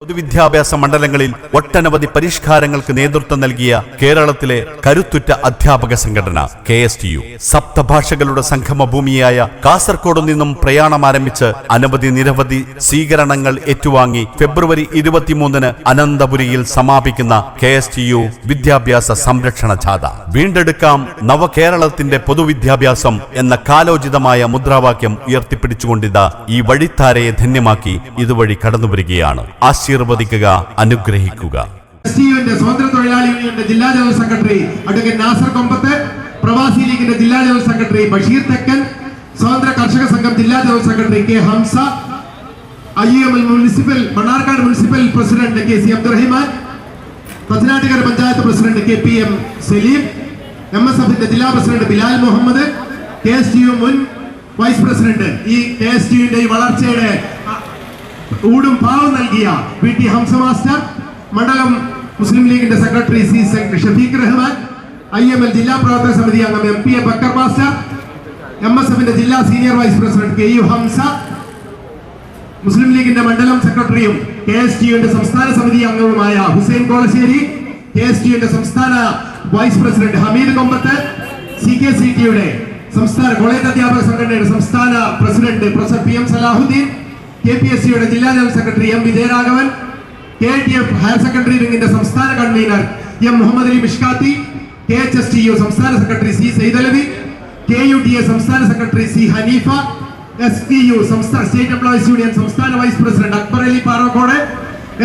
പൊതുവിദ്യാഭ്യാസ മണ്ഡലങ്ങളിൽ ഒട്ടനവധി പരിഷ്കാരങ്ങൾക്ക് നേതൃത്വം നൽകിയ കേരളത്തിലെ കരുത്തുറ്റ അധ്യാപക സംഘടന KSTU സപ്തഭാഷകളുടെ സംഗമഭൂമിയായ കാസർഗോഡ് നിന്നും പ്രയാണം ആരംഭിച്ച് നിരവധി സ്വീകരണങ്ങൾ ഏറ്റുവാങ്ങി ഫെബ്രുവരി 23-ന് അനന്തപുരിയിൽ സമാപിക്കുന്ന KSTU വിദ്യാഭ്യാസ സംരക്ഷണ ജാഥ വീണ്ടെടുക്കാം നവകേരളത്തിന്റെ പൊതുവിദ്യാഭ്യാസം എന്ന കാലോചിതമായ മുദ്രാവാക്യം ഉയർത്തിപ്പിടിച്ചുകൊണ്ടിത ഈ വഴിത്താരയെ ധന്യമാക്കി ഇതുവഴി കടന്നുവരികയാണ്. ആശീർവദിക്കുക, അനുഗ്രഹിക്കുക. സ്വതന്ത്ര തൊഴിലാളി യൂണിയന്റെ ജില്ലാ ജനറൽ സെക്രട്ടറി അഡ്വക്കേറ്റ് നാസർ കൊമ്പത്ത്, പ്രവാസി ലീഗിന്റെ ജില്ലാ ജനറൽ സെക്രട്ടറി ബഷീർ തെക്കൻ, സ്വതന്ത്ര കർഷക സംഘം ജില്ലാ general secretary K Hamza, IUML municipal Mannarkkad municipal president KC Abdurahiman, Pathanattukara panchayat president KPM Salim, MSFന്റെ ജില്ലാ പ്രസിഡന്റ് ബിലാൽ മുഹമ്മദ്, KSTU മുൻ വൈസ് പ്രസിഡന്റ് ഈ KSTUവിന്റെ ഈ വളർച്ചയുടെ ഊടും പാവം നൽകിയ VT ഹംസ മാസ്റ്റർ, മണ്ഡലം മുസ്ലിം ലീഗിന്റെ secretary C Shafeeq Rahman, IML ജില്ലാ പ്രവർത്തക സമിതി അംഗം MPA ബക്കർ മാസ്റ്റർ, MSFന്റെ ജില്ലാ senior vice president KU Hamza, Muslim ലീഗിന്റെ മണ്ഡലം സെക്രട്ടറിയും KSTUവിന്റെ സംസ്ഥാന സമിതി അംഗവുമായ ഹുസൈൻ കോളശ്ശേരി, KSTUവിന്റെ സംസ്ഥാന വൈസ് പ്രസിഡന്റ് ഹമീദ് കൊമ്പത്ത്, CKCTയുടെ സംസ്ഥാന കോളേജ് അധ്യാപക സംഘടനയുടെ സംസ്ഥാന പ്രസിഡന്റ് പ്രൊഫസർ PM സലാഹുദ്ദീൻ, KPSCയുടെ ജില്ലാ general secretary M Vijayaraghavan, KTF higher secondary വിംഗിന്റെ സംസ്ഥാന convener M Muhammad Ali Mishkathi, KHSTU സംസ്ഥാന സെക്രട്ടറി C സൈദലവി, KUTA സംസ്ഥാന സെക്രട്ടറി C ഹനീഫ, STU സംസ്ഥാന സ്റ്റേറ്റ് എംപ്ലോയീസ് യൂണിയൻ സംസ്ഥാന vice president Akbar Ali Parokkode,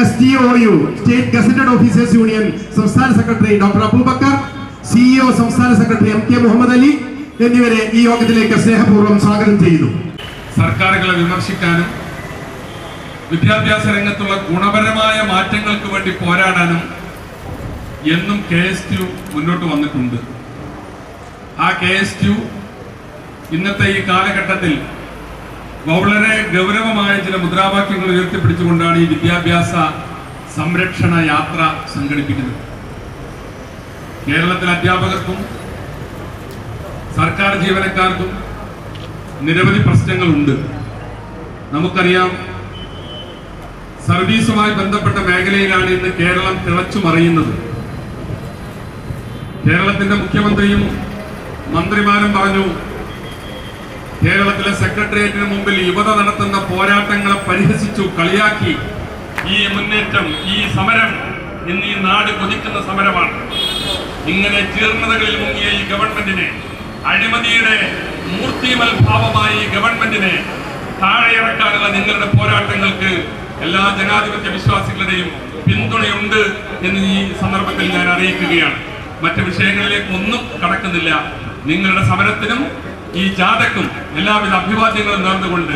STOU state gazetted officers union സംസ്ഥാന സെക്രട്ടറി ഡോക്ടർ അബൂബക്കർ, CEO സംസ്ഥാന സെക്രട്ടറി MK മുഹമ്മദ് അലി എന്നിവരെ ഈ യോഗത്തിലേക്ക് സ്നേഹപൂർവ്വം സ്വാഗതം ചെയ്യുന്നു. സർക്കാരുകളെ വിമർശിക്കാനും വിദ്യാഭ്യാസ രംഗത്തുള്ള ഗുണപരമായ മാറ്റങ്ങൾക്ക് വേണ്ടി പോരാടാനും എന്നും KSTU മുന്നോട്ട് വന്നിട്ടുണ്ട്. ആ KSTU ഇന്നത്തെ ഈ കാലഘട്ടത്തിൽ വളരെ ഗൗരവമായ ചില മുദ്രാവാക്യങ്ങൾ ഉയർത്തിപ്പിടിച്ചുകൊണ്ടാണ് ഈ വിദ്യാഭ്യാസ സംരക്ഷണ യാത്ര സംഘടിപ്പിക്കുന്നത്. കേരളത്തിലെ അധ്യാപകർക്കും സർക്കാർ ജീവനക്കാർക്കും നിരവധി പ്രശ്നങ്ങളുണ്ട്. നമുക്കറിയാം, സർവീസുമായി ബന്ധപ്പെട്ട മേഖലയിലാണ് ഇന്ന് കേരളം തിളച്ചു മറിയുന്നത്. കേരളത്തിന്റെ മുഖ്യമന്ത്രിയും മന്ത്രിമാരും പറഞ്ഞു, കേരളത്തിലെ സെക്രട്ടേറിയറ്റിന് മുമ്പിൽ യുവത നടത്തുന്ന പോരാട്ടങ്ങളെ പരിഹസിച്ചു, കളിയാക്കി. ഈ മുന്നേറ്റം, ഈ സമരം ഇന്ന് ഈ നാട് കൊതിക്കുന്ന സമരമാണ്. ഇങ്ങനെ ജീർണതകളിൽ മുങ്ങിയ ഈ ഗവൺമെന്റിനെ, അഴിമതിയുടെ മൂർത്തിമൽ ഭാവമായ ഈ ഗവൺമെന്റിനെ താഴെയിറക്കാനുള്ള നിങ്ങളുടെ പോരാട്ടങ്ങൾക്ക് എല്ലാ ജനാധിപത്യ വിശ്വാസികളുടെയും പിന്തുണയുണ്ട് എന്ന് ഈ സന്ദർഭത്തിൽ ഞാൻ അറിയിക്കുകയാണ്. മറ്റ് വിഷയങ്ങളിലേക്ക് ഒന്നും കടക്കുന്നില്ല. നിങ്ങളുടെ സമരത്തിനും ഈ ജാഥയ്ക്കും എല്ലാവിധ അഭിവാദ്യങ്ങളും നേർന്നുകൊണ്ട്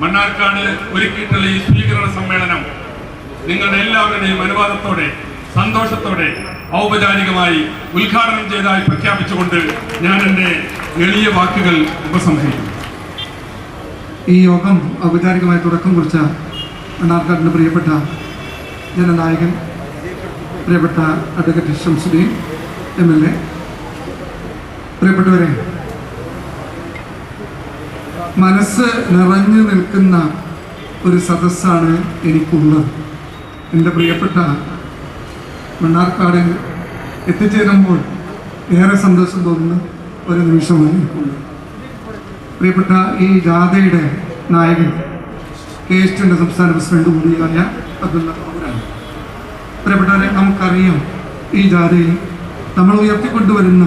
മണ്ണാർക്കാട് ഒരുക്കിയിട്ടുള്ള ഈ സ്വീകരണ സമ്മേളനം നിങ്ങളുടെ എല്ലാവരുടെയും അനുവാദത്തോടെ സന്തോഷത്തോടെ ഔപചാരികമായി ഉദ്ഘാടനം ചെയ്തതായി പ്രഖ്യാപിച്ചുകൊണ്ട് ഞാൻ എൻ്റെ എളിയ വാക്കുകൾ ഉപസംഹരിക്കുന്നു. ഈ യോഗം ഔപചാരികമായി തുടക്കം കുറിച്ച മണ്ണാർക്കാടിൻ്റെ പ്രിയപ്പെട്ട ജനനായകൻ, പ്രിയപ്പെട്ട അഡ്വക്കേറ്റ് ഷംസുദ്ദീൻ MLA, പ്രിയപ്പെട്ടവരെ, മനസ്സ് നിറഞ്ഞു നിൽക്കുന്ന ഒരു സദസ്സാണ് എനിക്കുള്ളത്. എൻ്റെ പ്രിയപ്പെട്ട മണ്ണാർക്കാട് എത്തിച്ചേരുമ്പോൾ ഏറെ സന്തോഷം തോന്നുന്ന ഒരു നിമിഷമാണ് എനിക്കുള്ളത്. പ്രിയപ്പെട്ട ഈ ജാഥയുടെ നായകൻ KSTUവിൻ്റെ സംസ്ഥാന പ്രസിഡന്റ് കൂടിയായ അബ്ദുള്ള ഖാദറാണ്. പ്രിയപ്പെട്ടവരെ, നമുക്കറിയാം, ഈ ജാഥയിൽ നമ്മൾ ഉയർത്തിക്കൊണ്ടുവരുന്ന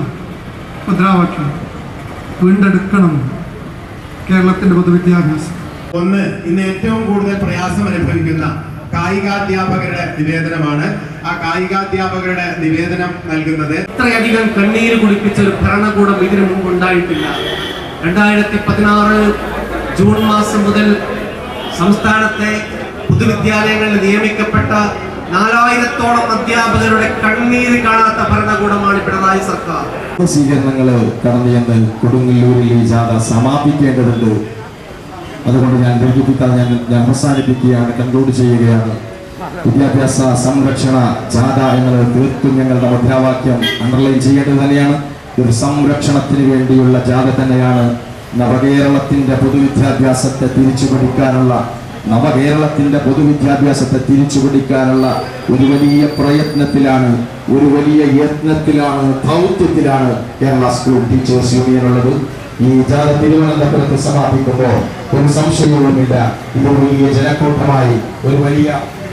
മുദ്രാവാക്യം വീണ്ടെടുക്കണം കേരളത്തിന്റെ പൊതുവിദ്യാഭ്യാസം. ഒന്ന്, ഇന്ന് ഏറ്റവും കൂടുതൽ പ്രയാസം അനുഭവിക്കുന്ന കായികാധ്യാപകരുടെ നിവേദനമാണ്. ആ കായികാധ്യാപകരുടെ നിവേദനം നൽകുന്നത് ഇത്രയധികം കണ്ണീര് കുടിപ്പിച്ച ഒരു ഭരണകൂടം ഇതിനു മുമ്പ് ഉണ്ടായിട്ടില്ല. 2016 ജൂൺ മാസം മുതൽ സംസ്ഥാനത്തെ പൊതുവിദ്യാലയങ്ങളിൽ നിയമിക്കപ്പെട്ട 4000-ഓളം അധ്യാപകരുടെ കണ്ണീര് കാണാത്ത ഭരണകൂടമാണ് പിണറായി സർക്കാർ. സ്വീകരണങ്ങള് കടന്നു ചെന്ന് കൊടുങ്ങല്ലൂരിൽ ഈ ജാഥ സമാപിക്കേണ്ടതുണ്ട്. അതുകൊണ്ട് ഞാൻ ദീർഘിപ്പിക്കാതെ ഞാൻ അവസാനിപ്പിക്കുകയാണ്, കൺക്ലൂഡ് ചെയ്യുകയാണ്. വിദ്യാഭ്യാസ സംരക്ഷണ ജാഥ എന്നത് തീർത്തും ഞങ്ങളുടെ മുദ്രാവാക്യം അണ്ടർലൈൻ ചെയ്യേണ്ടത് തന്നെയാണ്. ഒരു സംരക്ഷണത്തിന് വേണ്ടിയുള്ള ജാഥ തന്നെയാണ്. നവകേരളത്തിന്റെ പൊതുവിദ്യാഭ്യാസത്തെ തിരിച്ചു പിടിക്കാനുള്ള നവകേരളത്തിന്റെ പൊതുവിദ്യാഭ്യാസത്തെ തിരിച്ചുപിടിക്കാനുള്ള ഒരു വലിയ പ്രയത്നത്തിലാണ്, ഒരു വലിയ യത്നത്തിലാണ്, ദൗത്യത്തിലാണ് കേരള സ്കൂൾ ടീച്ചേഴ്സ് യൂണിയൻ ഉള്ളത്. ഈ ജാഥ തിരുവനന്തപുരത്ത് സമാപിക്കുമ്പോൾ ഒരു സംശയവുമില്ല, ഇത് വലിയ ജനക്കൂട്ടമായി, ഒരു വലിയ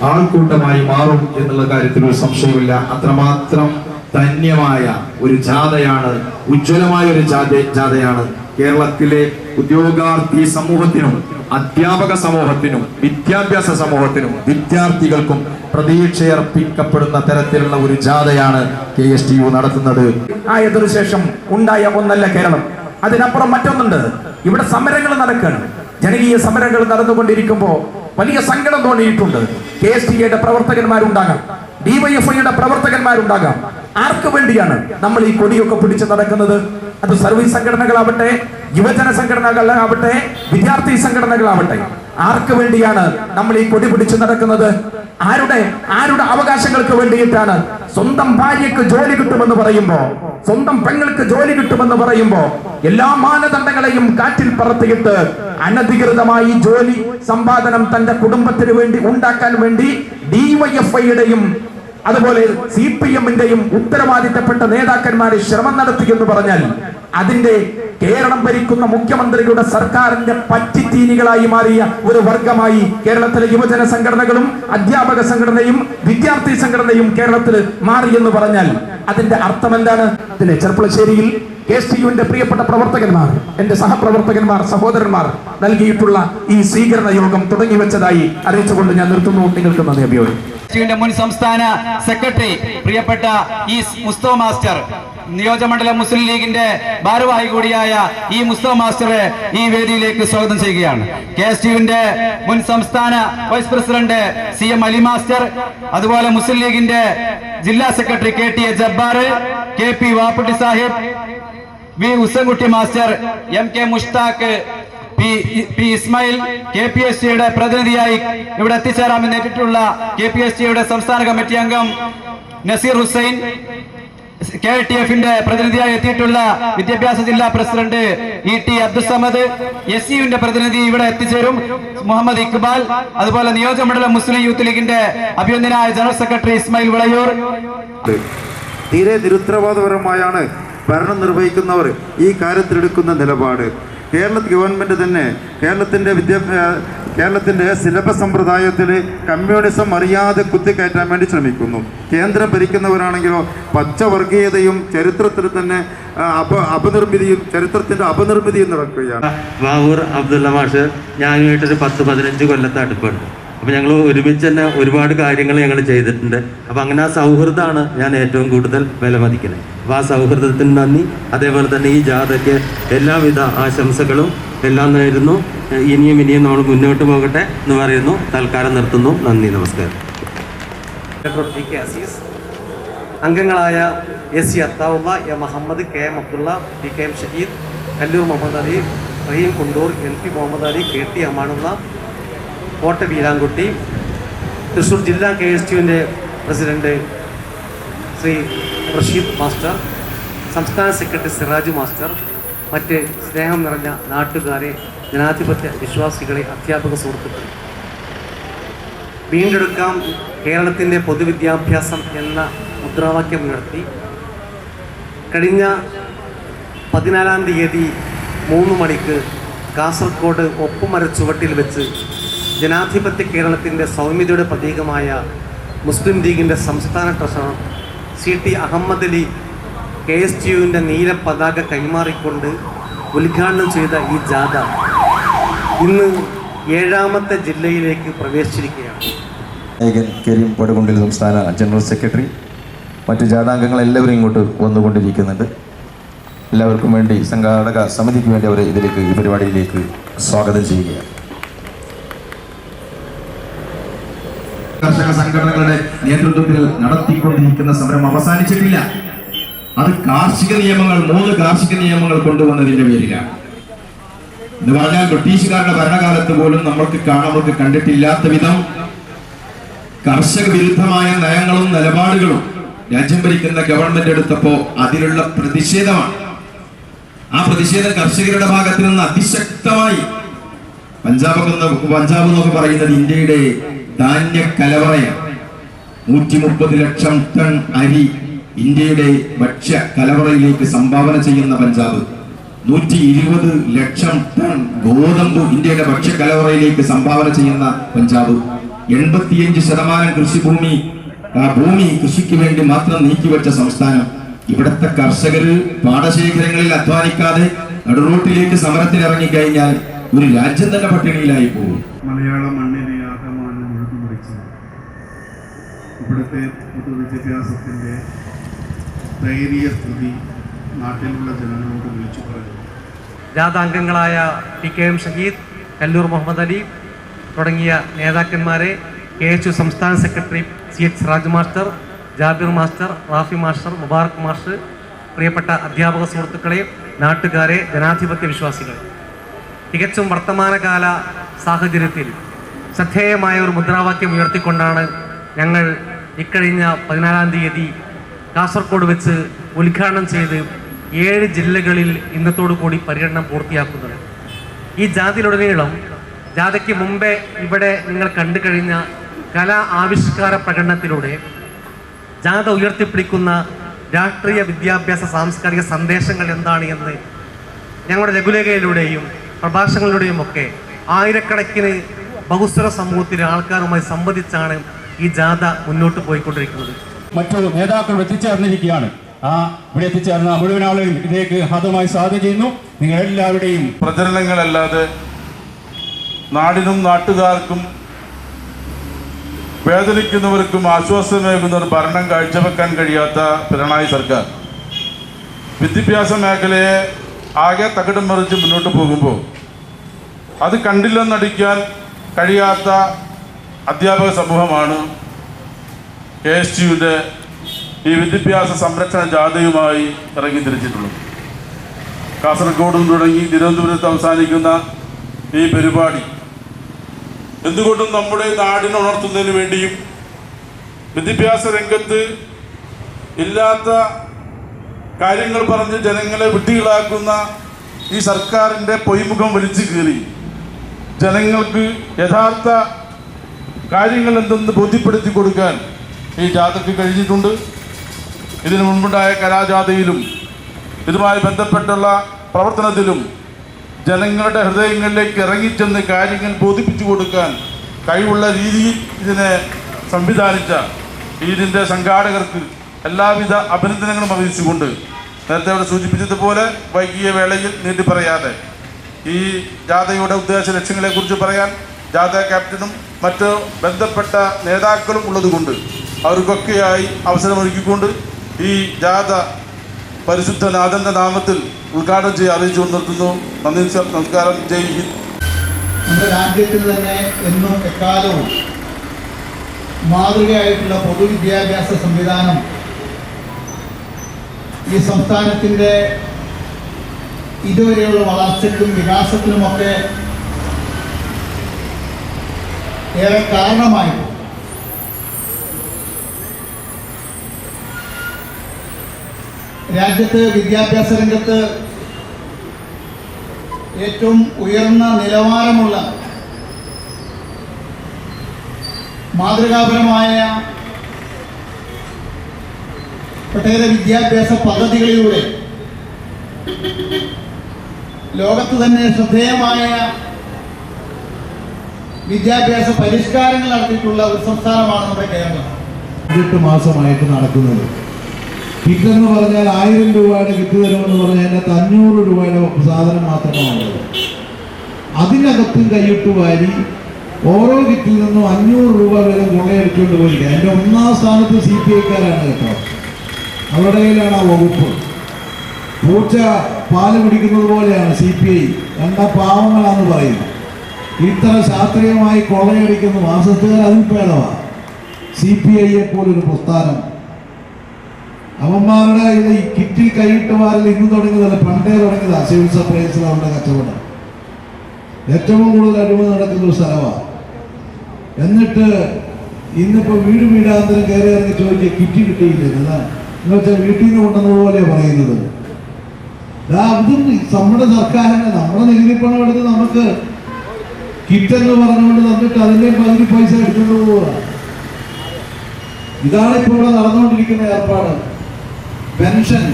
ആൾക്കൂട്ടമായി മാറും എന്നുള്ള കാര്യത്തിൽ ഒരു സംശയമില്ല. അത്രമാത്രം ധന്യമായ ഒരു ജാഥയാണ്, ഉജ്ജ്വലമായ ഒരു ജാഥയാണ്. കേരളത്തിലെ ഉദ്യോഗാർത്ഥി സമൂഹത്തിനും അധ്യാപക സമൂഹത്തിനും വിദ്യാഭ്യാസ സമൂഹത്തിനും വിദ്യാർത്ഥികൾക്കും പ്രതീക്ഷയർപ്പിക്കപ്പെടുന്ന തരത്തിലുള്ള ഒരു ജാഥയാണ് KSTU നടത്തുന്നത്. ആയതിനു ശേഷം ഉണ്ടായ ഒന്നല്ല കേരളം, അതിനപ്പുറം മറ്റൊന്നുണ്ട്. ഇവിടെ സമരങ്ങൾ നടക്കുകയാണ്, ജനകീയ സമരങ്ങൾ നടന്നുകൊണ്ടിരിക്കുമ്പോൾ വലിയ സങ്കടം തോന്നിയിട്ടുണ്ട്. KSTUയുടെ പ്രവർത്തകന്മാരുണ്ടാകാം, DYFIയുടെ പ്രവർത്തകന്മാരുണ്ടാകാം. ആർക്ക് വേണ്ടിയാണ് നമ്മൾ ഈ കൊടിയൊക്കെ പിടിച്ച് നടക്കുന്നത്? അത് സർവീസ് സംഘടനകളാവട്ടെ, യുവജന സംഘടനകളാവട്ടെ, വിദ്യാർത്ഥി സംഘടനകളാവട്ടെ, ആർക്ക് വേണ്ടിയാണ് നമ്മൾ ഈ കൊടി പിടിച്ച് നടക്കുന്നത്? ആരുടെ അവകാശങ്ങൾക്ക് വേണ്ടിയിട്ടാണ്? സ്വന്തം ഭാര്യയ്ക്ക് ജോലി കിട്ടുമെന്ന് പറയുമ്പോ, സ്വന്തം പെങ്ങൾക്ക് ജോലി കിട്ടുമെന്ന് പറയുമ്പോ എല്ലാ മാനദണ്ഡങ്ങളെയും കാറ്റിൽ പറത്തിയിട്ട് അനധികൃതമായി ജോലി സമ്പാദനം തന്റെ കുടുംബത്തിന് വേണ്ടി ഉണ്ടാക്കാൻ വേണ്ടി DYFIയുടെയും അതുപോലെ CPMന്റെയും ഉത്തരവാദിത്തപ്പെട്ട നേതാക്കന്മാരെ ശ്രമം നടത്തി എന്ന് പറഞ്ഞാൽ അതിന്റെ കേരളം ഭരിക്കുന്ന മുഖ്യമന്ത്രിയുടെ സർക്കാരിന്റെ പറ്റിത്തീനികളായി മാറിയ ഒരു വർഗമായി കേരളത്തിലെ യുവജന സംഘടനകളും അധ്യാപക സംഘടനയും വിദ്യാർത്ഥി സംഘടനയും കേരളത്തിൽ മാറി എന്ന് പറഞ്ഞാൽ അതിന്റെ അർത്ഥം എന്താണ്? അതിലെ ചെർപ്പളശ്ശേരിയിൽ KSTUവിന്റെ പ്രിയപ്പെട്ട പ്രവർത്തകന്മാർ, എന്റെ സഹപ്രവർത്തകന്മാർ, സഹോദരന്മാർ നൽകിയിട്ടുള്ള ഈ സ്വീകരണ യോഗം തുടങ്ങി വെച്ചതായി അറിയിച്ചുകൊണ്ട് ഞാൻ നിർത്തുന്നു. നിങ്ങൾക്ക് നന്ദി അഭിയോജിക്കുന്നു. KSTUവിന്റെ മുൻ സംസ്ഥാന സെക്രട്ടറി പ്രിയപ്പെട്ട ഈ മുസ്തഫ മാസ്റ്റർ, നിയോജകമണ്ഡലം മുസ്ലിം ലീഗിന്റെ ഭാരവാഹി കൂടിയായ ഈ മുസ്തഫ മാസ്റ്ററെ ഈ വേദിയിലേക്ക് സ്വാഗതം ചെയ്യുകയാണ്. KSTUവിന്റെ മുൻ സംസ്ഥാന vice president CM Ali master, അതുപോലെ മുസ്ലിം ലീഗിന്റെ ജില്ലാ secretary KTA Jabbar, KP Vapputty Sahib, V Ussankutty master, MK Mushtaq, P Ismail, KPSTയുടെ പ്രതിനിധിയായി ഇവിടെ എത്തിച്ചേരാമെന്ന് ഏറ്റിട്ടുള്ള KPSTയുടെ സംസ്ഥാന കമ്മിറ്റി അംഗം നസീർ ഹുസൈൻ, KTFന്റെ പ്രതിനിധിയായി എത്തിയിട്ടുള്ള വിദ്യാഭ്യാസ ജില്ലാ പ്രസിഡന്റ് ET അബ്ദുസമദ്, SUവിന്റെ പ്രതിനിധി ഇവിടെ എത്തിച്ചേരും മുഹമ്മദ് ഇക്ബാൽ, അതുപോലെ നിയോജകമണ്ഡലം മുസ്ലിം യൂത്ത് ലീഗിന്റെ അഭിനന്ദനായ ജനറൽ സെക്രട്ടറി ഇസ്മായിൽ വിളയൂർ. തീരെ നിരുത്തരവാദപരമായാണ് ഭരണം നിർവഹിക്കുന്നവർ ഈ കാര്യത്തിലെടുക്കുന്ന നിലപാട്. കേരള ഗവൺമെൻറ് തന്നെ കേരളത്തിൻ്റെ സിലബസ് സമ്പ്രദായത്തിൽ കമ്മ്യൂണിസം അറിയാതെ കുത്തിക്കയറ്റാൻ വേണ്ടി ശ്രമിക്കുന്നു. കേന്ദ്രം ഭരിക്കുന്നവരാണെങ്കിലോ പച്ചവർഗീയതയും ചരിത്രത്തിൽ തന്നെ ചരിത്രത്തിൻ്റെ അപനിർമ്മിതിയും നടക്കുകയാണ്. വാവൂർ അബ്ദുള്ള മാഷ് ഞാനുമായിട്ടൊരു 10-15 കൊല്ലത്തെ അടുപ്പുണ്ട്. അപ്പോൾ ഞങ്ങൾ ഒരുമിച്ച് തന്നെ ഒരുപാട് കാര്യങ്ങൾ ഞങ്ങൾ ചെയ്തിട്ടുണ്ട്. അപ്പോൾ അങ്ങനെ ആ സൗഹൃദമാണ് ഞാൻ ഏറ്റവും കൂടുതൽ വിലമതിക്കുന്നത്. അപ്പോൾ ആ സൗഹൃദത്തിന് നന്ദി. അതേപോലെ തന്നെ ഈ ജാഥയ്ക്ക് എല്ലാവിധ ആശംസകളും എല്ലാം നേരുന്നു. ഇനിയും നമ്മൾ മുന്നോട്ട് പോകട്ടെ എന്ന് പറയുന്നു. തൽക്കാലം നിർത്തുന്നു. നന്ദി, നമസ്കാരം. അംഗങ്ങളായ SC Athaulla, A Muhammad, KM Abdulla, PKM Shaheed, Kallur Muhammad Ali, Rahim Kundoor, LP Muhammad Ali, KT Amanulla, Kotta Veerankutty, Thrissur ജില്ലാ KSTUവിൻ്റെ പ്രസിഡന്റ് ശ്രീ റഷീദ് മാസ്റ്റർ, സംസ്ഥാന സെക്രട്ടറി സിറാജ് മാസ്റ്റർ, മറ്റ് സ്നേഹം നിറഞ്ഞ നാട്ടുകാരെ, ജനാധിപത്യ വിശ്വാസികളെ, അധ്യാപക സുഹൃത്തുക്കൾ, വീണ്ടെടുക്കാം കേരളത്തിൻ്റെ പൊതുവിദ്യാഭ്യാസം എന്ന മുദ്രാവാക്യം ഉയർത്തി കഴിഞ്ഞ 14-ാം തീയതി 3 മണിക്ക് കാസർഗോഡ് ഒപ്പുമര ചുവട്ടിൽ വെച്ച് ജനാധിപത്യ കേരളത്തിൻ്റെ സൗമ്യതയുടെ പ്രതീകമായ മുസ്ലിം ലീഗിൻ്റെ സംസ്ഥാന ട്രഷറർ CT അഹമ്മദ് അലി KSTUവിൻ്റെ നീല പതാക കൈമാറിക്കൊണ്ട് ഉദ്ഘാടനം ചെയ്ത ഈ ജാഥ ഇന്ന് 7ാമത്തെ ജില്ലയിലേക്ക് പ്രവേശിച്ചിരിക്കുകയാണ്. കരീം പടുകൊണ്ടിൽ സംസ്ഥാന ജനറൽ സെക്രട്ടറി, മറ്റു ജാഥാംഗങ്ങൾ എല്ലാവരും ഇങ്ങോട്ട് വന്നുകൊണ്ടിരിക്കുന്നുണ്ട്. എല്ലാവർക്കും വേണ്ടി സംഘാടക സമിതിക്ക് വേണ്ടി അവരെ ഈ പരിപാടിയിലേക്ക് സ്വാഗതം ചെയ്യുകയാണ്. കർഷക സംഘടനകളുടെ നേതൃത്വത്തിൽ നടത്തിക്കൊണ്ടിരിക്കുന്ന സമരം അവസാനിച്ചിട്ടില്ല. അത് കാർഷിക നിയമങ്ങൾ 3 കാർഷിക നിയമങ്ങൾ കൊണ്ടുവന്നതിന്റെ പേരിലാണ്. എന്ന് പറഞ്ഞാൽ ബ്രിട്ടീഷുകാരുടെ ഭരണകാലത്ത് പോലും നമ്മൾക്ക് കണ്ടിട്ടില്ലാത്ത വിധം കർഷക വിരുദ്ധമായ നയങ്ങളും നിലപാടുകളും രാജ്യം ഭരിക്കുന്ന ഗവൺമെന്റ് എടുത്തപ്പോ അതിലുള്ള പ്രതിഷേധമാണ്. ആ പ്രതിഷേധം കർഷകരുടെ ഭാഗത്ത് നിന്ന് അതിശക്തമായി പഞ്ചാബ് എന്നൊക്കെ പറയുന്നത് ഇന്ത്യയുടെ ധാന്യ കലവറയാണ്. 130 ലക്ഷം ടൺ അരി ഇന്ത്യയുടെ ഭക്ഷ്യ കലവറയിലേക്ക് സംഭാവന ചെയ്യുന്ന പഞ്ചാബ്, 120 ലക്ഷം ടൺ ഗോതമ്പ് ഇന്ത്യയുടെ ഭക്ഷ്യ കലവറയിലേക്ക് സംഭാവന ചെയ്യുന്ന പഞ്ചാബ്, 85% കൃഷിഭൂമി കൃഷിക്ക് വേണ്ടി മാത്രം നീക്കിവെച്ച സംസ്ഥാനം. ഇവിടുത്തെ കർഷകര് പാടശേഖരങ്ങളിൽ അധ്വാനിക്കാതെ നടുറോട്ടിലേക്ക് സമരത്തിൽ ഇറങ്ങിക്കഴിഞ്ഞാൽ ഒരു രാജ്യം തന്നെ പട്ടിണിയിലായി പോകും. മലയാള മണ്ണിനെ ആകമാനം ഒഴുകുമുറിച്ച് ഇവിടുത്തെ പൊതുവിദ്യാഭ്യാസത്തിൻ്റെ ദയനീയ സ്ഥിതി നാട്ടിലുള്ള ജനങ്ങളോട് വിളിച്ചു പറഞ്ഞു. ജാഥാംഗങ്ങളായ PKM ഷഹീദ്, കല്ലൂർ മുഹമ്മദ് അലി തുടങ്ങിയ നേതാക്കന്മാരെ, KSU സംസ്ഥാന secretary CH Siraj master, Jabir master, Rafi master, Mubarak master, പ്രിയപ്പെട്ട അധ്യാപക സുഹൃത്തുക്കളെ, നാട്ടുകാരെ, ജനാധിപത്യ വിശ്വാസികളെ, തികച്ചും വർത്തമാനകാല സാഹചര്യത്തിൽ ശ്രദ്ധേയമായ ഒരു മുദ്രാവാക്യം ഉയർത്തിക്കൊണ്ടാണ് ഞങ്ങൾ ഇക്കഴിഞ്ഞ 14-ാം തീയതി കാസർഗോഡ് വെച്ച് ഉദ്ഘാടനം ചെയ്ത് 7 ജില്ലകളിൽ ഇന്നത്തോടു കൂടി പര്യടനം പൂർത്തിയാക്കുന്നത്. ഈ ജാഥയിലുടനീളം ജാഥയ്ക്ക് മുമ്പേ ഇവിടെ നിങ്ങൾ കണ്ടു കഴിഞ്ഞ കലാ ആവിഷ്കാര പ്രകടനത്തിലൂടെ ജാഥ ഉയർത്തിപ്പിടിക്കുന്ന രാഷ്ട്രീയ വിദ്യാഭ്യാസ സാംസ്കാരിക സന്ദേശങ്ങൾ എന്താണ് എന്ന് ഞങ്ങളുടെ ലഘുലേഖയിലൂടെയും പ്രഭാഷണങ്ങളിലൂടെയും ഒക്കെ ആയിരക്കണക്കിന് ബഹുസ്വര സമൂഹത്തിലെ ആൾക്കാരുമായി സംവദിച്ചാണ് ഈ ജാഥ മുന്നോട്ട് പോയിക്കൊണ്ടിരിക്കുന്നത്. മറ്റു നേതാക്കൾ എത്തിച്ചേർന്നിരിക്കുകയാണ്. ഇവിടെ എത്തിച്ചേർന്ന മുഴുവൻ ആളുകളും ഇതിലേക്ക് ഹാർദമായി സ്വാഗതം ചെയ്യുന്നു. നിങ്ങൾ എല്ലാവരുടെയും പ്രചരണങ്ങളല്ലാതെ നാടിനും നാട്ടുകാർക്കും വേദനിക്കുന്നവർക്കും ആശ്വാസമേകുന്ന ഒരു ഭരണം കാഴ്ചവെക്കാൻ കഴിയാത്ത പിണറായി സർക്കാർ വിദ്യാഭ്യാസ മേഖലയെ ആകെ തകിടം മറിച്ച് മുന്നോട്ട് പോകുമ്പോൾ അത് കണ്ടില്ലെന്നടിക്കാൻ കഴിയാത്ത അധ്യാപക സമൂഹമാണ് KSUവിൻ്റെ ഈ വിദ്യാഭ്യാസ സംരക്ഷണ ജാഥയുമായി ഇറങ്ങി തിരിച്ചിട്ടുള്ളത്. കാസർഗോഡ് തുടങ്ങി തിരുവനന്തപുരത്ത് അവസാനിക്കുന്ന ഈ പരിപാടി എന്തുകൊണ്ടും നമ്മുടെ നാടിനെ ഉണർത്തുന്നതിന് വേണ്ടിയും വിദ്യാഭ്യാസ രംഗത്ത് ഇല്ലാത്ത കാര്യങ്ങൾ പറഞ്ഞ് ജനങ്ങളെ വിഡ്ഢികളാക്കുന്ന ഈ സർക്കാരിൻ്റെ പൊയ്മുഖം വലിച്ചു കീറി ജനങ്ങൾക്ക് യഥാർത്ഥ കാര്യങ്ങൾ എന്തെന്ന് ബോധ്യപ്പെടുത്തി കൊടുക്കാൻ ഈ ജാഥയ്ക്ക് കഴിഞ്ഞിട്ടുണ്ട്. ഇതിനു മുൻപുണ്ടായ കലാജാഥയിലും ഇതുമായി ബന്ധപ്പെട്ടുള്ള പ്രവർത്തനത്തിലും ജനങ്ങളുടെ ഹൃദയങ്ങളിലേക്ക് ഇറങ്ങിച്ചെന്ന് കാര്യങ്ങൾ ബോധിപ്പിച്ചു കൊടുക്കാൻ കഴിവുള്ള രീതിയിൽ ഇതിനെ സംവിധാനിച്ച ഇതിൻ്റെ സംഘാടകർക്ക് എല്ലാവിധ അഭിനന്ദനങ്ങളും അറിയിച്ചുകൊണ്ട് നേരത്തെ അവിടെ സൂചിപ്പിച്ചതുപോലെ വൈകിയ വേളയിൽ നീട്ടി പറയാതെ ഈ ജാഥയുടെ ഉദ്ദേശ ലക്ഷ്യങ്ങളെക്കുറിച്ച് പറയാൻ ജാഥ ക്യാപ്റ്റനും മറ്റ് ബന്ധപ്പെട്ട നേതാക്കളും ഉള്ളതുകൊണ്ട് അവർക്കൊക്കെയായി അവസരമൊരുക്കിക്കൊണ്ട് ഈ ജാഥ പരിശുദ്ധനാഥൻ്റെ നാമത്തിൽ ഉദ്ഘാടനം ചെയ്ത് അറിയിച്ചുകൊണ്ട് നിർത്തുന്നു. നന്ദി, നമസ്കാരം, ജയ് ഹിന്ദ്. നമ്മുടെ രാജ്യത്തിന് തന്നെ എന്നും എക്കാലവും മാതൃകയായിട്ടുള്ള പൊതുവിദ്യാഭ്യാസ സംവിധാനം ഈ സംസ്ഥാനത്തിൻ്റെ ഇതുവരെയുള്ള വളർച്ചയ്ക്കും വികാസത്തിനുമൊക്കെ ഏറെ കാരണമായി. രാജ്യത്ത് വിദ്യാഭ്യാസ രംഗത്ത് ഏറ്റവും ഉയർന്ന നിലവാരമുള്ള മാതൃകാപരമായ ഒട്ടേറെ വിദ്യാഭ്യാസ പദ്ധതികളിലൂടെ ലോകത്ത് തന്നെ ശ്രദ്ധേയമായ വിദ്യാഭ്യാസ പരിഷ്കാരങ്ങൾ നടത്തിയിട്ടുള്ള ഒരു സംസ്ഥാനമാണ് നമ്മുടെ കേരളം. 8 മാസമായിട്ട് നടക്കുന്നത്. കിറ്റ് എന്ന് പറഞ്ഞാൽ 1000 രൂപയുടെ കിറ്റ് തരുമെന്ന് പറഞ്ഞാൽ അതിനകത്ത് 500 രൂപയുടെ സാധനം മാത്രമാണുള്ളത്. അതിനകത്തും കൈയിട്ട് വാരി ഓരോ കിറ്റിൽ നിന്നും 500 രൂപ വരെ കൊള്ളയടിച്ചുകൊണ്ട് പോയിരിക്കുക. അതിൻ്റെ 1-ാം സ്ഥാനത്ത് CPI-ക്കാരാണ് കേട്ടോ. അവരുടെ കയ്യിലാണ് ആ വകുപ്പ്. പൂച്ച പാല് പിടിക്കുന്നത് പോലെയാണ് CPI. കണ്ട പാവങ്ങളാന്ന് പറയുന്നത്. ഇത്ര ശാസ്ത്രീയമായി കൊള്ളയടിക്കുന്ന മാസത്തുകാർ അതിൽ ഭേദമാണ്. CPI-യെ പോലൊരു പ്രസ്ഥാനം. അവന്മാരുടെ ഈ കിറ്റിൽ കൈയിട്ട് വാരിൽ ഇന്ന് തുടങ്ങിയതല്ല, പണ്ടേ തുടങ്ങിയതാണ്. സിവിൽ സപ്ലൈസിൽ അവരുടെ കച്ചവടം ഏറ്റവും കൂടുതൽ അഴിമതി നടക്കുന്ന ഒരു സ്ഥലമാണ്. എന്നിട്ട് ഇന്നിപ്പോൾ വീടാന്തരം കയറി ഇറങ്ങി ചോദിക്കുക കിറ്റ് കിട്ടിയില്ല എന്ന് വെച്ചാൽ വീട്ടിൽ നിന്ന് കൊണ്ടുവന്നതുപോലെ പറയുന്നത്. ഇതും നമ്മുടെ സർക്കാരിന് നമ്മുടെ നികുതിപ്പണം എടുത്ത് നമുക്ക് കിറ്റെന്ന് പറഞ്ഞുകൊണ്ട് തന്നിട്ട് അതിന്റെ പകുതി പൈസ എടുത്തുകൊണ്ട് പോവുക. ഇതാണ് ഇപ്പോൾ ഇവിടെ നടന്നുകൊണ്ടിരിക്കുന്ന ഏർപ്പാട്. പെൻഷൻ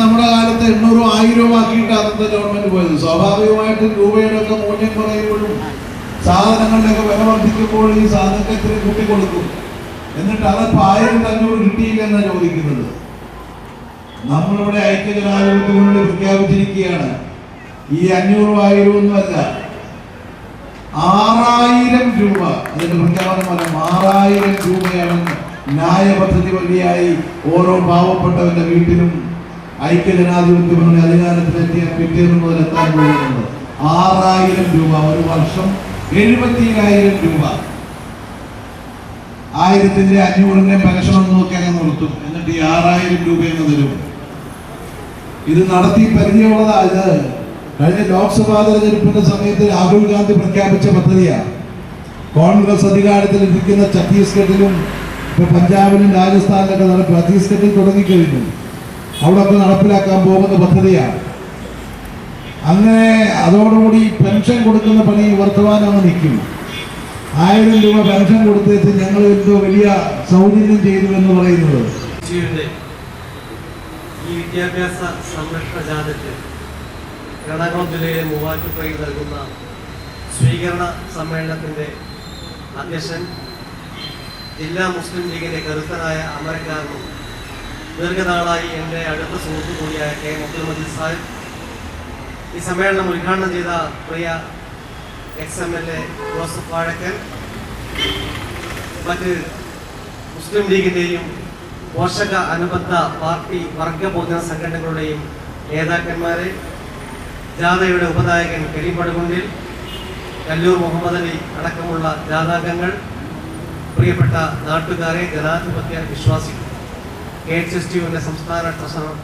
നമ്മുടെ കാലത്ത് 800 1000 ആക്കിയിട്ട് അന്നത്തെ ഗവൺമെന്റ് പോയത്. സ്വാഭാവികമായിട്ടും രൂപയുടെ ഒക്കെ മൂല്യം കുറയുമ്പോഴും സാധനങ്ങളുടെയൊക്കെ വില വർദ്ധിക്കുമ്പോൾ ഈ സാധനങ്ങൾക്ക് എത്രയും കൂട്ടിക്കൊടുക്കും. എന്നിട്ട് അതപ്പോൾ 1500 കിട്ടിയില്ല എന്നാണ് ചോദിക്കുന്നത്. നമ്മളിവിടെ ഐക്യജനാധിപത്യത്തിനുള്ളിൽ പ്രഖ്യാപിച്ചിരിക്കുകയാണ്, ഈ 500 1000 ഒന്നുമല്ല, 6000 രൂപ. അതിന്റെ പ്രഖ്യാപനമല്ല, 6000 രൂപയാണ് ന്യായ പദ്ധതി വഴിയായി ഓരോ പാവപ്പെട്ടവന്റെ വീട്ടിലും ഐക്യജനാധിപത്യങ്ങളുടെ അധികാരത്തിലെത്തിയ പിറ്റേന്ന് മുതൽ എത്താൻ പോകുന്നത്. 6000 രൂപ ഒരു വർഷം, 70000 രൂപ. 1500 പെൻഷൻ ഒന്ന് നോക്കി അങ്ങനെ നിർത്തും. എന്നിട്ട് ഈ 6000 രൂപയെന്ന് തരും. ഇത് നടത്തി പരിചയമുള്ളതാ. ഇത് കഴിഞ്ഞ ലോക്സഭാ തെരഞ്ഞെടുപ്പിന്റെ സമയത്ത് രാഹുൽ ഗാന്ധി പ്രഖ്യാപിച്ച പദ്ധതിയാണ്. കോൺഗ്രസ് അധികാരത്തിൽ ഇരിക്കുന്ന ഛത്തീസ്ഗഡിലും ഇപ്പൊ പഞ്ചാബിലും രാജസ്ഥാനിലൊക്കെ ഛത്തീസ്ഗഡിൽ തുടങ്ങിക്കഴിഞ്ഞു. അവിടെയൊക്കെ നടപ്പിലാക്കാൻ പോകുന്ന പദ്ധതിയാണ്. അങ്ങനെ അതോടുകൂടി പെൻഷൻ കൊടുക്കുന്ന പണി വർത്തമാനം നിൽക്കും. 1000 രൂപ പെൻഷൻ കൊടുത്തേച്ച് ഞങ്ങൾ എന്തോ വലിയ സൗജന്യം ചെയ്തു എന്ന് പറയുന്നത്. ഈ വിദ്യാഭ്യാസ സംരക്ഷണ ജാഥയ്ക്ക് എറണാകുളം ജില്ലയിലെ മൂവാറ്റുപുഴയിൽ നൽകുന്ന സ്വീകരണ സമ്മേളനത്തിൻ്റെ അധ്യക്ഷൻ ജില്ലാ മുസ്ലിം ലീഗിൻ്റെ കരുത്തനായ അമരക്കാരനും ദീർഘനാളായി എൻ്റെ അടുത്ത സുഹൃത്തു കൂടിയായ കെ അബ്ദുൽ മജീദ് സാഹിബ്, ഈ സമ്മേളനം ഉദ്ഘാടനം ചെയ്ത പ്രിയ XMLA ജോസഫ് വാഴക്കൻ, മറ്റ് മുസ്ലിം ലീഗിൻ്റെയും പോഷക അനുബന്ധ പാർട്ടി വർഗ പൊതുജന സംഘടനകളുടെയും നേതാക്കന്മാരെ, ജാഥയുടെ ഉപനായകൻ കരീം പടുകുണ്ടിൽ, കല്ലൂർ മുഹമ്മദ് അലി അടക്കമുള്ള ജാഥാംഗങ്ങൾ, പ്രിയപ്പെട്ട നാട്ടുകാരെ, ജനാധിപത്യ വിശ്വാസികൾ, KHSTUവിൻ്റെ സംസ്ഥാന ട്രഷറർ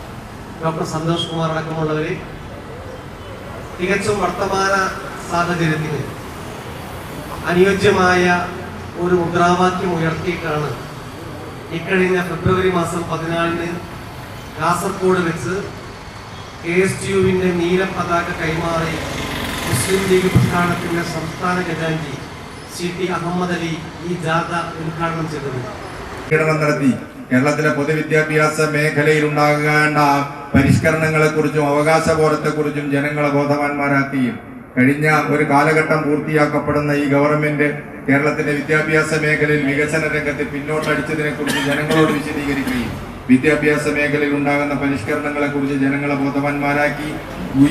ഡോക്ടർ സന്തോഷ് കുമാർ അടക്കമുള്ളവരെ, തികച്ചും വർത്തമാന സാഹചര്യത്തിന് അനുയോജ്യമായ ഒരു മുദ്രാവാക്യം ഉയർത്തിയിട്ടാണ് ഇക്കഴിഞ്ഞ ഫെബ്രുവരി മാസം 14 കാസർഗോഡ് വെച്ച് KSTUവിൻ്റെ നീല പതാക കൈമാറി മുസ്ലിം ലീഗ് പ്രസ്ഥാനത്തിൻ്റെ സംസ്ഥാന ഖജാൻജി CT അഹമ്മദ് അലി ഈ ജാഥ ഉദ്ഘാടനം ചെയ്തത്. നടത്തി കേരളത്തിലെ പൊതുവിദ്യാഭ്യാസ മേഖലയിൽ ഉണ്ടാകേണ്ട പരിഷ്കരണങ്ങളെക്കുറിച്ചും അവകാശബോധത്തെക്കുറിച്ചും ജനങ്ങളെ ബോധവാന്മാരാക്കുകയും കഴിഞ്ഞ ഒരു കാലഘട്ടം പൂർത്തിയാക്കപ്പെടുന്ന ഈ ഗവൺമെന്റ് കേരളത്തിന്റെ വിദ്യാഭ്യാസ മേഖലയിൽ വികസന രംഗത്ത് പിന്നോട്ടടിച്ചതിനെ കുറിച്ച് ജനങ്ങളോട് വിശദീകരിക്കുകയും വിദ്യാഭ്യാസ മേഖലയിൽ ഉണ്ടാകുന്ന പരിഷ്കരണങ്ങളെ കുറിച്ച് ജനങ്ങളെ ബോധവാന്മാരാക്കി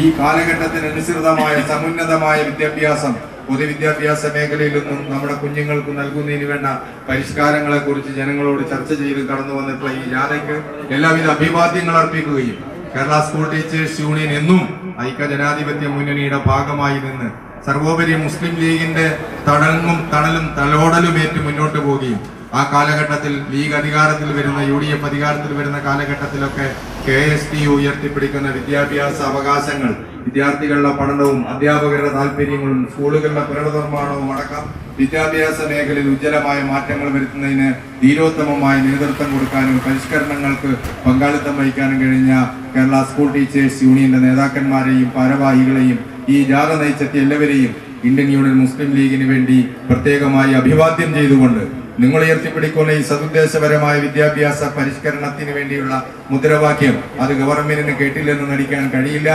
ഈ കാലഘട്ടത്തിനനുസൃതമായ സമുന്നതമായ വിദ്യാഭ്യാസം പൊതുവിദ്യാഭ്യാസ മേഖലയിൽ നിന്നും നമ്മുടെ കുഞ്ഞുങ്ങൾക്ക് നൽകുന്നതിന് വേണ്ട പരിഷ്കാരങ്ങളെ കുറിച്ച് ജനങ്ങളോട് ചർച്ച ചെയ്ത് കടന്നു വന്നിട്ടുള്ള ഈ ജാഥയ്ക്ക് എല്ലാവിധ അഭിവാദ്യങ്ങൾ അർപ്പിക്കുകയും കേരള സ്കൂൾ ടീച്ചേഴ്സ് യൂണിയൻ എന്നും ഐക്യജനാധിപത്യ മുന്നണിയുടെ ഭാഗമായി നിന്ന് സർവോപരി മുസ്ലിം ലീഗിന്റെ തണലും തലോടലുമേറ്റ് മുന്നോട്ട് പോവുകയും ആ കാലഘട്ടത്തിൽ ലീഗ് അധികാരത്തിൽ വരുന്ന UDF അധികാരത്തിൽ വരുന്ന കാലഘട്ടത്തിലൊക്കെ KSTU ഉയർത്തിപ്പിടിക്കുന്ന വിദ്യാഭ്യാസ അവകാശങ്ങൾ, വിദ്യാർത്ഥികളുടെ പഠനവും അധ്യാപകരുടെ താല്പര്യങ്ങളും സ്കൂളുകളുടെ പുനർനിർമ്മാണവും അടക്കം വിദ്യാഭ്യാസ മേഖലയിൽ ഉജ്ജ്വലമായ മാറ്റങ്ങൾ വരുത്തുന്നതിന് ധീരോത്തമമായ നേതൃത്വം കൊടുക്കാനും പരിഷ്കരണങ്ങൾക്ക് പങ്കാളിത്തം വഹിക്കാനും കഴിഞ്ഞ കേരള സ്കൂൾ ടീച്ചേഴ്സ് യൂണിയന്റെ നേതാക്കന്മാരെയും ഭാരവാഹികളെയും ഈ ജാഥ നയിച്ചെത്തിയ എല്ലാവരെയും ഇന്ത്യൻ യൂണിയൻ മുസ്ലിം ലീഗിന് വേണ്ടി പ്രത്യേകമായി അഭിവാദ്യം ചെയ്തുകൊണ്ട് നിങ്ങൾ ഉയർത്തിപ്പിടിക്കുന്ന ഈ സതുദ്ദേശപരമായ വിദ്യാഭ്യാസ പരിഷ്കരണത്തിന് വേണ്ടിയുള്ള മുദ്രാവാക്യം അത് ഗവൺമെന്റിന് കേട്ടില്ലെന്ന് നടിക്കാൻ കഴിയില്ല.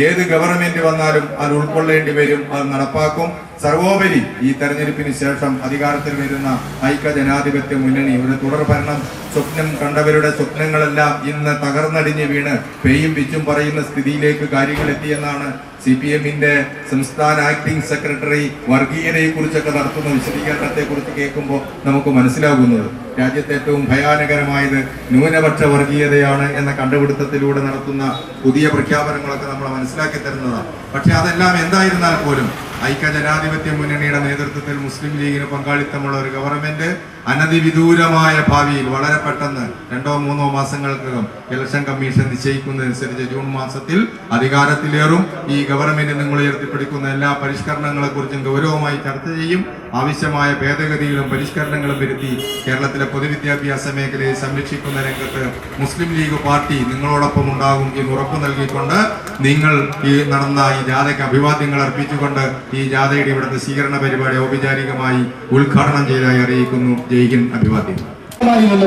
ഏത് ഗവൺമെന്റ് വന്നാലും അത് ഉൾക്കൊള്ളേണ്ടി വരും, അത് നടപ്പാക്കും. സർവോപരി ഈ തെരഞ്ഞെടുപ്പിന് ശേഷം അധികാരത്തിൽ വരുന്ന ഐക്യജനാധിപത്യ മുന്നണി ഒരു തുടർ ഭരണം സ്വപ്നം കണ്ടവരുടെ സ്വപ്നങ്ങളെല്ലാം ഇന്ന് തകർന്നടിഞ്ഞ് വീണ് പെയ്യും പിച്ചും പറയുന്ന സ്ഥിതിയിലേക്ക് കാര്യങ്ങൾ എത്തിയെന്നാണ് CPMന്റെ സംസ്ഥാന ആക്ടിംഗ് സെക്രട്ടറി വർഗീയതയെ കുറിച്ചൊക്കെ നടത്തുന്ന വിശദീകരണത്തെ കുറിച്ച് കേൾക്കുമ്പോൾ നമുക്ക് മനസ്സിലാകുന്നത് രാജ്യത്തെ ഏറ്റവും ഭയാനകരമായത് ന്യൂനപക്ഷ വർഗീയതയാണ് എന്ന കണ്ടുപിടുത്തത്തിലൂടെ നടത്തുന്ന പുതിയ പ്രഖ്യാപനങ്ങളൊക്കെ നമ്മൾ മനസ്സിലാക്കി തരുന്നതാണ്. പക്ഷെ അതെല്ലാം എന്തായിരുന്നാൽ പോലും ഐക്യജനാധിപത്യ മുന്നണിയുടെ നേതൃത്വത്തിൽ മുസ്ലിം ലീഗിന് പങ്കാളിത്തമുള്ള ഒരു ഗവൺമെന്റ് അനധിവിദൂരമായ ഭാവിയിൽ വളരെ പെട്ടെന്ന് 2-3 മാസങ്ങൾക്കകം ഇലക്ഷൻ കമ്മീഷൻ നിശ്ചയിക്കുന്നതനുസരിച്ച് ജൂൺ മാസത്തിൽ അധികാരത്തിലേറും. ഈ ഗവൺമെന്റ് നിങ്ങൾ ഉയർത്തിപ്പിടിക്കുന്ന എല്ലാ പരിഷ്കരണങ്ങളെ കുറിച്ചും ഗൗരവമായി ചർച്ച ചെയ്യും. ആവശ്യമായ ഭേദഗതികളും പരിഷ്കരണങ്ങളും വരുത്തി കേരളത്തിലെ പൊതുവിദ്യാഭ്യാസ മേഖലയെ സംരക്ഷിക്കുന്ന രംഗത്ത് മുസ്ലിം ലീഗ് പാർട്ടി നിങ്ങളോടൊപ്പം ഉണ്ടാകും എന്ന് ഉറപ്പു നൽകിക്കൊണ്ട് നിങ്ങൾ ഈ നടന്ന ഈ ജാഥയ്ക്ക് അഭിവാദ്യങ്ങൾ അർപ്പിച്ചുകൊണ്ട് ഈ ജാഥയുടെ ഇവിടുത്തെ സ്വീകരണ പരിപാടി ഔപചാരികമായി ഉദ്ഘാടനം ചെയ്തതായി അറിയിക്കുന്നു. ജയ് ഹിന്ദ്. അഭിവാദ്യം.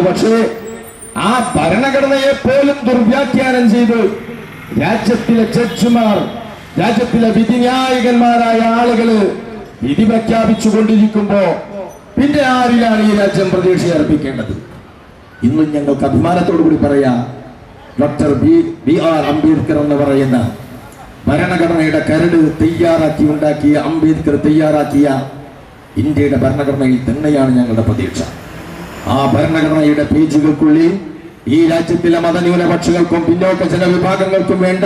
പക്ഷേ ആ ഭരണഘടനയെ പോലും ദുർവ്യാഖ്യാനം ചെയ്ത് രാജ്യത്തിലെ ജഡ്ജിമാർ, രാജ്യത്തിലെ വിധിന്യായകന്മാരായ ആളുകള് വിധി പ്രഖ്യാപിച്ചു കൊണ്ടിരിക്കുമ്പോ പിന്നെ ആരിലാണ് ഈ രാജ്യം പ്രതീക്ഷ അർപ്പിക്കേണ്ടത്? ഇന്നും ഞങ്ങൾക്ക് അഭിമാനത്തോടു കൂടി പറയാം, ഡോക്ടർ ബി.ആർ. അംബേദ്കർ എന്ന് പറയുന്ന ഭരണഘടനയുടെ കരട് തയ്യാറാക്കി ഉണ്ടാക്കിയ അംബേദ്കർ തയ്യാറാക്കിയ ഇന്ത്യയുടെ ഭരണഘടനയിൽ തന്നെയാണ് ഞങ്ങളുടെ പ്രതീക്ഷ. ആ ഭരണഘടനയുടെ പേജുകൾക്കുള്ളിൽ ഈ രാജ്യത്തിലെ മതന്യൂനപക്ഷങ്ങൾക്കും പിന്നോക്ക ജനവിഭാഗങ്ങൾക്കും വേണ്ട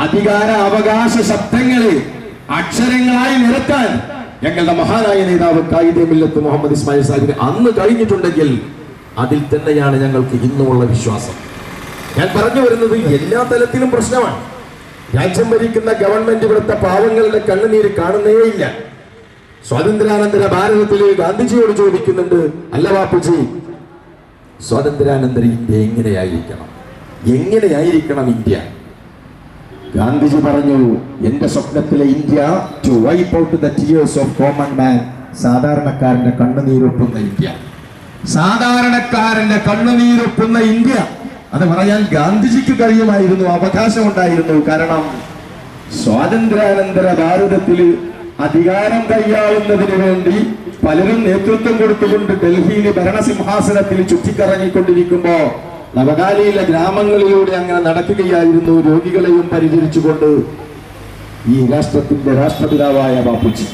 അധികാര അവകാശ ശബ്ദങ്ങളെ അക്ഷരങ്ങളായി നിരത്താൻ ഞങ്ങളുടെ മഹാനായ നേതാവ് ഖായിദെ മില്ലത്ത് മുഹമ്മദ് ഇസ്മായിൽ സാഹിബിന് അന്ന് കഴിഞ്ഞിട്ടുണ്ടെങ്കിൽ അതിൽ തന്നെയാണ് ഞങ്ങൾക്ക് ഇന്നുമുള്ള വിശ്വാസം. ഞാൻ പറഞ്ഞു വരുന്നത് എല്ലാ തലത്തിലും പ്രശ്നമാണ്. രാജ്യം ഭരിക്കുന്ന ഗവൺമെന്റ് ഇവിടുത്തെ പാവങ്ങളുടെ കണ്ണുനീര് കാണുന്നേയില്ല. സ്വാതന്ത്ര്യാനന്തര ഭാരതത്തിലെ ഗാന്ധിജിയോട് ചോദിക്കുന്നുണ്ട്, അല്ല ബാപ്പുജി, സ്വാതന്ത്ര്യാനന്തര ഇന്ത്യ എങ്ങനെയായിരിക്കണം ഇന്ത്യ? ഗാന്ധിജി പറഞ്ഞു, എന്റെ സ്വപ്നത്തിലെ India to wipe out the tears of common man, സാധാരണക്കാരന്റെ കണ്ണുനീരൊപ്പുന്ന ഇന്ത്യ, സാധാരണക്കാരന്റെ കണ്ണുനീരൊപ്പുന്ന ഇന്ത്യ. അത് പറയാൻ ഗാന്ധിജിക്ക് കഴിയുമായിരുന്നു, അവകാശം ഉണ്ടായിരുന്നു. കാരണം സ്വാതന്ത്ര്യാനന്തര ഭാരതത്തിൽ അധികാരം കൈയാളുന്നതിന് വേണ്ടി പലരും നേതൃത്വം കൊടുത്തുകൊണ്ട് ഡൽഹിയിൽ ഭരണസിംഹാസനത്തിൽ ചുറ്റിക്കറങ്ങിക്കൊണ്ടിരിക്കുമ്പോ നവകാലിയിലെ ഗ്രാമങ്ങളിലൂടെ അങ്ങനെ നടക്കുകയായിരുന്നു, രോഗികളെയും പരിചരിച്ചുകൊണ്ട് ഈ രാഷ്ട്രത്തിന്റെ രാഷ്ട്രപിതാവായ ബാപ്പുജി.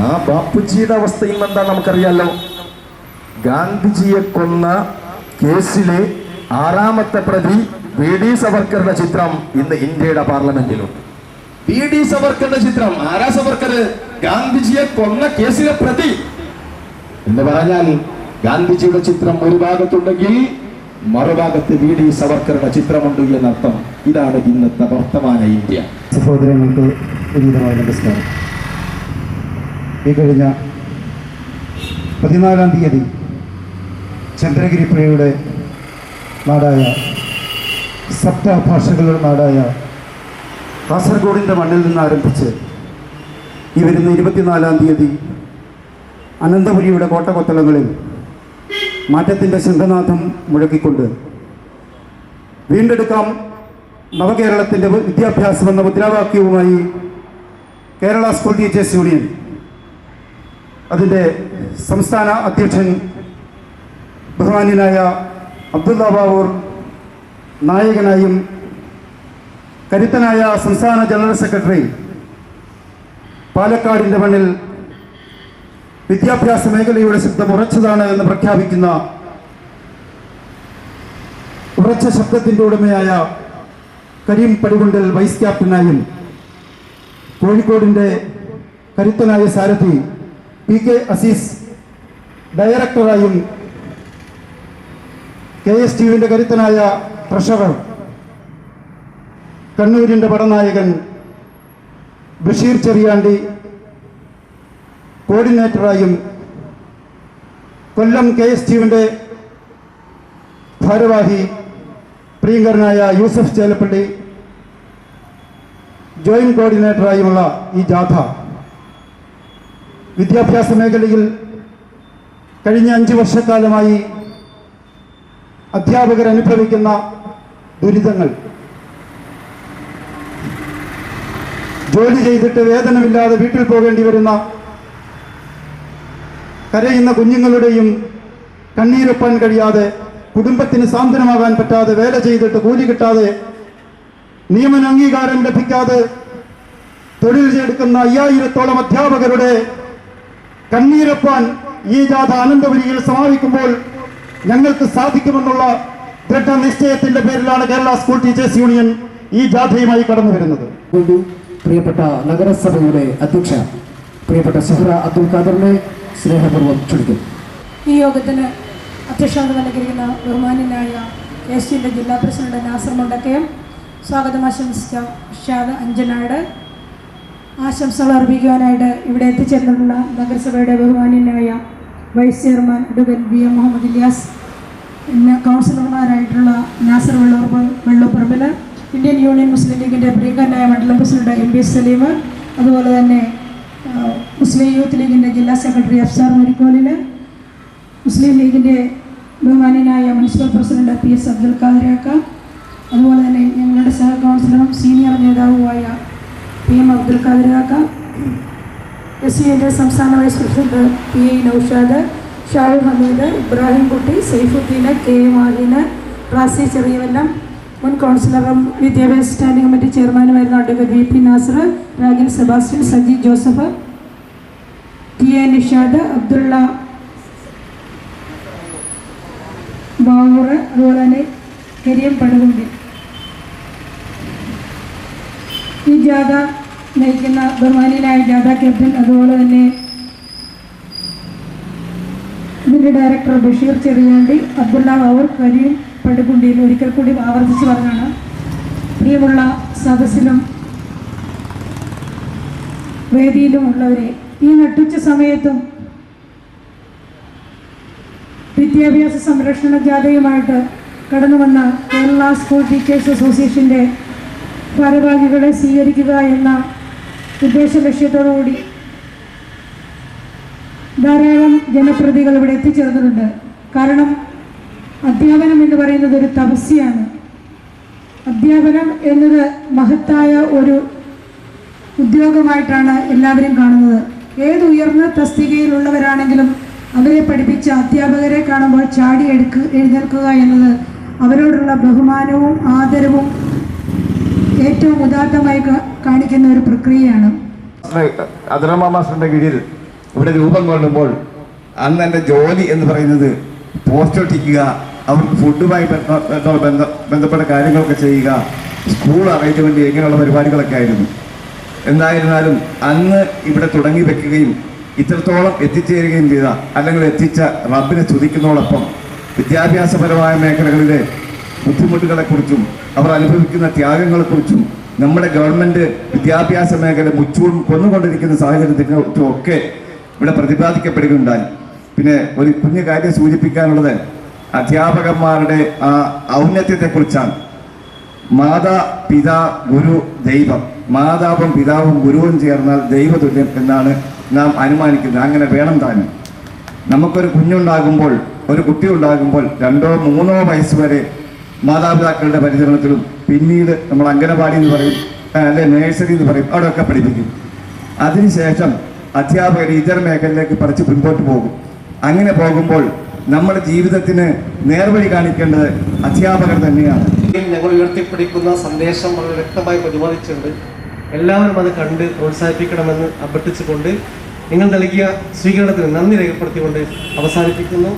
ആ ബാപ്പുജിയുടെ അവസ്ഥ ഇന്നെന്താ നമുക്കറിയാലോ. ഗാന്ധിജിയെ കൊന്ന കേസിലെ 6ാമത്തെ പ്രതി വി.ഡി. സവർക്കറുടെ ചിത്രം ഇന്ന് ഇന്ത്യയുടെ പാർലമെന്റിലുണ്ട്. വി.ഡി. സവർക്കറുടെ ചിത്രം. ആരാ സവർക്കർ? ഗാന്ധിജിയെ കൊന്ന കേസിലെ പ്രതി എന്ന് പറഞ്ഞാൽ ഗാന്ധിജിയുടെ ചിത്രം ഒരു ഭാഗത്തുണ്ടെങ്കിൽ മറുഭാഗത്ത് വി.ഡി. സവർക്കറുടെ ചിത്രമുണ്ട് എന്നർത്ഥം. ഇതാണ് ഇന്നത്തെ വർത്തമാന ഇന്ത്യ. സഹോദരങ്ങൾക്ക് ഉചിതമായ നമസ്കാരം. ഈ കഴിഞ്ഞ 14-ാം തീയതി ചന്ദ്രഗിരി പുഴയുടെ നാടായ സപ്തഭാഷകളുടെ നാടായ കാസർഗോഡിൻ്റെ മണ്ണിൽ നിന്ന് ആരംഭിച്ച് ഈ വരുന്ന 24-ാം തീയതി അനന്തപുരിയുടെ കോട്ടകൊത്തളങ്ങളിൽ മാറ്റത്തിൻ്റെ ശംഖനാഥം മുഴക്കിക്കൊണ്ട് വീണ്ടെടുക്കാം നവകേരളത്തിൻ്റെ വിദ്യാഭ്യാസം എന്ന മുദ്രാവാക്യവുമായി കേരള സ്കൂൾ ടീച്ചേഴ്സ് യൂണിയൻ അതിൻ്റെ സംസ്ഥാന അധ്യക്ഷൻ ബഹുമാന്യനായ അബ്ദുള്ള ബാവൂർ നായകനായും കരുത്തനായ സംസ്ഥാന ജനറൽ സെക്രട്ടറി പാലക്കാടിൻ്റെ മണ്ണിൽ വിദ്യാഭ്യാസ മേഖലയുടെ ശബ്ദം ഉറച്ചതാണ് എന്ന് പ്രഖ്യാപിക്കുന്ന ഉറച്ച ശബ്ദത്തിൻ്റെ ഉടമയായ കരീം പടികുണ്ടൽ വൈസ് ക്യാപ്റ്റനായും കോഴിക്കോടിൻ്റെ കരുത്തനായ സാരഥി പി.കെ. അസീസ് ഡയറക്ടറായും KSTUവിൻ്റെ കരുത്തനായ ട്രഷറർ കണ്ണൂരിൻ്റെ പടനായകൻ ബഷീർ ചെറിയാണ്ടി കോർഡിനേറ്ററായും കൊല്ലം KSTUവിൻ്റെ ഭാരവാഹി പ്രിയങ്കരനായ യൂസഫ് ചേലപ്പള്ളി ജോയിന്റ് കോർഡിനേറ്ററായുമുള്ള ഈ ജാഥ വിദ്യാഭ്യാസ മേഖലയിൽ കഴിഞ്ഞ 5 വർഷക്കാലമായി അധ്യാപകർ അനുഭവിക്കുന്ന ദുരിതങ്ങൾ, ജോലി ചെയ്തിട്ട് വേതനമില്ലാതെ വീട്ടിൽ പോകേണ്ടി വരുന്ന കരയുന്ന കുഞ്ഞുങ്ങളുടെയും കണ്ണീരൊപ്പാൻ കഴിയാതെ, കുടുംബത്തിന് സാന്ത്വനമാകാൻ പറ്റാതെ, വേല ചെയ്തിട്ട് കൂലി കിട്ടാതെ, നിയമന അംഗീകാരം ലഭിക്കാതെ തൊഴിൽ ചെയ്തെടുക്കുന്ന 5000-ഓളം അധ്യാപകരുടെ കണ്ണീരൊപ്പാൻ ഈ ജാഥ അനന്തപുരിയിൽ സമാപിക്കുമ്പോൾ ഞങ്ങൾക്ക് സാധിക്കുമെന്നുള്ള ദൃഢനിശ്ചയത്തിന്റെ പേരിലാണ് കേരള സ്കൂൾ ടീച്ചേഴ്സ് യൂണിയൻ ഈ ജാഥയുമായി കടന്നു വരുന്നത്. പ്രിയപ്പെട്ട നഗരസഭയുടെ അധ്യക്ഷ പ്രിയപ്പെട്ട സുഹ്റ അബ്ദുൽ ഖാദറിനെ സ്നേഹപൂർവ്വം ക്ഷണിക്കുന്നു. ഈ യോഗത്തിന് അധ്യക്ഷത നൽകിയിരിക്കുന്ന ബഹുമാന്യനായ KSTUവിൻ്റെ ജില്ലാ പ്രസിഡന്റ് നാസർ മുണ്ടക്കയം, സ്വാഗതം ആശംസിച്ച ഷാദ് അഞ്ചനാട്, ആശംസകൾ അർപ്പിക്കുവാനായിട്ട് ഇവിടെ എത്തിച്ചേർന്നിട്ടുള്ള നഗരസഭയുടെ ബഹുമാന്യനായ vice chairman advocate B M Muhammad Ilyas, പിന്നെ കൗൺസിലർമാരായിട്ടുള്ള Nasar Vellaparambil, Indian Union Muslim ലീഗിൻ്റെ പ്രിയങ്കരനായ മണ്ഡലം പ്രസിഡന്റ് എം പി സലീം, അതുപോലെ തന്നെ മുസ്ലിം യൂത്ത് ലീഗിൻ്റെ ജില്ലാ സെക്രട്ടറി അഫ്സാർ മുരിക്കോലിൽ, മുസ്ലിം ലീഗിൻ്റെ ബഹുമാന്യനായ municipal president P S Abdul ഖാദിറാക്ക, അതുപോലെ തന്നെ ഞങ്ങളുടെ സഹ കൗൺസിലറും സീനിയർ നേതാവുമായ പി എം അബ്ദുൽ ഖാദിറാക്ക, SCA സംസ്ഥാന vice president P I Naushad, Shahul Hameed, Ibrahim Kutty, Saifuddin, K Mahin, Razi Cheriyavallam, മുൻ കൗൺസിലറും വിദ്യാഭ്യാസ സ്റ്റാൻഡിംഗ് കമ്മിറ്റി ചെയർമാനുമായിരുന്ന advocate V P Nasar, Ragil Sebastian, Saji Joseph, T A Nishad, Abdulla Bavoor, അതുപോലെ തന്നെ കരിയം പടുകുണ്ടി. ഈ ജാഥ നയിക്കുന്ന ബഹുമാനിയനായ ജാഥ ക്യാപ്റ്റൻ, അതുപോലെ തന്നെ ഇതിൻ്റെ ഡയറക്ടർ ബഷീർ ചെറിയാണ്ടി, അബ്ദുള്ള ബാവൂർ, കരിയം പടുകുണ്ടിയിൽ ഒരിക്കൽ കൂടി ആവർത്തിച്ച് പറഞ്ഞാണ്. പ്രിയമുള്ള സദസ്സിലും വേദിയിലും ഉള്ളവരെ, ഈ നട്ടുച്ച സമയത്തും വിദ്യാഭ്യാസ സംരക്ഷണ ജാഥയുമായിട്ട് കടന്നു വന്ന കേരള സ്കൂൾ ടീച്ചേഴ്സ് അസോസിയേഷൻ്റെ ഭാരവാഹികളെ സ്വീകരിക്കുക എന്ന ഉദ്ദേശ ലക്ഷ്യത്തോടുകൂടി ധാരാളം ജനപ്രതികൾ ഇവിടെ എത്തിച്ചേർന്നിട്ടുണ്ട്. കാരണം അധ്യാപനം എന്ന് പറയുന്നത് ഒരു തപസ്യയാണ്. അധ്യാപനം എന്നത് മഹത്തായ ഒരു ഉദ്യോഗമായിട്ടാണ് എല്ലാവരും കാണുന്നത്. ഏത് ഉയർന്ന തസ്തികയിലുള്ളവരാണെങ്കിലും അവരെ പഠിപ്പിച്ച അധ്യാപകരെ കാണുമ്പോൾ ചാടി എഴുന്നേൽക്കുക എന്നത് അവരോടുള്ള ബഹുമാനവും ആദരവും ഏറ്റവും ഉദാത്തമായി കാണിക്കുന്ന ഒരു പ്രക്രിയയാണ്. അബ്ദുറഹ്മാൻ മാസ്റ്ററിന്റെ കീഴിൽ ഇവിടെ രൂപം കൊള്ളുമ്പോൾ അന്ന് എൻ്റെ ജോലി എന്ന് പറയുന്നത് പോസ്റ്റ് ഒട്ടിക്കുക, അവർക്ക് ഫുഡുമായി ബന്ധപ്പെട്ട കാര്യങ്ങളൊക്കെ ചെയ്യുക, സ്കൂൾ അറേഞ്ച്മെന്റ് ഇങ്ങനെയുള്ള പരിപാടികളൊക്കെ ആയിരുന്നു. എന്തായിരുന്നാലും അന്ന് ഇവിടെ തുടങ്ങി വെക്കുകയും ഇത്രത്തോളം എത്തിച്ചേരുകയും ചെയ്ത, അല്ലെങ്കിൽ എത്തിച്ച റബ്ബിനെ സ്തുതിക്കുന്നതോടൊപ്പം വിദ്യാഭ്യാസപരമായ മേഖലകളിലെ ബുദ്ധിമുട്ടുകളെക്കുറിച്ചും അവർ അനുഭവിക്കുന്ന ത്യാഗങ്ങളെക്കുറിച്ചും നമ്മുടെ ഗവൺമെന്റ് വിദ്യാഭ്യാസ മേഖല മുച്ചൂടും കൊന്നുകൊണ്ടിരിക്കുന്ന സാഹചര്യത്തെക്കുറിച്ചും ഒക്കെ ഇവിടെ പ്രതിപാദിക്കപ്പെടുകയുണ്ടായി. പിന്നെ ഒരു കുഞ്ഞു കാര്യം സൂചിപ്പിക്കാനുള്ളത് അധ്യാപകന്മാരുടെ ആ ഔന്നത്യത്തെക്കുറിച്ചാണ്. മാതാ പിതാ ഗുരു ദൈവം, മാതാവും പിതാവും ഗുരുവും ചേർന്നാൽ ദൈവതുല്യം എന്നാണ് നാം അനുമാനിക്കുന്നത്. അങ്ങനെ വേണം താനും. നമുക്കൊരു കുഞ്ഞുണ്ടാകുമ്പോൾ, ഒരു കുട്ടി ഉണ്ടാകുമ്പോൾ 2 or 3 വയസ്സ് വരെ മാതാപിതാക്കളുടെ പരിചരണത്തിലും പിന്നീട് നമ്മൾ അംഗനവാടി എന്ന് പറയും, അല്ലെ നേഴ്സറി എന്ന് പറയും, അവിടെയൊക്കെ പഠിപ്പിക്കും. അതിനുശേഷം അധ്യാപകർ ഇതര മേഖലയിലേക്ക് പറിച്ച് മുൻപോട്ട് പോകും. അങ്ങനെ പോകുമ്പോൾ നമ്മുടെ ജീവിതത്തിന് നേർവഴി കാണിക്കേണ്ടത് അധ്യാപകർ തന്നെയാണ്. ഞങ്ങൾ ഉയർത്തിപ്പിടിക്കുന്ന സന്ദേശം വളരെ വ്യക്തമായി പ്രതിപാദിച്ചിട്ടുണ്ട്. എല്ലാവരും അത് കണ്ട് പ്രോത്സാഹിപ്പിക്കണമെന്ന് അഭ്യർത്ഥിച്ചുകൊണ്ട് നിങ്ങൾ നൽകിയ സ്വീകരണത്തിന് നന്ദി രേഖപ്പെടുത്തിക്കൊണ്ട് അവസാനിപ്പിക്കുന്നു.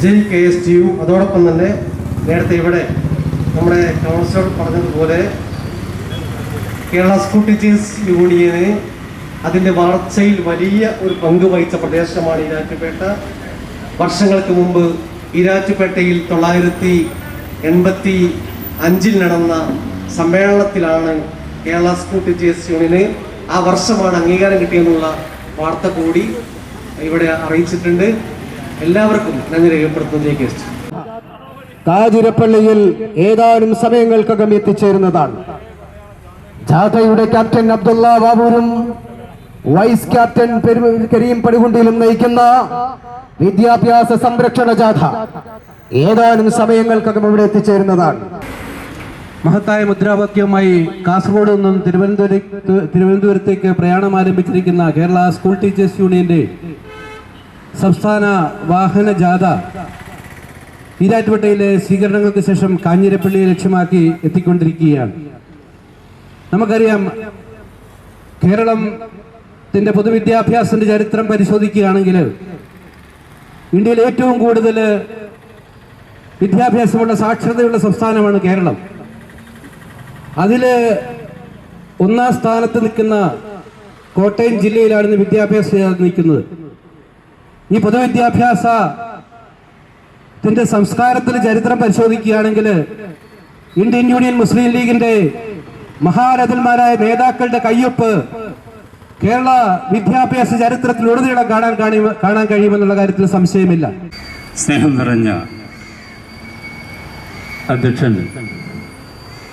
ജയ് KSTU. അതോടൊപ്പം തന്നെ നേരത്തെ ഇവിടെ നമ്മുടെ കൗൺസിലർ പറഞ്ഞതുപോലെ കേരള സ്കൂൾ ടീച്ചേഴ്സ് യൂണിയന് അതിൻ്റെ വളർച്ചയിൽ വലിയ ഒരു പങ്ക് വഹിച്ച പ്രദേശമാണ് ഈരാറ്റുപേട്ട. വർഷങ്ങൾക്ക് മുമ്പ് ഈരാറ്റുപേട്ടയിൽ 1985 നടന്ന സമ്മേളനത്തിലാണ് കേരള സ്കൂൾ ടീച്ചേഴ്സ് യൂണിയന് ആ വർഷമാണ് അംഗീകാരം കിട്ടിയെന്നുള്ള വാർത്ത കൂടി ഇവിടെ അറിയിച്ചിട്ടുണ്ട്. എല്ലാവർക്കും നന്ദി രേഖപ്പെടുത്തുന്നു. കാഞ്ഞിരപ്പള്ളിയിൽ ഏതാനും സമയങ്ങൾക്കകം എത്തിച്ചേരുന്നതാണ്. ജാഥയുടെ ക്യാപ്റ്റൻ അബ്ദുള്ള ബാബൂരും വൈസ് ക്യാപ്റ്റൻ കരീം പടുകുണ്ടിയിലും നയിക്കുന്ന വിദ്യാഭ്യാസ സംരക്ഷണ ജാഥ ഏതാനും സമയങ്ങൾക്കകം ഇവിടെ എത്തിച്ചേരുന്നതാണ്. മഹത്തായ മുദ്രാവാക്യവുമായി കാസർഗോഡ് നിന്നും തിരുവനന്തപുരത്തേക്ക് പ്രയാണം ആരംഭിച്ചിരിക്കുന്ന കേരള സ്കൂൾ ടീച്ചേഴ്സ് യൂണിയന്റെ സംസ്ഥാന വാഹന ജാഥ ഈരാറ്റുപേട്ടയിലെ സ്വീകരണങ്ങൾക്ക് ശേഷം കാഞ്ഞിരപ്പള്ളിയെ ലക്ഷ്യമാക്കി എത്തിക്കൊണ്ടിരിക്കുകയാണ്. നമുക്കറിയാം, കേരളത്തിന്റെ പൊതുവിദ്യാഭ്യാസത്തിന്റെ ചരിത്രം പരിശോധിക്കുകയാണെങ്കിൽ ഇന്ത്യയിൽ ഏറ്റവും കൂടുതൽ വിദ്യാഭ്യാസമുള്ള സാക്ഷരതയുള്ള സംസ്ഥാനമാണ് കേരളം. അതിൽ 1ാം സ്ഥാനത്ത് നിൽക്കുന്ന കോട്ടയം ജില്ലയിലാണ് ഇന്ന് വിദ്യാഭ്യാസം നിൽക്കുന്നത്. ഈ പൊതുവിദ്യാഭ്യാസത്തിന്റെ സംസ്കാരത്തിന്റെ ചരിത്രം പരിശോധിക്കുകയാണെങ്കിൽ ഇന്ത്യൻ യൂണിയൻ മുസ്ലിം ലീഗിന്റെ മഹാരഥന്മാരായ നേതാക്കളുടെ കയ്യൊപ്പ് കേരള വിദ്യാഭ്യാസ ചരിത്രത്തിലുടനീളം കാണാൻ കഴിയുമെന്നുള്ള കാര്യത്തിൽ സംശയമില്ല. സ്നേഹം നിറഞ്ഞ അധ്യക്ഷൻ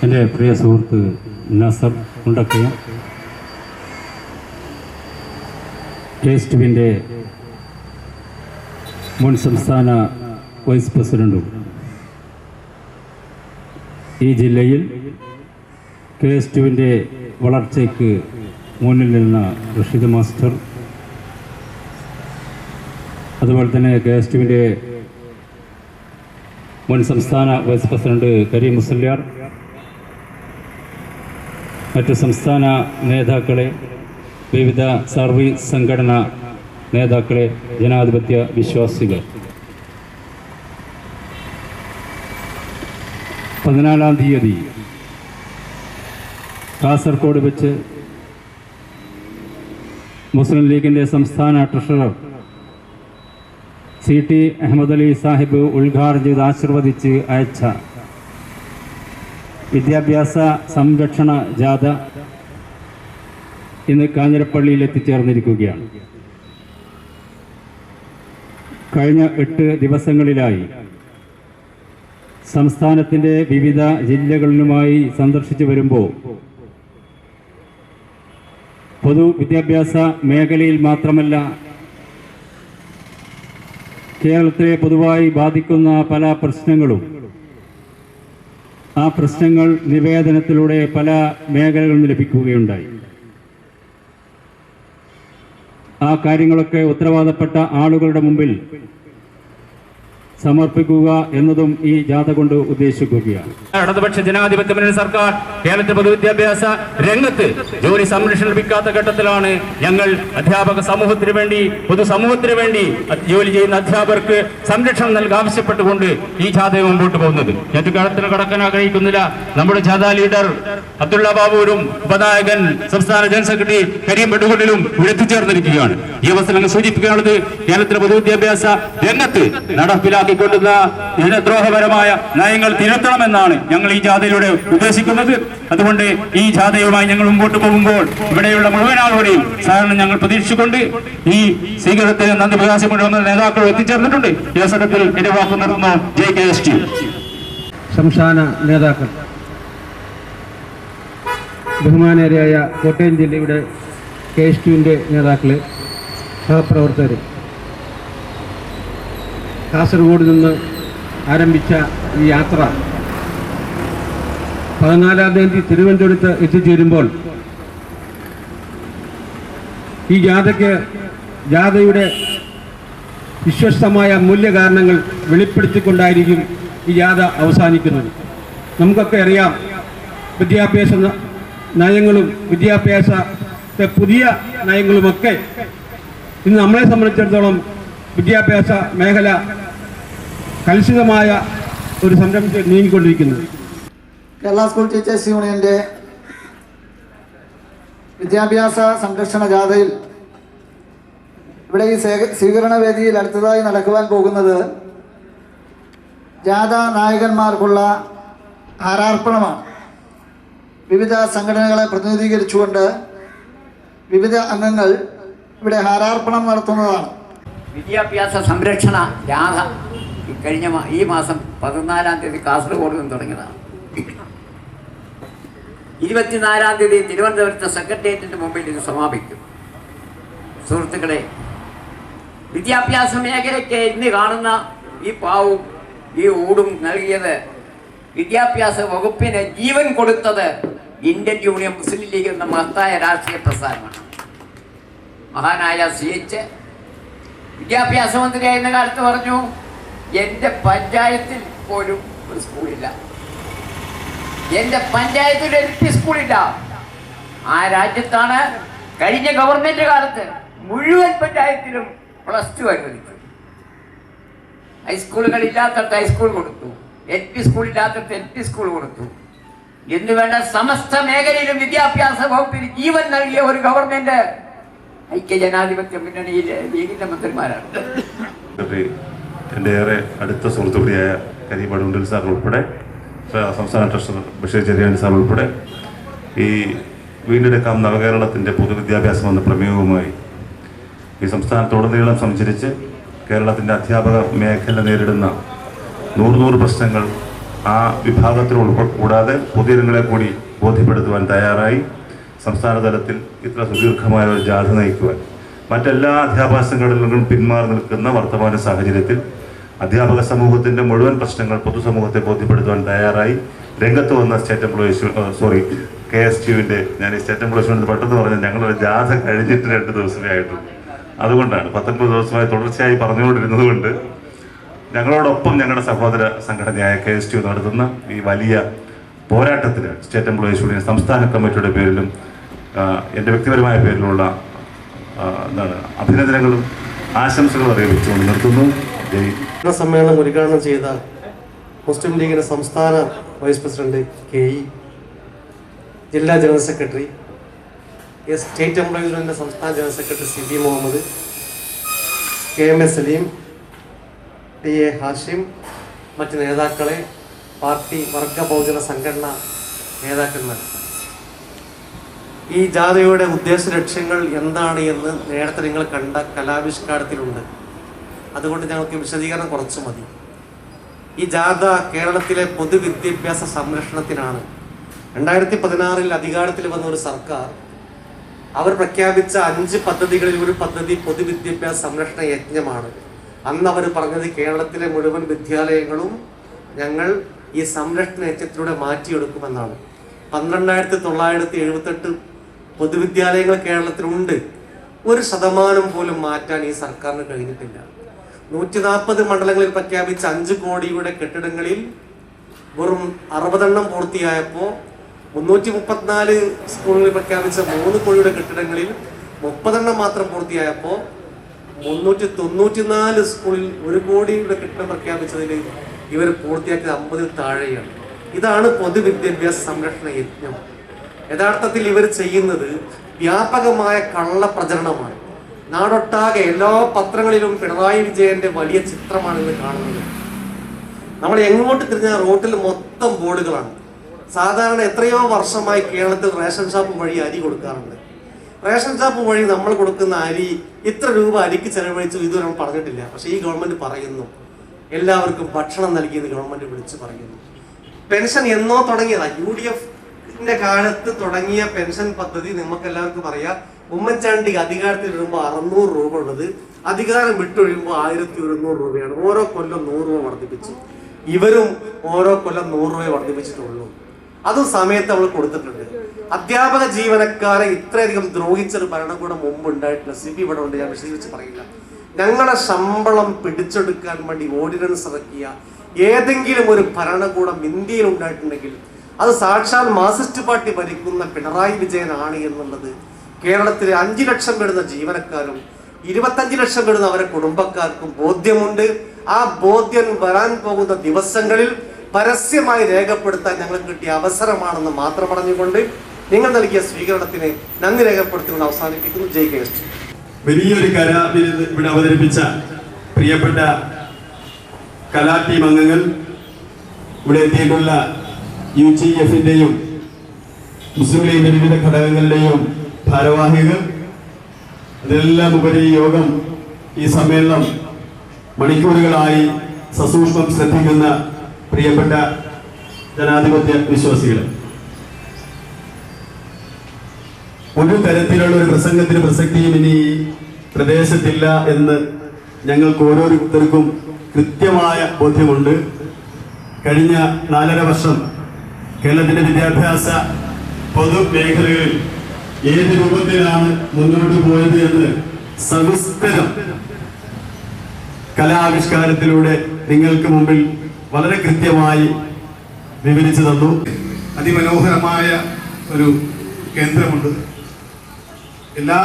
എൻ്റെ പ്രിയ സുഹൃത്ത് നാസർ മുണ്ടക്കയം, KSTUവിൻ്റെ മുൻ സംസ്ഥാന വൈസ് പ്രസിഡന്റും ഈ ജില്ലയിൽ KSTUവിൻ്റെ വളർച്ചയ്ക്ക് മുന്നിൽ നിന്ന റഷീദ് മാസ്റ്റർ, അതുപോലെ തന്നെ KSTUവിൻ്റെ മുൻ സംസ്ഥാന വൈസ് പ്രസിഡന്റ് കരീം മുസ്ലിയാർ, മറ്റ് സംസ്ഥാന നേതാക്കളെ, വിവിധ സർവീസ് സംഘടനാ നേതാക്കളെ, ജനാധിപത്യ വിശ്വാസികൾ, 14-ാം തീയതി കാസർഗോഡ് വെച്ച് മുസ്ലിം ലീഗിൻ്റെ സംസ്ഥാന ട്രഷറർ CT അഹമ്മദ് അലി സാഹിബ് ഉദ്ഘാടനം ചെയ്ത് ആശീർവദിച്ച് അയച്ച വിദ്യാഭ്യാസ സംരക്ഷണ ജാഥ ഇന്ന് കാഞ്ഞിരപ്പള്ളിയിൽ എത്തിച്ചേർന്നിരിക്കുകയാണ്. കഴിഞ്ഞ 8 ദിവസങ്ങളിലായി സംസ്ഥാനത്തിൻ്റെ വിവിധ ജില്ലകളിലുമായി സന്ദർശിച്ചു വരുമ്പോൾ പൊതുവിദ്യാഭ്യാസ മേഖലയിൽ മാത്രമല്ല, കേരളത്തെ പൊതുവായി ബാധിക്കുന്ന പല പ്രശ്നങ്ങളും, ആ പ്രശ്നങ്ങൾ നിവേദനത്തിലൂടെ പല മേഖലകളിൽ നിന്ന് ലഭിക്കുകയുണ്ടായി. ആ കാര്യങ്ങളൊക്കെ ഉത്തരവാദപ്പെട്ട ആളുകളുടെ മുമ്പിൽ സമർപ്പിക്കുക എന്നതും ഈ ജാഥ കൊണ്ട് ഉദ്ദേശിക്കുകയാണ്. ഇടതുപക്ഷ ജനാധിപത്യ മുന്നണി സർക്കാർ കേരളത്തിലെ പൊതുവിദ്യാഭ്യാസ രംഗത്ത് ജോലി സംരക്ഷണം ലഭിക്കാത്ത ഘട്ടത്തിലാണ് ഞങ്ങൾ അധ്യാപക സമൂഹത്തിന് വേണ്ടി, പൊതുസമൂഹത്തിന് വേണ്ടി ജോലി ചെയ്യുന്ന അധ്യാപകർക്ക് സംരക്ഷണം നൽകാൻ ആവശ്യപ്പെട്ടുകൊണ്ട് ഈ ജാഥ മുമ്പോട്ട് പോകുന്നത്. മറ്റു കാലത്തിന് കടക്കാൻ ആഗ്രഹിക്കുന്നില്ല. നമ്മുടെ ജാഥ ലീഡർ അബ്ദുള്ള ബാബൂരും ഉപനായകൻ സംസ്ഥാന ജനറൽ സെക്രട്ടറി കരീം ബെഡുകൊണ്ടിലും ഇവിടെ എത്തിച്ചേർന്നിരിക്കുകയാണ്. ഈ അവസരങ്ങൾ സൂചിപ്പിക്കാനുള്ളത് കേരളത്തിലെ പൊതുവിദ്യാഭ്യാസ രംഗത്ത് നടപ്പിലാക്കി കൊണ്ടുള്ള ജനദ്രോഹപരമായ നയങ്ങൾ തിരുത്തണമെന്നാണ് ഞങ്ങൾ ഈ ജാഥയിലൂടെ ഉദ്ദേശിക്കുന്നത്. അതുകൊണ്ട് ഈ ജാഥയുമായി ഞങ്ങൾ മുമ്പോട്ട് പോകുമ്പോൾ ഇവിടെയുള്ള മുഴുവൻ ആളുകളെയും സഹകരണം ഞങ്ങൾ പ്രതീക്ഷിച്ചുകൊണ്ട് ഈ സ്വീകരണത്തിന് നന്ദി പ്രകാശം കൊണ്ടുവന്ന നേതാക്കൾ എത്തിച്ചേർന്നിട്ടുണ്ട്. ഈ അവസരത്തിൽ എന്റെ വാക്ക് നിർത്തുന്നു. KSTU സംസ്ഥാന നേതാക്കൾ, ബഹുമാനേയരായ കോട്ടയം ജില്ലയുടെ KSTUവിൻ്റെ നേതാക്കളെ, സഹപ്രവർത്തകർ, കാസർഗോഡ് നിന്ന് ആരംഭിച്ച ഈ യാത്ര 14-ാം തീയതി തിരുവനന്തപുരത്ത് എത്തിച്ചേരുമ്പോൾ ഈ ജാഥയുടെ വിശ്വസ്തമായ മൂല്യകാരണങ്ങൾ വെളിപ്പെടുത്തിക്കൊണ്ടായിരിക്കും ഈ ജാഥ അവസാനിക്കുന്നത്. നമുക്കൊക്കെ അറിയാം, വിദ്യാഭ്യാസ നയങ്ങളും വിദ്യാഭ്യാസത്തെ പുതിയ നയങ്ങളുമൊക്കെ ഇന്ന് നമ്മളെ സംബന്ധിച്ചിടത്തോളം വിദ്യാഭ്യാസ മേഖല കലുഷിതമായ ഒരു സംരംഭത്തിൽ നീങ്ങിക്കൊണ്ടിരിക്കുന്നത്. കേരള സ്കൂൾ ടീച്ചേഴ്സ് യൂണിയൻ്റെ വിദ്യാഭ്യാസ സംരക്ഷണ ജാഥയിൽ ഇവിടെ ഈ സ്വീകരണ വേദിയിൽ അടുത്തതായി നടക്കുവാൻ പോകുന്നത് ജാഥ നായകന്മാർക്കുള്ള ഹാരാർപ്പണമാണ്. വിവിധ സംഘടനകളെ പ്രതിനിധീകരിച്ചുകൊണ്ട് വിവിധ അംഗങ്ങൾ ഇവിടെ ഹാരാർപ്പണം നടത്തുന്നതാണ്. വിദ്യാഭ്യാസ സംരക്ഷണ ജാഥ കഴിഞ്ഞ ഈ മാസം 14-ാം തീയതി കാസർഗോഡ് നിന്ന് തുടങ്ങിയതാണ്. 24-ാം തീയതി തിരുവനന്തപുരത്തെ സെക്രട്ടേറിയറ്റിൻ്റെ മുമ്പിൽ ഇത് സമാപിക്കും. സുഹൃത്തുക്കളെ, വിദ്യാഭ്യാസ മേഖലയ്ക്ക് ഇന്ന് കാണുന്ന ഈ പാവും ഈ ഊടും നൽകിയത്, വിദ്യാഭ്യാസ വകുപ്പിന് ജീവൻ കൊടുത്തത് ഇന്ത്യൻ യൂണിയൻ മുസ്ലിം ലീഗ് എന്ന മഹത്തായ രാഷ്ട്രീയ പ്രസ്ഥാനമാണ്. മഹാനായ CH വിദ്യാഭ്യാസ മന്ത്രിയായിരുന്ന കാലത്ത് പറഞ്ഞു, എൻ്റെ പഞ്ചായത്തിൽ പോലും ഒരു സ്കൂളില്ല, എൻ്റെ പഞ്ചായത്തിൽ LP സ്കൂളില്ല. ആ രാജ്യത്താണ് കഴിഞ്ഞ ഗവൺമെന്റ് കാലത്ത് മുഴുവൻ പഞ്ചായത്തിലും +2 അനുവദിച്ചു. ഹൈസ്കൂളുകളില്ലാത്തടത്ത് ഹൈസ്കൂൾ കൊടുത്തു, LP സ്കൂളില്ലാത്തടത്ത് LP സ്കൂൾ കൊടുത്തു. എന്ന് വേണ്ട സമസ്ത മേഖലയിലും വിദ്യാഭ്യാസ വകുപ്പിന് ജീവൻ നൽകിയ ഒരു ഗവൺമെന്റ് ഐക്യജനാധിപത്യ മുന്നണിയിലെ ലീഗിന്റെ മന്ത്രിമാരാണ്. എൻ്റെ ഏറെ അടുത്ത സുഹൃത്തു കൂടിയായ കരീം ബെഡുകൊണ്ടിൽ സാർ ഉൾപ്പെടെ, സംസ്ഥാന ട്രഷറർ ബഷീർ ചെറിയാനി സാർ ഉൾപ്പെടെ ഈ വീണ്ടെടുക്കാം നവകേരളത്തിൻ്റെ പൊതുവിദ്യാഭ്യാസം എന്ന പ്രമേയവുമായി ഈ സംസ്ഥാനത്തുടനീളം സഞ്ചരിച്ച് കേരളത്തിൻ്റെ അധ്യാപക മേഖല നേരിടുന്ന നൂറ് പ്രശ്നങ്ങൾ ആ വിഭാഗത്തിൽ കൂടാതെ പൊതുജനങ്ങളെ കൂടി ബോധ്യപ്പെടുത്തുവാൻ തയ്യാറായി സംസ്ഥാന തലത്തിൽ ഇത്ര സുദീർഘമായ ഒരു ജാഥ നയിക്കുവാൻ മറ്റെല്ലാ അധ്യാപക സംഘടനകളും പിന്മാറി നിൽക്കുന്ന വർത്തമാന സാഹചര്യത്തിൽ അധ്യാപക സമൂഹത്തിൻ്റെ മുഴുവൻ പ്രശ്നങ്ങൾ പൊതുസമൂഹത്തെ ബോധ്യപ്പെടുത്തുവാൻ തയ്യാറായി രംഗത്ത് വന്ന സ്റ്റേറ്റ് എംപ്ലോയീസ് KSTUവിൻ്റെ ഞാൻ ഈ സ്റ്റേറ്റ് എംപ്ലോയീസ് പെട്ടെന്ന് പറഞ്ഞാൽ ഞങ്ങളൊരു ജാഥ കഴിഞ്ഞിട്ട് 2 ദിവസമേ ആയിട്ടുള്ളൂ. അതുകൊണ്ടാണ് 19 ദിവസമായി തുടർച്ചയായി പറഞ്ഞുകൊണ്ടിരുന്നത് കൊണ്ട് ഞങ്ങളോടൊപ്പം ഞങ്ങളുടെ സഹോദര സംഘടനയായ KSTU നടത്തുന്ന ഈ വലിയ പോരാട്ടത്തിന് സ്റ്റേറ്റ് എംപ്ലോയീസ് യൂണിയൻ സംസ്ഥാന കമ്മിറ്റിയുടെ പേരിലും എൻ്റെ വ്യക്തിപരമായ പേരിലുള്ള അഭിനന്ദനങ്ങളും ആശംസകളും അറിയിച്ചുകൊണ്ട് നിർത്തുന്നു. സമ്മേളനം ഉദ്ഘാടനം ചെയ്ത മുസ്ലിം ലീഗിൻ്റെ സംസ്ഥാന വൈസ് പ്രസിഡന്റ് KE, ജില്ലാ ജനറൽ സെക്രട്ടറി, സ്റ്റേറ്റ് എംപ്ലോയീസ് യൂണിയൻ്റെ സംസ്ഥാന general secretary CB Muhammad, KMA Salim, TA Hashim, മറ്റ് നേതാക്കളെ, പാർട്ടി വർഗ ബഹുജന സംഘടന നേതാക്കന്മാർ, ഈ ജാഥയുടെ ഉദ്ദേശ ലക്ഷ്യങ്ങൾ എന്താണ് എന്ന് നേരത്തെ നിങ്ങൾ കണ്ട കലാവിഷ്കാരത്തിലുണ്ട്. അതുകൊണ്ട് ഞങ്ങൾക്ക് വിശദീകരണം കുറച്ച് മതി. ഈ ജാഥ കേരളത്തിലെ പൊതുവിദ്യാഭ്യാസ സംരക്ഷണത്തിനാണ്. 2016 അധികാരത്തിൽ വന്ന ഒരു സർക്കാർ അവർ പ്രഖ്യാപിച്ച 5 പദ്ധതികളിൽ ഒരു പദ്ധതി പൊതുവിദ്യാഭ്യാസ സംരക്ഷണ യജ്ഞമാണ്. അന്ന് അവർ പറഞ്ഞത് കേരളത്തിലെ മുഴുവൻ വിദ്യാലയങ്ങളും ഞങ്ങൾ ഈ സംരക്ഷണ യജ്ഞത്തിലൂടെ മാറ്റിയെടുക്കുമെന്നാണ്. 12,978 പൊതുവിദ്യാലയങ്ങൾ കേരളത്തിലുണ്ട്. 1% പോലും മാറ്റാൻ ഈ സർക്കാരിന് കഴിഞ്ഞിട്ടില്ല. 140 മണ്ഡലങ്ങളിൽ പ്രഖ്യാപിച്ച 5 കോടിയുടെ കെട്ടിടങ്ങളിൽ വെറും 60 എണ്ണം പൂർത്തിയായപ്പോൾ 334 സ്കൂളുകളിൽ പ്രഖ്യാപിച്ച 3 കോടിയുടെ കെട്ടിടങ്ങളിൽ 30 എണ്ണം മാത്രം പൂർത്തിയായപ്പോൾ 394 സ്കൂളിൽ 1 കോടിയുടെ കെട്ടിടം പ്രഖ്യാപിച്ചതിൽ ഇവർ പൂർത്തിയാക്കിയത് 50-ൽ താഴെയാണ്. ഇതാണ് പൊതുവിദ്യാഭ്യാസ സംരക്ഷണ യജ്ഞം. യഥാർത്ഥത്തിൽ ഇവർ ചെയ്യുന്നത് വ്യാപകമായ കള്ളപ്രചരണമാണ്. നാടൊട്ടാകെ എല്ലാ പത്രങ്ങളിലും പിണറായി വിജയന്റെ വലിയ ചിത്രമാണ് ഇന്ന് കാണുന്നത്. നമ്മൾ എങ്ങോട്ട് തിരിഞ്ഞാൽ റോട്ടിൽ മൊത്തം ബോർഡുകളാണ്. സാധാരണ എത്രയോ വർഷമായി കേരളത്തിൽ റേഷൻ ഷോപ്പ് വഴി അരി കൊടുക്കാറുണ്ട്. റേഷൻ ഷോപ്പ് വഴി നമ്മൾ കൊടുക്കുന്ന അരി ഇത്ര രൂപ അരിക്ക് ചെലവഴിച്ചു ഇതുവരെ നമ്മൾ പറഞ്ഞിട്ടില്ല. പക്ഷെ ഈ ഗവൺമെന്റ് പറയുന്നു എല്ലാവർക്കും ഭക്ഷണം നൽകിയെന്ന് ഗവൺമെന്റ് വിളിച്ചു പറയുന്നു. പെൻഷൻ എന്നോ തുടങ്ങിയതാ. UDFന്റെ കാലത്ത് തുടങ്ങിയ പെൻഷൻ പദ്ധതി നമുക്ക് എല്ലാവർക്കും അറിയാം. ഉമ്മൻചാണ്ടി അധികാരത്തിൽ വരുമ്പോൾ 600 രൂപ ഉള്ളത് അധികാരം വിട്ടൊഴിയുമ്പോൾ 1100 രൂപയാണ്. ഓരോ കൊല്ലം 100 രൂപ വർദ്ധിപ്പിച്ചു. ഇവരും ഓരോ കൊല്ലം 100 രൂപ വർദ്ധിപ്പിച്ചിട്ടുള്ളൂ. അതും സമയത്ത് അവൾ കൊടുത്തിട്ടുണ്ട്. അധ്യാപക ജീവനക്കാരെ ഇത്രയധികം ദ്രോഹിച്ചൊരു ഭരണകൂടം മുമ്പ് ഉണ്ടായിട്ടില്ല. CB ഇവിടെ ഉണ്ട്, ഞാൻ വിശദീകരിച്ച് പറയില്ല. ഞങ്ങളുടെ ശമ്പളം പിടിച്ചെടുക്കാൻ വേണ്ടി ഓർഡിനൻസ് ഇറക്കിയ ഏതെങ്കിലും ഒരു ഭരണകൂടം ഇന്ത്യയിൽ ഉണ്ടായിട്ടുണ്ടെങ്കിൽ അത് സാക്ഷാൽ മാർക്സിസ്റ്റ് പാർട്ടി ഭരിക്കുന്ന പിണറായി വിജയനാണ് എന്നുള്ളത് കേരളത്തിലെ 5 ലക്ഷം വരുന്ന ജീവനക്കാരും 25 ലക്ഷം വരുന്ന അവരുടെ കുടുംബക്കാർക്കും ബോധ്യമുണ്ട്. ആ ബോധ്യം വരാൻ പോകുന്ന ദിവസങ്ങളിൽ പരസ്യമായി രേഖപ്പെടുത്താൻ ഞങ്ങൾക്ക് കിട്ടിയ അവസരമാണെന്ന് മാത്രം പറഞ്ഞുകൊണ്ട് നിങ്ങൾ നൽകിയ സ്വീകരണത്തിന് നന്ദി രേഖപ്പെടുത്തിക്കൊണ്ട് അവസാനിപ്പിക്കുന്നു. ജയ് KSTU. വലിയൊരു കലാവിരുത് ഇവിടെ അവതരിപ്പിച്ച പ്രിയപ്പെട്ട കലാ ടീം അംഗങ്ങൾ, ഇവിടെ എത്തിയിട്ടുള്ള UGF-ന്റെയും മുസ്ലിം ലീഗിന്റെ വിവിധ ഘടകങ്ങളുടെയും ഭാരവാഹികൾ, അതെല്ലാം ഉപരി യോഗം ഈ സമ്മേളനം മണിക്കൂറുകളായി സസൂക്ഷ്മം ശ്രദ്ധിക്കുന്ന പ്രിയപ്പെട്ട ജനാധിപത്യ വിശ്വാസികൾ, ഒരു തരത്തിലുള്ള ഒരു പ്രസംഗത്തിന് പ്രസക്തിയും ഇനി ഈ പ്രദേശത്തില്ല എന്ന് ഞങ്ങൾക്ക് ഓരോരുത്തർക്കും കൃത്യമായ ബോധ്യമുണ്ട്. കഴിഞ്ഞ 4.5 വർഷം കേരളത്തിന്റെ വിദ്യാഭ്യാസ പൊതുമേഖലകളിൽ ഏത് രൂപത്തിലാണ് മുന്നോട്ട് പോയത് എന്ന് സവിസ്തരം കലാവിഷ്കാരത്തിലൂടെ നിങ്ങൾക്ക് മുമ്പിൽ വളരെ കൃത്യമായി വിവരിച്ചു തന്നു. അതിമനോഹരമായ ഒരു കേന്ദ്രമുണ്ട്. എല്ലാ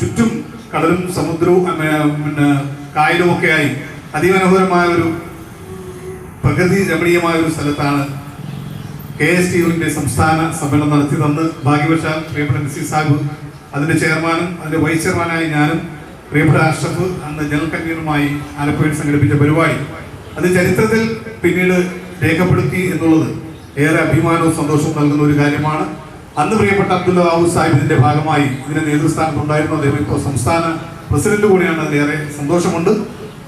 ചുറ്റും കടലും സമുദ്രവും കായലും ഒക്കെയായി അതിമനോഹരമായ ഒരു പ്രകൃതി രമണീയമായ ഒരു സ്ഥലത്താണ് KSTUവിന്റെ സംസ്ഥാന സമ്മേളനം നടത്തി തന്ന് ഭാഗ്യവശാൽ പ്രിയപ്പെട്ട നസീർ സാഹിബ്, അതിന്റെ ചെയർമാനും അതിന്റെ വൈസ് ചെയർമാനായി ഞാനും പ്രിയപ്പെട്ട അഷ്റഫ് അന്ന് ജനറൽ കൺവീനറുമായി ആലപ്പുഴയിൽ സംഘടിപ്പിച്ച പരിപാടി അത് ചരിത്രത്തിൽ പിന്നീട് രേഖപ്പെടുത്തി എന്നുള്ളത് ഏറെ അഭിമാനവും സന്തോഷവും നൽകുന്ന ഒരു കാര്യമാണ്. അന്ന് പ്രിയപ്പെട്ട അബ്ദുള്ള ബാബു സാഹിബിന്റെ ഭാഗമായി ഇതിന്റെ നേതൃസ്ഥാനത്തുണ്ടായിരുന്നു. അദ്ദേഹം ഇപ്പോൾ സംസ്ഥാന പ്രസിഡന്റ് കൂടിയാണ്. അതിലേറെ സന്തോഷമുണ്ട്.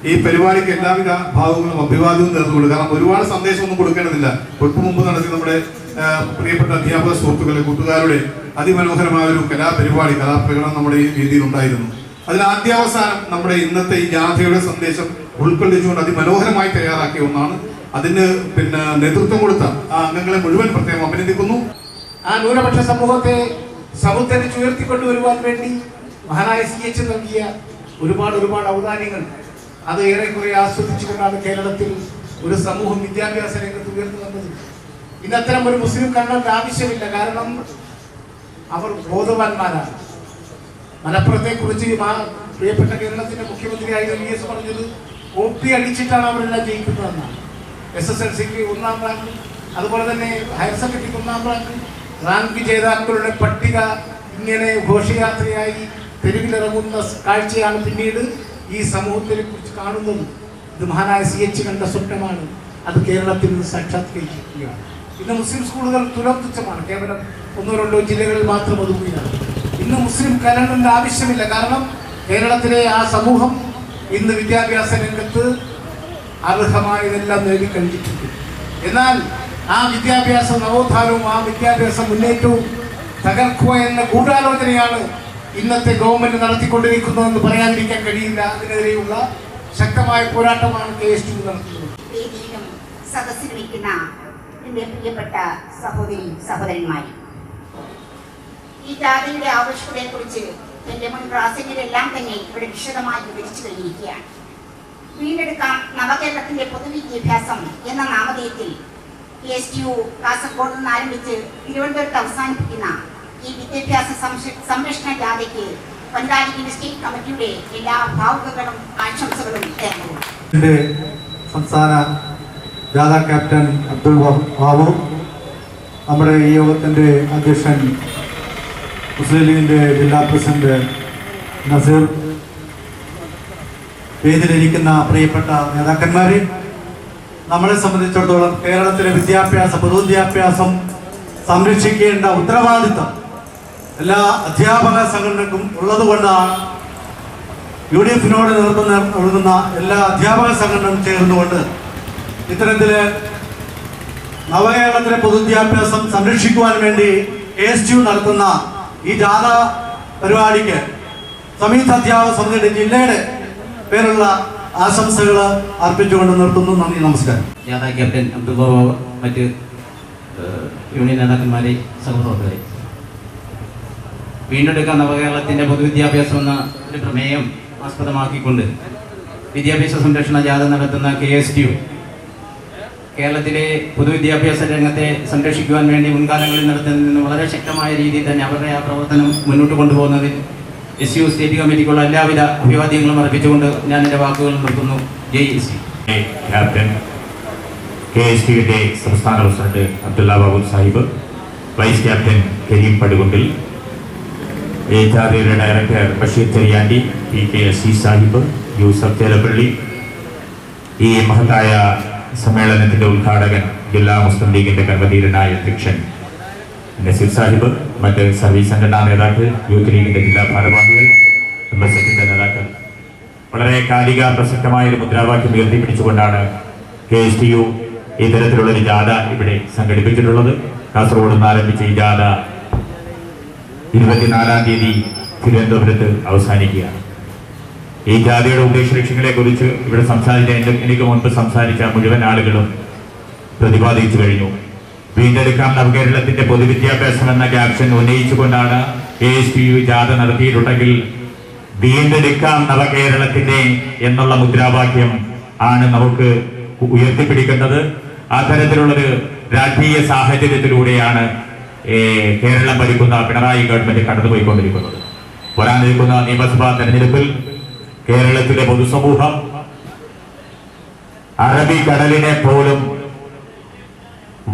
ഈ പരിപാടിക്ക് എല്ലാവിധ ഭാവങ്ങളും അഭിവാദ്യവും നേർന്നുകൊള്ളു. കാരണം ഒരുപാട് സന്ദേശമൊന്നും കൊടുക്കേണ്ടതില്ല. തൊട്ടു മുമ്പ് നടത്തി നമ്മുടെ പ്രിയപ്പെട്ട അധ്യാപക സുഹൃത്തുക്കളെ കൂട്ടുകാരുടെ അതിമനോഹരമായ ഒരു കലാപരിപാടി കലാപ്രകടനം നമ്മുടെ ഈ രീതിയിൽ ഉണ്ടായിരുന്നു. അതിൽ ആദ്യാവസാനം നമ്മുടെ ഇന്നത്തെ ഈ ജാഥയുടെ സന്ദേശം ഉൾക്കൊള്ളിച്ചുകൊണ്ട് അതിമനോഹരമായി തയ്യാറാക്കിയ ഒന്നാണ്. അതിന് നേതൃത്വം കൊടുത്ത ആ അംഗങ്ങളെ മുഴുവൻ പ്രത്യേകം അഭിനന്ദിക്കുന്നു. ആ ന്യൂനപക്ഷ സമൂഹത്തെ സമുദ്ധരിച്ച് ഉയർത്തിക്കൊണ്ടുവരുവാൻ വേണ്ടി മഹാനായ CH നൽകിയ ഒരുപാട് ഔദാര്യങ്ങൾ അത് ഏറെക്കുറെ ആസ്വദിച്ചുകൊണ്ടാണ് കേരളത്തിൽ ഒരു സമൂഹം വിദ്യാഭ്യാസ രംഗത്ത് ഉയർന്നു വന്നത്. ഇന്നത്തരം ഒരു മുസ്ലിം കണ്ണന്റെ ആവശ്യമില്ല. കാരണം അവർ ബോധവാന്മാരാണ്. മലപ്പുറത്തെ കുറിച്ച് പ്രിയപ്പെട്ട കേരളത്തിന്റെ മുഖ്യമന്ത്രിയായിരുന്ന VS പറഞ്ഞത് കോപ്പി അടിച്ചിട്ടാണ് അവരെല്ലാം ജയിക്കുന്നതെന്നാണ്. SSLCക്ക് 1ാം റാങ്ക്, അതുപോലെ തന്നെ ഹയർ സെക്കൻഡറിക്ക് 1ാം റാങ്ക് ജേതാക്കളുടെ പട്ടിക ഇങ്ങനെ ഘോഷയാത്രയായി തെരുവിലിറങ്ങുന്ന കാഴ്ചയാണ് പിന്നീട് ഈ സമൂഹത്തിനെ കുറിച്ച് കാണുന്നത്. ഇത് മഹാനായ CH കണ്ട സ്വപ്നമാണ്. അത് കേരളത്തിൽ നിന്ന് സാക്ഷാത്കരിക്കുകയാണ്. ഇന്ന് മുസ്ലിം സ്കൂളുകൾ തുലംതുച്ഛമാണ്. കേവലം 1-2 ജില്ലകളിൽ മാത്രം ഒതുങ്ങുകയാണ്. ഇന്ന് മുസ്ലിം കലണ്ടറിന്റെ ആവശ്യമില്ല. കാരണം കേരളത്തിലെ ആ സമൂഹം ഇന്ന് വിദ്യാഭ്യാസ രംഗത്ത് അർഹമായതെല്ലാം നേടിക്കഴിഞ്ഞിട്ടുണ്ട്. എന്നാൽ ആ വിദ്യാഭ്യാസ നവോത്ഥാനവും ആ വിദ്യാഭ്യാസ മുന്നേറ്റവും തകർക്കുക എന്ന ഗൂഢാലോചനയാണ് ഇന്നത്തെ ഗവൺമെന്റ് നടത്തിക്കൊണ്ടിരിക്കുന്നതെന്ന് പറയാതിരിക്കാൻ കഴിയില്ല. അതിനെതിരെയുള്ള ശക്തമായ പോരാട്ടമാണ് KSTU നടത്തുന്നത്. വേദിയിലും സദസ്സിലിരിക്കുന്ന എന്റെ പ്രിയപ്പെട്ട സഹോദരന്മാരും, ഈ ജാതിയുടെ ആവശ്യകതയെ കുറിച്ച് എന്റെ മുൻ പ്രാസംഗികരെല്ലാം തന്നെ ഇവിടെ വിശദമായി വിവരിച്ചു കഴിഞ്ഞിരിക്കുകയാണ്. വീണ്ടെടുക്കാം നവകേരളത്തിന്റെ പൊതുവിദ്യാഭ്യാസം എന്ന നാമധേയത്തിൽ KSTU കാസർഗോഡ് നിന്ന് ആരംഭിച്ച് തിരുവനന്തപുരത്ത് അവസാനിപ്പിക്കുന്ന ഈ വിദ്യാഭ്യാസ സംരക്ഷണ ജാഥയ്ക്ക് പഞ്ചായത്തിന്റെ സ്റ്റേറ്റ് കമ്മിറ്റിയുടെ എല്ലാ ഭാവുകങ്ങളും ആശംസകളും നേർന്നു. സംസ്ഥാന ജാഥാ ക്യാപ്റ്റൻ അബ്ദുൾ ബാബു, നമ്മുടെ ഈ യോഗത്തിൻ്റെ അധ്യക്ഷൻ മുസ്ലിം ലീഗിൻ്റെ ജില്ലാ പ്രസിഡന്റ് നസീർ, വേദിയിലിരിക്കുന്ന പ്രിയപ്പെട്ട നേതാക്കന്മാരെ, നമ്മളെ സംബന്ധിച്ചിടത്തോളം കേരളത്തിലെ പൊതുവിദ്യാഭ്യാസം സംരക്ഷിക്കേണ്ട ഉത്തരവാദിത്തം എല്ലാ അധ്യാപക സംഘടനക്കും ഉള്ളതുകൊണ്ടാണ് UDF-നോട് നേതൃത്വം നൽകുന്ന എല്ലാ അധ്യാപക സംഘടനകളും ചേർന്നുകൊണ്ട് ഇത്തരത്തില് നവകേരളത്തിലെ പൊതുവിദ്യാഭ്യാസം സംരക്ഷിക്കുവാൻ വേണ്ടി KSTU നടത്തുന്ന ഈ ജാഥ പരിപാടിക്ക് സംയുക്ത അധ്യാപക സമിതിയുടെ ജില്ലയുടെ പേരുള്ള ആശംസകൾ അർപ്പിച്ചുകൊണ്ട് നിർത്തുന്നു. നന്ദി, നമസ്കാരം. ജാഥാ ക്യാപ്റ്റൻ അബ്ദുൾ ബാബു, മറ്റ് യൂണിയൻ നേതാക്കന്മാരെ, സഹപ്രവർത്തകരെ, വീണ്ടെടുക്കാൻ നവകേരളത്തിന്റെ പൊതുവിദ്യാഭ്യാസം എന്ന ഒരു പ്രമേയം ആസ്പദമാക്കിക്കൊണ്ട് വിദ്യാഭ്യാസ സംരക്ഷണ ജാഥ നടത്തുന്ന KSTU കേരളത്തിലെ പൊതുവിദ്യാഭ്യാസ രംഗത്തെ സംരക്ഷിക്കുവാൻ വേണ്ടി മുൻകാലങ്ങളിൽ നടത്തുന്നതിന് വളരെ ശക്തമായ രീതിയിൽ തന്നെ അവരുടെ ആ പ്രവർത്തനം മുന്നോട്ട് കൊണ്ടുപോകുന്നതിൽ SU സ്റ്റേറ്റ് കമ്മിറ്റിക്കുള്ള എല്ലാവിധ അഭിവാദ്യങ്ങളും അർപ്പിച്ചുകൊണ്ട് ഞാൻ എൻ്റെ വാക്കുകൾ നിർത്തുന്നു. JSC. ക്യാപ്റ്റൻ KSTUയുടെ സംസ്ഥാന president Abdulla Babu Sahib, vice captain Kareem പടുകുണ്ടിൽ, ജാഥയുടെ ഡയറക്ടർ ബഷീർ ചെറിയാണ്ടി, PKSC സാഹിബ്, യൂസഫ് ചേലപ്പള്ളി, ഈ മഹത്തായ സമ്മേളനത്തിന്റെ ഉദ്ഘാടകൻ ജില്ലാ മുസ്ലിം ലീഗിന്റെ കർമ്മധീരനായ അധ്യക്ഷൻ നസീർ സാഹിബ്, മറ്റ് സർവീസ് സംഘടനാ നേതാക്കൾ, യൂത്ത് ലീഗിന്റെ ജില്ലാ ഭാരവാഹികൾ, മെമ്പർഷിപ്പിന്റെ നേതാക്കൾ, വളരെ കാലിക പ്രസക്തമായ ഒരു മുദ്രാവാക്യം ഉയർത്തിപ്പിടിച്ചുകൊണ്ടാണ് KSTU ഇത്തരത്തിലുള്ളൊരു ജാഥ ഇവിടെ സംഘടിപ്പിച്ചിട്ടുള്ളത്. കാസർഗോഡ് നിന്ന് ആരംഭിച്ച ഈ ജാഥ 24-ാം തീയതി തിരുവനന്തപുരത്ത് അവസാനിക്കുകയാണ്. ഈ ജാഥയുടെ ഉദ്ദേശ ലക്ഷ്യങ്ങളെ കുറിച്ച് ഇവിടെ എനിക്ക് മുൻപ് സംസാരിച്ച മുഴുവൻ ആളുകളും പ്രതിപാദിച്ചു കഴിഞ്ഞു. വീണ്ടെടുക്കാം നവകേരളത്തിന്റെ പൊതുവിദ്യാഭ്യാസം എന്ന ക്യാപ്ഷൻ ഉന്നയിച്ചുകൊണ്ടാണ് KSTU ജാഥ നടത്തിയിട്ടുണ്ടെങ്കിൽ വീണ്ടെടുക്കാം നവകേരളത്തിന്റെ എന്നുള്ള മുദ്രാവാക്യം ആണ് നമുക്ക് ഉയർത്തിപ്പിടിക്കേണ്ടത്. അത്തരത്തിലുള്ളൊരു രാഷ്ട്രീയ സാഹചര്യത്തിലൂടെയാണ് കേരളം ഭരിക്കുന്ന പിണറായി ഗവൺമെന്റ് കടന്നുപോയിക്കൊണ്ടിരിക്കുന്നത്. വരാനിരിക്കുന്ന നിയമസഭാ തെരഞ്ഞെടുപ്പിൽ കേരളത്തിലെ പൊതുസമൂഹം അറബിക്കടലിനെ പോലും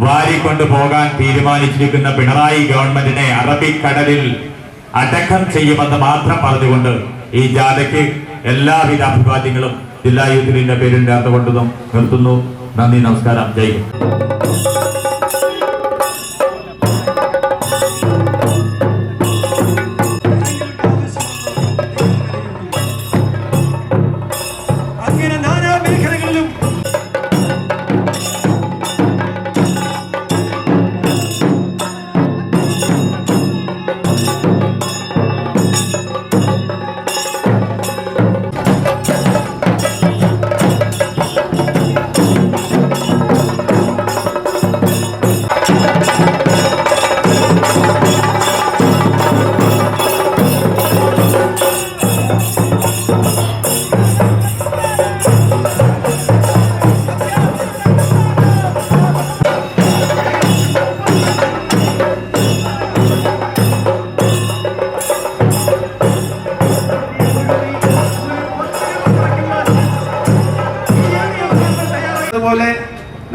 വാരിക്കൊണ്ടു പോകാൻ തീരുമാനിച്ചിരിക്കുന്ന പിണറായി ഗവൺമെന്റിനെ അറബിക്കടലിൽ അടക്കം ചെയ്യുമെന്ന് മാത്രം പറഞ്ഞുകൊണ്ട് ഈ ജാഥയ്ക്ക് എല്ലാവിധ അഭിവാദ്യങ്ങളും ജില്ലാ യൂത്ത് ലീഗിന്റെ പേരിൽ ചേർത്തുകൊണ്ടതും നിർത്തുന്നു. നന്ദി, നമസ്കാരം, ജയ് ഹിന്ദ്.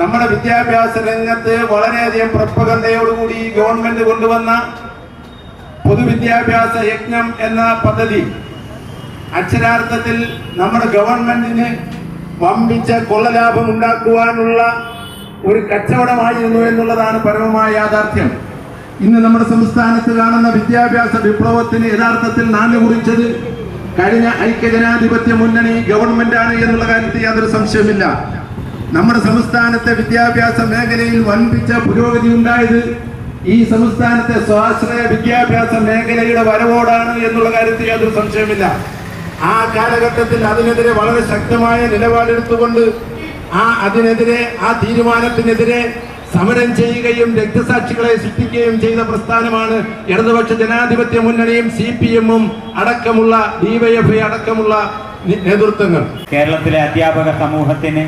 നമ്മുടെ വിദ്യാഭ്യാസ രംഗത്ത് വളരെയധികം പ്രപ്പകന്തയോടുകൂടി ഗവൺമെന്റ് കൊണ്ടുവന്ന പൊതുവിദ്യാഭ്യാസ യജ്ഞം എന്ന പദ്ധതി അക്ഷരാർത്ഥത്തിൽ നമ്മുടെ ഗവൺമെന്റിന് വമ്പിച്ച കൊള്ളലാഭം ഉണ്ടാക്കുവാനുള്ള ഒരു കച്ചവടമായിരുന്നു എന്നുള്ളതാണ് പരമമായ യാഥാർത്ഥ്യം. ഇന്ന് നമ്മുടെ സംസ്ഥാനത്ത് കാണുന്ന വിദ്യാഭ്യാസ വിപ്ലവത്തിന് യഥാർത്ഥത്തിൽ നാല് കുറിച്ചത് കഴിഞ്ഞ ഐക്യജനാധിപത്യ മുന്നണി ഗവൺമെന്റാണ് എന്നുള്ള കാര്യത്തിൽ യാതൊരു സംശയമില്ല. നമ്മുടെ സംസ്ഥാനത്തെ വിദ്യാഭ്യാസ മേഖലയിൽ വൻപിച്ച പുരോഗതി ഉണ്ടായത് ഈ സംസ്ഥാനത്തെ സ്വാശ്രയ വിദ്യാഭ്യാസ മേഖലയുടെ വരവോടാണ് എന്നുള്ള കാര്യത്തിൽ യാതൊരു സംശയമില്ല. ആ കാലഘട്ടത്തിൽ അതിനെതിരെ വളരെ ശക്തമായ നിലപാടെടുത്തുകൊണ്ട് ആ തീരുമാനത്തിനെതിരെ സമരം ചെയ്യുകയും രക്തസാക്ഷികളെ സൃഷ്ടിക്കുകയും ചെയ്ത പ്രസ്ഥാനമാണ് ഇടതുപക്ഷ ജനാധിപത്യ മുന്നണിയും CPM-ഉം അടക്കമുള്ള DYFI അടക്കമുള്ള നേതൃത്വങ്ങൾ. കേരളത്തിലെ അധ്യാപക സമൂഹത്തിന്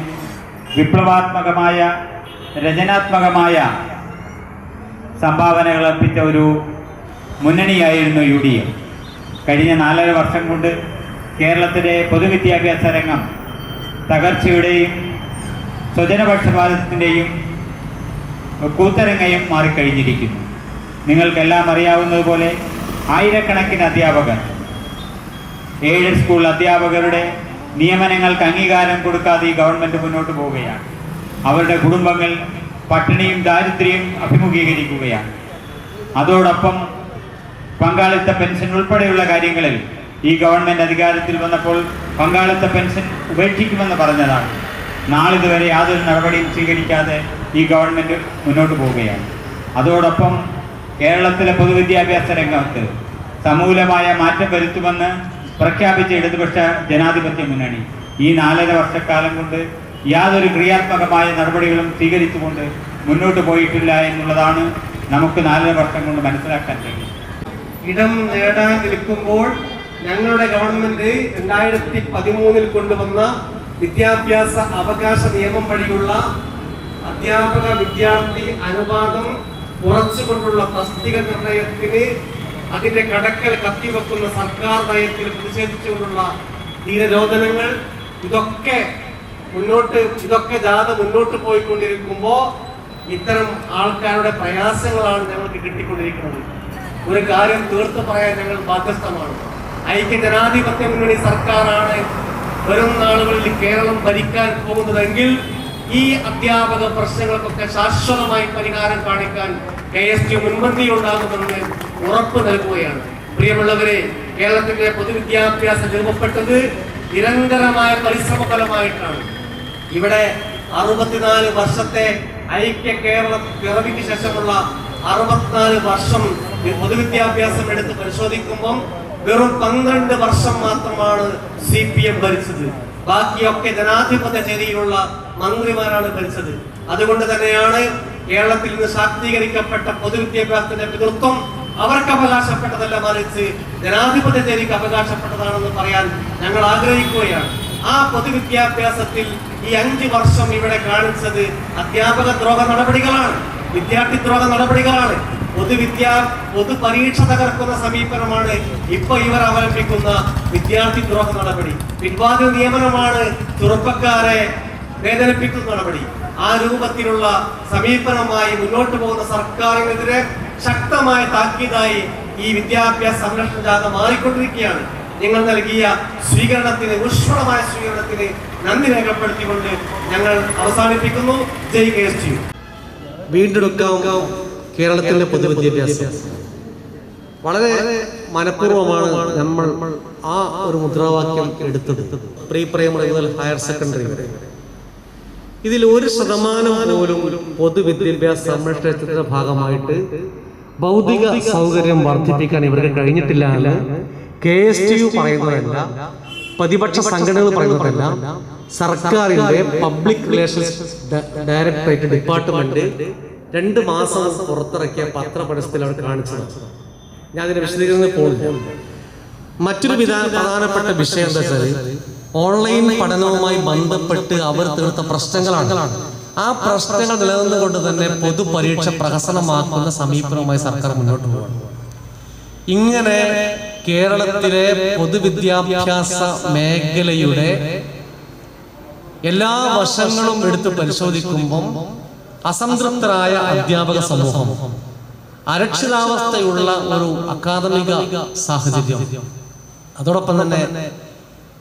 വിപ്ലവാത്മകമായ രചനാത്മകമായ സംഭാവനകൾ അർപ്പിച്ച ഒരു മുന്നണിയായിരുന്നു UDF. കഴിഞ്ഞ 4.5 വർഷം കൊണ്ട് കേരളത്തിലെ പൊതുവിദ്യാഭ്യാസ രംഗം തകർച്ചയുടെയും സ്വജനപക്ഷപാതത്തിൻ്റെയും കൂത്തരങ്ങയും മാറിക്കഴിഞ്ഞിരിക്കുന്നു. നിങ്ങൾക്കെല്ലാം അറിയാവുന്നതുപോലെ ആയിരക്കണക്കിന് അധ്യാപകർ എയ്ഡഡ് സ്കൂൾ അധ്യാപകരുടെ നിയമനങ്ങൾക്ക് അംഗീകാരം കൊടുക്കാതെ ഈ ഗവൺമെൻറ് മുന്നോട്ട് പോവുകയാണ്. അവരുടെ കുടുംബങ്ങൾ പട്ടിണിയും ദാരിദ്ര്യവും അഭിമുഖീകരിക്കുകയാണ്. അതോടൊപ്പം പങ്കാളിത്ത പെൻഷൻ ഉൾപ്പെടെയുള്ള കാര്യങ്ങളിൽ ഈ ഗവൺമെൻറ് അധികാരത്തിൽ വന്നപ്പോൾ പങ്കാളിത്ത പെൻഷൻ ഉപേക്ഷിക്കുമെന്ന് പറഞ്ഞതാണ്. നാളിതുവരെ യാതൊരു നടപടിയും സ്വീകരിക്കാതെ ഈ ഗവൺമെൻറ് മുന്നോട്ട് പോവുകയാണ്. അതോടൊപ്പം കേരളത്തിലെ പൊതുവിദ്യാഭ്യാസ രംഗത്ത് സമൂലമായ മാറ്റം വരുത്തുമെന്ന് പ്രഖ്യാപിച്ച ഇടതുപക്ഷ ജനാധിപത്യ മുന്നണി ഈ 4.5 വർഷക്കാലം കൊണ്ട് യാതൊരു ക്രിയാത്മകമായ നടപടികളും സ്വീകരിച്ചുകൊണ്ട് മുന്നോട്ട് പോയിട്ടില്ല എന്നുള്ളതാണ് നമുക്ക് 4.5 വർഷം കൊണ്ട് മനസ്സിലാക്കാൻ കഴിയും. ഇടം നേടാൻ നിൽക്കുമ്പോൾ ഞങ്ങളുടെ ഗവൺമെന്റ് 2013 കൊണ്ടുവന്ന വിദ്യാഭ്യാസ അവകാശ നിയമം വഴിയുള്ള അധ്യാപക വിദ്യാർത്ഥി അനുപാതം കുറച്ചുകൊണ്ടുള്ള തസ്തിക നിർണയത്തിന് അതിന്റെ കടക്കൽ കത്തിവെക്കുന്ന സർക്കാർ നയത്തിൽ പ്രതിഷേധിച്ചുകൊണ്ടുള്ള ധീരരോധനങ്ങൾ ഇതൊക്കെ ജാഥ മുന്നോട്ട് പോയിക്കൊണ്ടിരിക്കുമ്പോൾ ഇത്തരം ആൾക്കാരുടെ പ്രയാസങ്ങളാണ് ഞങ്ങൾക്ക് കിട്ടിക്കൊണ്ടിരിക്കുന്നത്. ഒരു കാര്യം തീർത്ത് പറയാൻ ഞങ്ങൾ ബാധ്യസ്ഥമാണ്. ഐക്യജനാധിപത്യ മുന്നണി സർക്കാരാണ് വരും നാളുകളിൽ കേരളം ഭരിക്കാൻ പോകുന്നതെങ്കിൽ ഈ അധ്യാപക പ്രശ്നങ്ങൾക്കൊക്കെ ശാശ്വതമായി പരിഹാരം കാണിക്കാൻ KSTU മുൻപന്തിയുണ്ടാകുമെന്ന് ഉറപ്പ് നൽകുകയാണ്. പ്രിയമുള്ളവരെ, കേരളത്തിന്റെ പൊതുവിദ്യാഭ്യാസം രൂപപ്പെട്ടത് നിരന്തരമായ പരിശ്രമ ഫലമായിട്ടാണ്. ഇവിടെ 64 വർഷത്തെ ഐക്യ കേരള പിറവിക്ക് ശേഷമുള്ള 64 വർഷം പൊതുവിദ്യാഭ്യാസം എടുത്ത് പരിശോധിക്കുമ്പം വെറും 12 വർഷം മാത്രമാണ് CPM ഭരിച്ചത്. ബാക്കിയൊക്കെ ജനാധിപത്യ ചേരിയിലുള്ള മന്ത്രിമാരാണ് ഭരിച്ചത്. അതുകൊണ്ട് തന്നെയാണ് കേരളത്തിൽ നിന്ന് ശാക്തീകരിക്കപ്പെട്ട പൊതുവിദ്യാഭ്യാസത്തിന്റെ പിതൃത്വം അവർക്ക് അവകാശപ്പെട്ടതല്ല, മറിച്ച് ജനാധിപത്യ ചേരിക്ക് അവകാശപ്പെട്ടതാണെന്ന് പറയാൻ ഞങ്ങൾ ആഗ്രഹിക്കുകയാണ്. ആ പൊതുവിദ്യാഭ്യാസത്തിൽ ഈ 5 വർഷം ഇവിടെ കാണിച്ചത് അധ്യാപക ദ്രോഹ നടപടികളാണ്, വിദ്യാർത്ഥിദ്രോഹ നടപടികളാണ്. പൊതുപരീക്ഷ തകർക്കുന്ന സമീപനമാണ് ഇപ്പൊ ഇവർ അവലംബിക്കുന്ന വിദ്യാർത്ഥിദ്രോഹ നടപടി. പിൻവാതിൽ നിയമനമാണ് ചെറുപ്പക്കാരെ വേദനിപ്പിക്കുന്ന നടപടി. ആ രൂപത്തിലുള്ള സമീപനമായി മുന്നോട്ട് പോകുന്ന സർക്കാരിനെതിരെ ശക്തമായ താക്കീതായി ഈ വിദ്യാഭ്യാസ സംരക്ഷണ ജാഥ മാറിക്കൊണ്ടിരിക്കുകയാണ്. നിങ്ങൾ നൽകിയ സ്വീകരണത്തിന്, ഊഷ്മളമായ സ്വീകരണത്തിന് നന്ദി രേഖപ്പെടുത്തിക്കൊണ്ട് ഞങ്ങൾ അവസാനിപ്പിക്കുന്നു. ജയ് KSTU. വീണ്ടെടുക്കാം കേരളത്തിലെ പൊതുവിദ്യാഭ്യാസം. വളരെ മനഃപൂർവ്വമാണ് നമ്മൾ ആ ഒരു മുദ്രാവാക്യം എടുത്തത്. പ്രീ പ്രൈമറി മുതൽ ഹയർ സെക്കൻഡറി വരെ ഇതിൽ 1% പോലും പൊതുവിദ്യാഭ്യാസ സംരക്ഷണത്തിന്റെ ഭാഗമായിട്ട് ഭൗതിക സൗകര്യം വർദ്ധിപ്പിക്കാൻ ഇവർക്ക് കഴിഞ്ഞിട്ടില്ല എന്ന് KSTU പറയുന്നതല്ല, പ്രതിപക്ഷ സംഘടനകൾ പറയുന്നതല്ല, സർക്കാരിന്റെ പബ്ലിക് റിലേഷൻസ് ഡയറക്ടറേറ്റ് ഡിപ്പാർട്ട്മെന്റ് 2 മാസം പുറത്തിറക്കിയ പത്രപരസ്യത്തിൽ അവർ കാണിച്ചത്. ഞാൻ അതിന്റെ വിശദീകരണം പോകുന്നില്ല. മറ്റൊരു പ്രധാനപ്പെട്ട വിഷയം എന്താ വെച്ചാൽ ഓൺലൈൻ പഠനവുമായി ബന്ധപ്പെട്ട് അവർ തീർത്ത പ്രശ്നങ്ങളാണ്. ആ പ്രശ്നങ്ങൾ നിലനിന്നുകൊണ്ട് തന്നെ പൊതുപരീക്ഷ പ്രഹസനമാക്കുന്ന സമീപനവുമായി സർക്കാർ മുന്നോട്ട് പോകുന്നു. ഇങ്ങനെ കേരളത്തിലെ പൊതുവിദ്യാഭ്യാസ മേഖലയുടെ എല്ലാ വശങ്ങളും എടുത്ത് പരിശോധിക്കുമ്പം അസംതൃപ്തരായ അധ്യാപക സമൂഹം, അരക്ഷിതാവസ്ഥയുള്ള ഒരു അക്കാദമിക സാഹചര്യം, അതോടൊപ്പം തന്നെ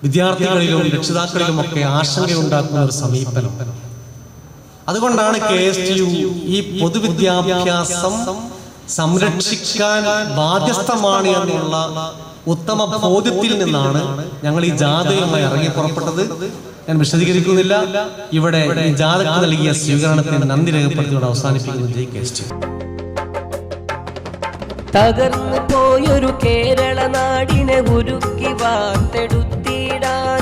വിദ്യാർത്ഥികളിലും രക്ഷിതാക്കളിലുമൊക്കെ ആശങ്കയുണ്ടാക്കുന്ന ഒരു സമീപനം. അതുകൊണ്ടാണ് KSTU ഈ പൊതുവിദ്യാഭ്യാസം സംരക്ഷിക്കാൻ ബാധ്യസ്ഥമാണ് എന്നുള്ള ഉത്തമ ബോധ്യത്തിൽ നിന്നാണ് ഞങ്ങൾ ഈ ജാഥയുമായി ഇറങ്ങി പുറപ്പെട്ടത്. ഞാൻ വിശദീകരിക്കുന്നില്ല. ഇവിടെ ഈ ജാഥയ്ക്ക് നൽകിയ സ്വീകരണത്തിന് നന്ദി രേഖപ്പെടുത്തിയോടെ അവസാനിപ്പിക്കുന്നു. ജയ് KSTU. തകർന്നു പോയൊരു കേരള നാടിനെ ഉരുക്കി വാർത്തെടുത്തിടാൻ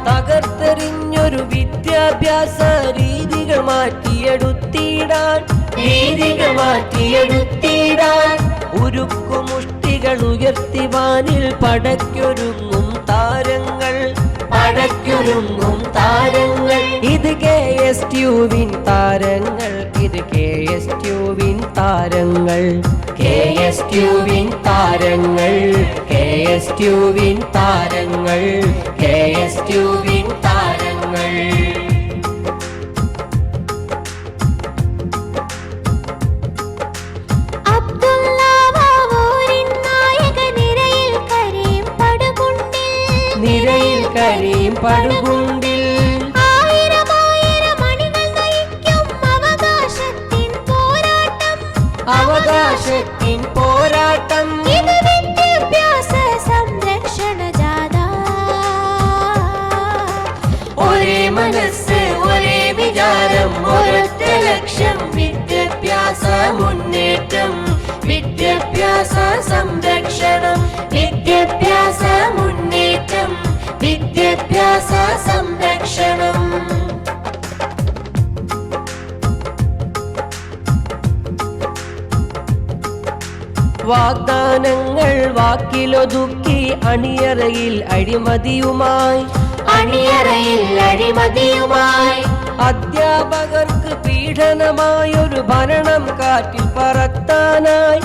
തകർത്തെറിഞ്ഞൊരു വിദ്യാഭ്യാസ രീതികൾ മാറ്റിയെടുത്തിടാൻ ഉരുക്കുമുഷ്ടികൾ ഉയർത്തി വാനിൽ പടയ്ക്കൊരുങ്ങും താരങ്ങൾ. ഇത് KSTUവിൻ താരങ്ങൾ, ഇത് KSTUവിൻ താരങ്ങൾ, KSTUവിൻ താരങ്ങൾ, KSTUവിൻ താരങ്ങൾ, KSTUവിൻ താരങ്ങൾ. നിരയിൽ കരയും പടുകുണ്ടിൽ അവകാശത്തിൻ പോരാട്ടം. ഇത് വിദ്യാഭ്യാസ സംരക്ഷണ ജാഥ. ഒരേ മനസ്സ്, ഒരേ വിചാരം, ഒരൊറ്റ ലക്ഷ്യം, വിദ്യാഭ്യാസ മുന്നേറ്റം, വിദ്യാഭ്യാസ സംരക്ഷണം, വിദ്യാഭ്യാസ മുന്നേറ്റം, വിദ്യാഭ്യാസ സംരക്ഷണം. വാഗ്ദാനങ്ങൾ വാക്കിലൊതുക്കി അണിയറയിൽ അഴിമതിയുമായി അധ്യാപകർക്ക് പീഡനമായൊരു ഭരണം കാറ്റിൽ പറത്താനായി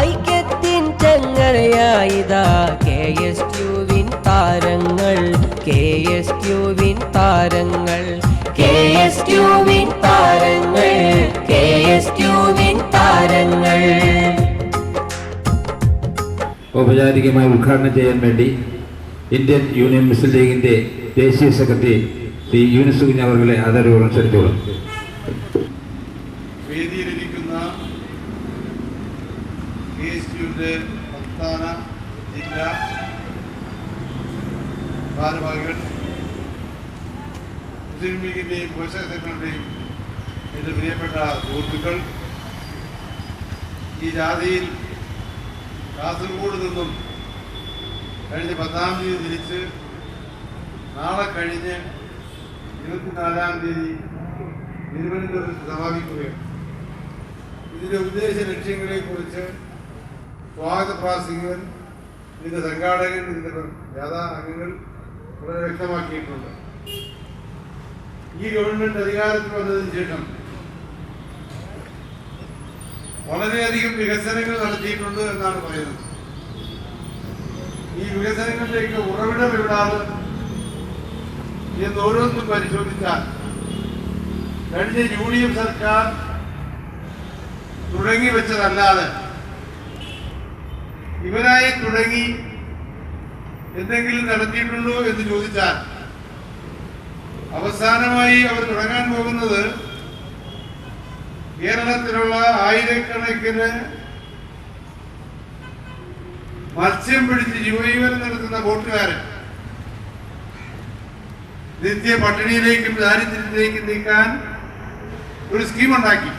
ഐക്യത്തിൻ ചങ്ങലയായിതാ KSTUവിൻ താരങ്ങൾ, KSTUവിൻ താരങ്ങൾ, KSTUവിൻ താരങ്ങൾ, KSTUവിൻ താരങ്ങൾ. ഔപചാരികമായി ഉദ്ഘാടനം ചെയ്യാൻ വേണ്ടി ഇന്ത്യൻ യൂണിയൻ മുസ്ലിം ലീഗിന്റെ ദേശീയ സെക്രട്ടറി ശ്രീ യൂനുസ് കുഞ്ഞ് അവരുടെ ആദരവോടെ ക്ഷണിച്ചോളും. വേദിയിലിരിക്കുന്ന KSTUവിന്റെ സംസ്ഥാന ജില്ലാ ഭാരവാഹികൾ, മുസ്ലിം ലീഗിന്റെയും കോശ സെക്രട്ടറിയും എൻ്റെ പ്രിയപ്പെട്ട സുഹൃത്തുക്കൾ, ഈ ജാഥയിൽ കാസർഗോഡ് നിന്നും കഴിഞ്ഞ 10-ാം തീയതി തിരിച്ച് നാളെ കഴിഞ്ഞ് 24-ാം തീയതി തിരുവനന്തപുരത്ത് സമാപിക്കുകയാണ്. ഇതിൻ്റെ ഉദ്ദേശ ലക്ഷ്യങ്ങളെക്കുറിച്ച് സ്വാഗത പ്രാസംഗികൻ, ഇതിൻ്റെ സംഘാടകൻ, ഇതിൻ്റെ ജാഥാ അംഗങ്ങൾ വളരെ വ്യക്തമാക്കിയിട്ടുണ്ട്. ഈ ഗവൺമെന്റ് അധികാരത്തിൽ വന്നതിന് ശേഷം വളരെയധികം വികസനങ്ങൾ നടത്തിയിട്ടുണ്ട് എന്നാണ് പറയുന്നത്. ഈ വികസനങ്ങളിലേക്ക് ഉറവിടം എവിടാണ് എന്ന് ഓരോന്നും പരിശോധിച്ചാൽ കഴിഞ്ഞ UDF സർക്കാർ തുടങ്ങി വെച്ചതല്ലാതെ ഇവരായി തുടങ്ങി എന്തെങ്കിലും നടത്തിയിട്ടുണ്ടോ എന്ന് ചോദിച്ചാൽ അവസാനമായി അവർ തുടങ്ങാൻ പോകുന്നത് കേരളത്തിലുള്ള ആയിരക്കണക്കിന് മത്സ്യം പിടിച്ച് ജീവജീവനം നടത്തുന്ന ബോട്ടുകാരൻ നിത്യ പട്ടിണിയിലേക്കും ദാരിദ്ര്യത്തിലേക്കും നീക്കാൻ ഒരു സ്കീമുണ്ടാക്കി.